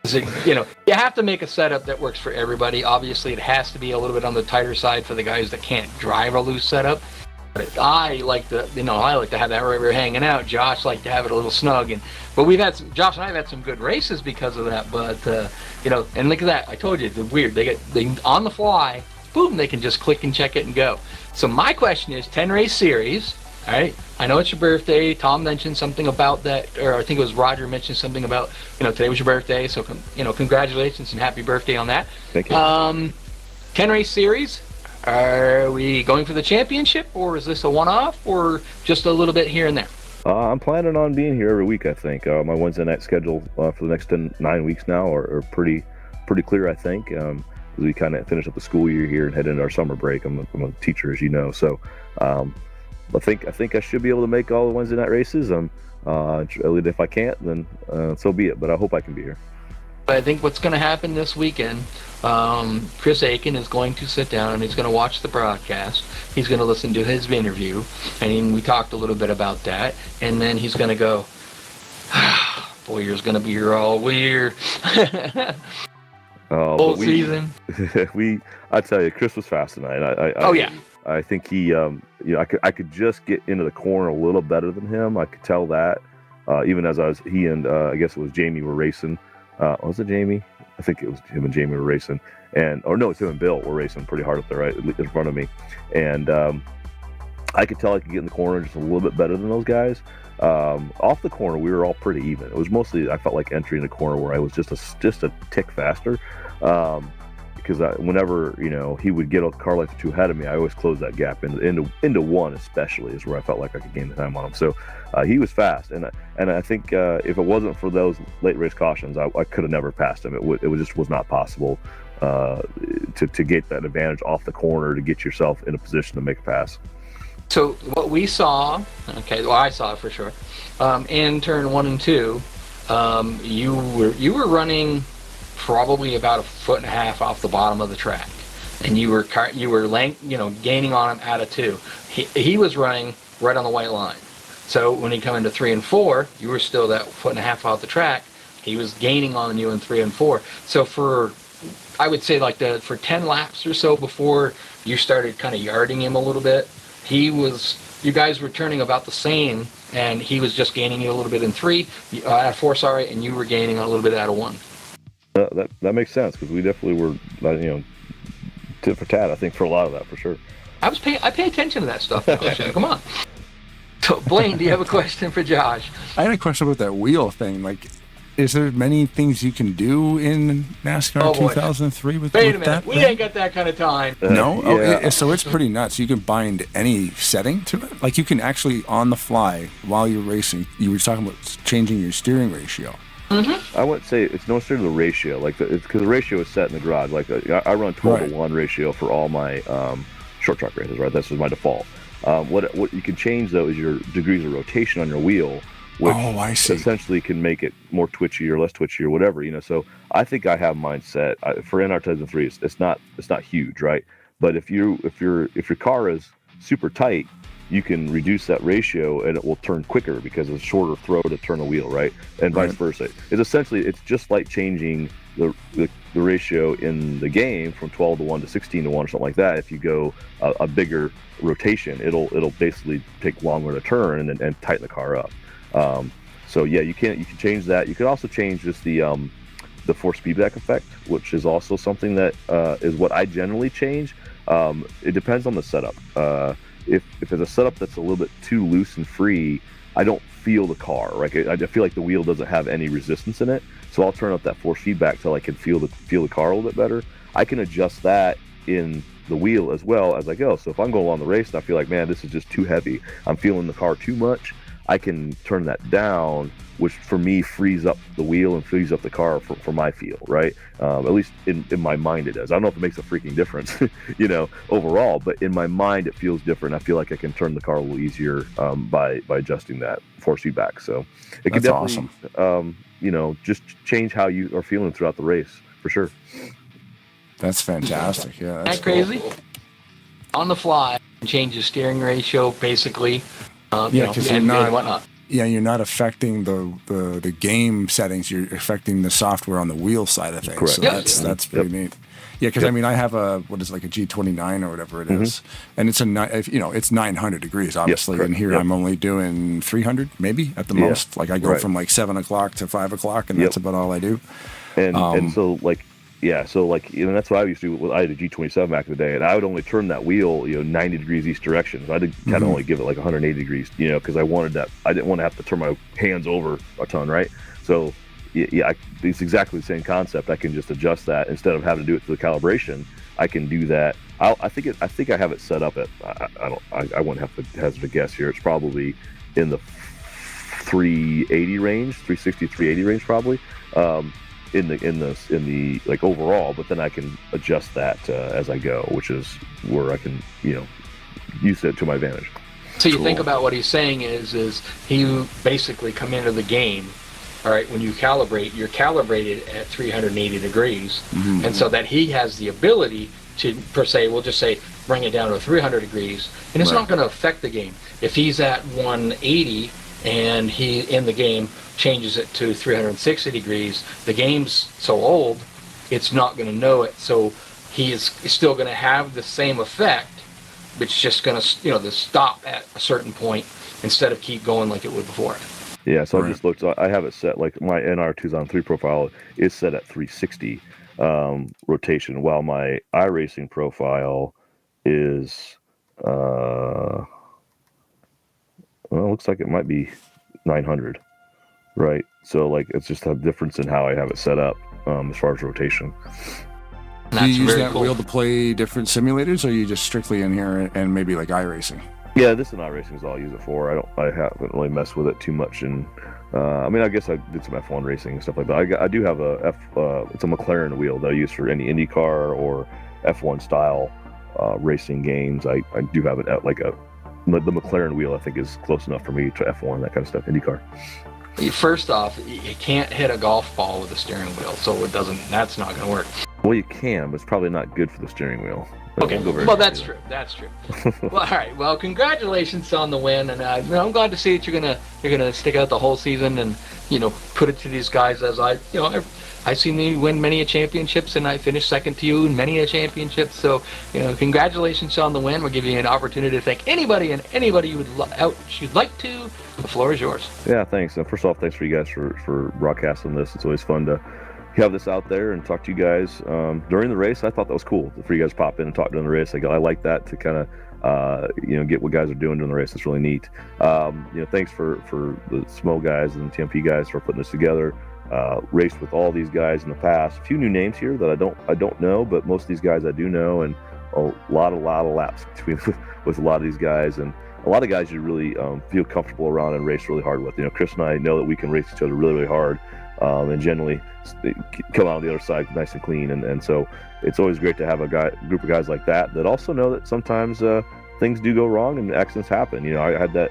You have to make a setup that works for everybody. Obviously, it has to be a little bit on the tighter side for the guys that can't drive a loose setup. But I like to have that right where hanging out. Josh liked to have it a little snug, but Josh and I have had some good races because of that. But and look at that. I told you, they're weird. They on the fly, boom, they can just click and check it and go. So my question is, 10 race series. All right, I know it's your birthday. Tom mentioned something about that, or I think it was Roger mentioned something about, today was your birthday. So, congratulations and happy birthday on that. Thank you. 10 race series. Are we going for the championship, or is this a one-off, or just a little bit here and there? I'm planning on being here every week. I think my Wednesday night schedule for the next 9 weeks now are pretty clear. I think as we kind of finish up the school year here and head into our summer break. I'm a teacher, as you know, so I think I should be able to make all the Wednesday night races. If I can't, then so be it. But I hope I can be here. I think what's going to happen this weekend, Chris Aiken is going to sit down and he's going to watch the broadcast. He's going to listen to his interview, and we talked a little bit about that. And then he's going to go, Boyer's going to be here all year. Whole season. I tell you, Chris was fast tonight. I think he, I could just get into the corner a little better than him. I could tell that, even as he and I guess it was Jamie were racing. Was it Jamie? I think it was him and Jamie were racing, it's him and Bill were racing pretty hard up there, right in front of me, and I could tell I could get in the corner just a little bit better than those guys. Off the corner, we were all pretty even. It was mostly I felt like entering the corner where I was just a tick faster, because whenever he would get a car like the two ahead of me, I always closed that gap into one, especially is where I felt like I could gain the time on him. So he was fast, and I think if it wasn't for those late race cautions, I could have never passed him. It just was not possible to get that advantage off the corner to get yourself in a position to make a pass. So what we saw, I saw it for sure, in turn 1 and 2, you were running probably about 1.5 feet off the bottom of the track, and you were gaining on him out of 2. He was running right on the white line. So when he come into 3 and 4, you were still that 1.5 feet off the track. He was gaining on you in 3 and 4. So I would say for 10 laps or so before you started kind of yarding him a little bit, you guys were turning about the same, and he was just gaining you a little bit in 4, and you were gaining a little bit out of 1. That makes sense, because we definitely were, tit for tat. I think for a lot of that, for sure. I pay attention to that stuff. Come on. So Blaine, do you have a question for Josh? I had a question about that wheel thing. Is there many things you can do in NASCAR 2003 with that? Wait a minute, we ain't got that kind of time. No? Yeah. So it's pretty nuts. You can bind any setting to it? You can actually, on the fly, while you're racing, you were talking about changing your steering ratio. Mm-hmm. I wouldn't say it's no necessarily the ratio, because the ratio is set in the garage. I run 12-to-1 ratio for all my short track races, right? That's just my default. What you can change though is your degrees of rotation on your wheel, which I see. Essentially can make it more twitchy or less twitchy or whatever, So I think I have mine set for NR 2003. It's not huge, right? But if your car is super tight, you can reduce that ratio and it will turn quicker because it's a shorter throw to turn a wheel, right? And vice versa. It's just like changing the ratio in the game from 12-to-1 to 16-to-1 or something like that. If you go a bigger rotation, it'll basically take longer to turn and tighten the car up. So yeah, you can change that. You can also change just the force feedback effect, which is also something that is what I generally change. It depends on the setup. If it's a setup that's a little bit too loose and free, I don't feel the car. Right? I feel like the wheel doesn't have any resistance in it, so I'll turn up that force feedback till I can feel the car a little bit better. I can adjust that in the wheel as well as I go. So if I'm going along the race and I feel like, man, this is just too heavy, I'm feeling the car too much, I can turn that down, which for me frees up the wheel and frees up the car for my feel, right? At least in my mind it does. I don't know if it makes a freaking difference, overall, but in my mind it feels different. I feel like I can turn the car a little easier by adjusting that force feedback. So it can definitely, awesome. Just change how you are feeling throughout the race, for sure. That's fantastic. Yeah, that's crazy. Cool. On the fly, change the steering ratio, basically. Because you're not. Whatnot. Yeah, you're not affecting the game settings. You're affecting the software on the wheel side of things. Correct. So that's pretty neat. Yeah, because I have a G29 or whatever it is, and it's it's 900 degrees obviously, and here I'm only doing 300 maybe at the most. I go from 7 o'clock to 5 o'clock, and that's about all I do. And so that's what I used to do. I had a G27 back in the day, and I would only turn that wheel 90 degrees each direction. So I did kind of only give it 180 degrees, because I wanted that. I didn't want to have to turn my hands over a ton, right? So it's exactly the same concept. I can just adjust that instead of having to do it through the calibration. I can do that I think I have it set up at I wouldn't have to hazard a guess here. It's probably in the 380 range, 360, 380 range probably. In the like overall, but then I can adjust that as I go, which is where I can use it to my advantage. So you think about what he's saying is he basically come into the game. All right, when you calibrate, you're calibrated at 380 degrees, and so that he has the ability to, per se, we'll just say, bring it down to 300 degrees, and it's not going to affect the game. If he's at 180 and he, in the game, changes it to 360 degrees, the game's so old, it's not going to know it, so he is still going to have the same effect, but it's just going to, stop at a certain point instead of keep going like it would before. Yeah, so I just looked. I have it set like my NR2's-on-3 profile is set at 360 rotation, while my iRacing profile is it looks like it might be 900, right? So like it's just a difference in how I have it set up as far as rotation. Do you use that wheel to play different simulators, or are you just strictly in here and maybe like iRacing? Yeah, this and iRacing is all I use it for. I haven't really messed with it too much, and I guess I did some F1 racing and stuff like that. I do have it's a McLaren wheel that I use for any IndyCar or F1 style racing games. I do have it at like the McLaren wheel. I think is close enough for me to F1, that kind of stuff, IndyCar. First off, you can't hit a golf ball with a steering wheel, so that's not going to work. Well, you can, but it's probably not good for the steering wheel. Okay, well, that's true. That's true. Well, all right. Well, congratulations on the win, and I'm glad to see that you're gonna stick out the whole season and put it to these guys. As I've seen you win many a championships, and I finished second to you in many a championships. So congratulations on the win. We'll give you an opportunity to thank anybody you would like to. The floor is yours. Yeah, thanks. And first off, thanks for you guys for broadcasting this. It's always fun to have this out there and talk to you guys during the race. I thought that was cool for you guys to pop in and talk during the race. I like that to kind of get what guys are doing during the race. It's really neat. Thanks for the Smo guys and the TMP guys for putting this together. Raced with all these guys in the past. A few new names here that I don't know, but most of these guys I do know, and a lot of laps between with a lot of these guys, and a lot of guys you really feel comfortable around and race really hard with. Chris and I know that we can race each other really, really hard. And generally come out on the other side nice and clean, and so it's always great to have a group of guys like that also know that sometimes things do go wrong and accidents happen. I had that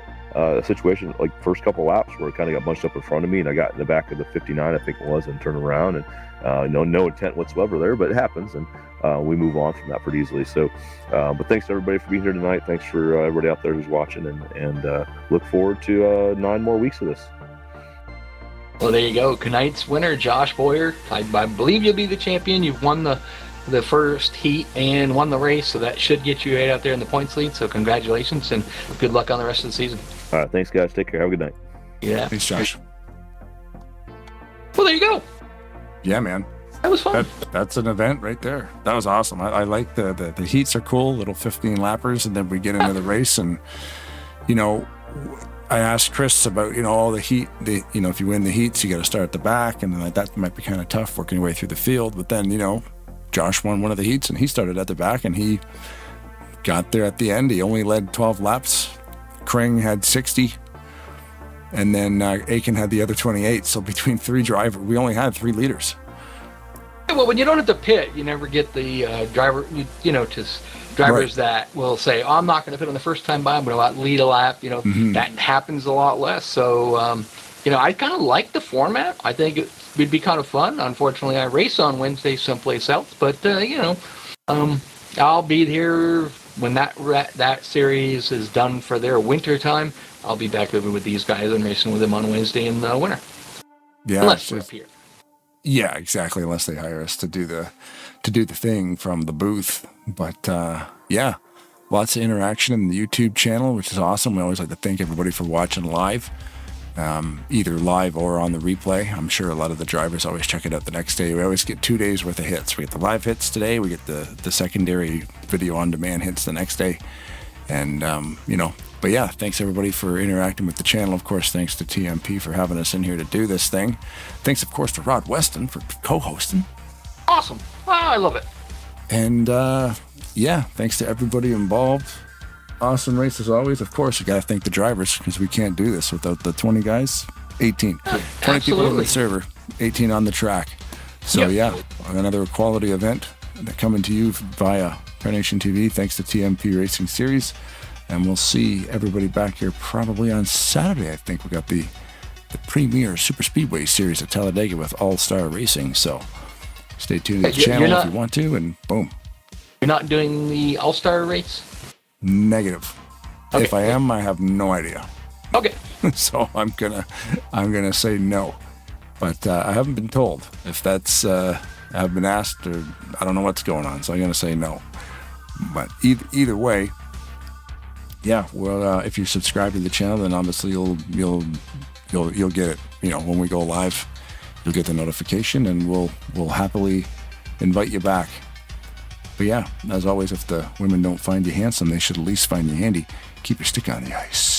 situation like first couple laps where it kind of got bunched up in front of me, and I got in the back of the 59 I think it was, and turned around, and no intent whatsoever there, but it happens, and we move on from that pretty easily. So but thanks to everybody for being here tonight. Thanks for everybody out there who's watching, and look forward to 9 more weeks of this. Well, there you go. Tonight's winner, Josh Boyer. I believe you'll be the champion. You've won the first heat and won the race, so that should get you right out there in the points lead. So congratulations, and good luck on the rest of the season. All right, thanks, guys. Take care. Have a good night. Yeah. Thanks, Josh. Well, there you go. Yeah, man. That was fun. That's an event right there. That was awesome. I like the heats are cool, little 15 lappers, and then we get into the race, and I asked Chris about, all the heat, if you win the heats, you got to start at the back, and then that might be kind of tough working your way through the field. But then, Josh won one of the heats, and he started at the back, and he got there at the end. He only led 12 laps. Kring had 60, and then Aiken had the other 28. So between 3 drivers, we only had 3 leaders. Well, when you don't have to pit, you never get the driver, drivers that will say, I'm not going to pit on the first time by, I'm going to lead a lap. That happens a lot less. So, I kind of like the format. I think it would be kind of fun. Unfortunately, I race on Wednesday someplace else, but, I'll be here when that series is done for their winter time. I'll be back living with these guys and racing with them on Wednesday in the winter. Yeah. Unless we're up here. Yeah, exactly. Unless they hire us to do the thing from the booth. But yeah, lots of interaction in the YouTube channel, which is awesome. We always like to thank everybody for watching live, either live or on the replay. I'm sure a lot of the drivers always check it out the next day. We always get 2 days worth of hits. We get the live hits today. We get the secondary video on demand hits the next day. And but yeah, thanks everybody for interacting with the channel. Of course, thanks to TMP for having us in here to do this thing. Thanks, of course, to Rod Weston for co-hosting. Awesome. Oh, I love it. And yeah, thanks to everybody involved. Awesome race as always. Of course, you got to thank the drivers because we can't do this without the 20 guys. 18. 20 people on the server, 18 on the track. So yeah, another quality event coming to you via Tarnation TV, thanks to TMP Racing Series. And we'll see everybody back here probably on Saturday. I think we got the premier Super Speedway Series at Talladega with All-Star Racing. So stay tuned to the channel if you want to, and boom. You're not doing the All-Star race? Negative. Okay. If I am, I have no idea. Okay. So I'm gonna say no. But I haven't been told if that's. I've been asked, or I don't know what's going on, so I'm gonna say no. But either way, yeah. Well, if you subscribe to the channel, then obviously you'll get it. You know, when we go live, you'll get the notification, and we'll happily invite you back. But yeah, as always, if the women don't find you handsome, they should at least find you handy. Keep your stick on the ice.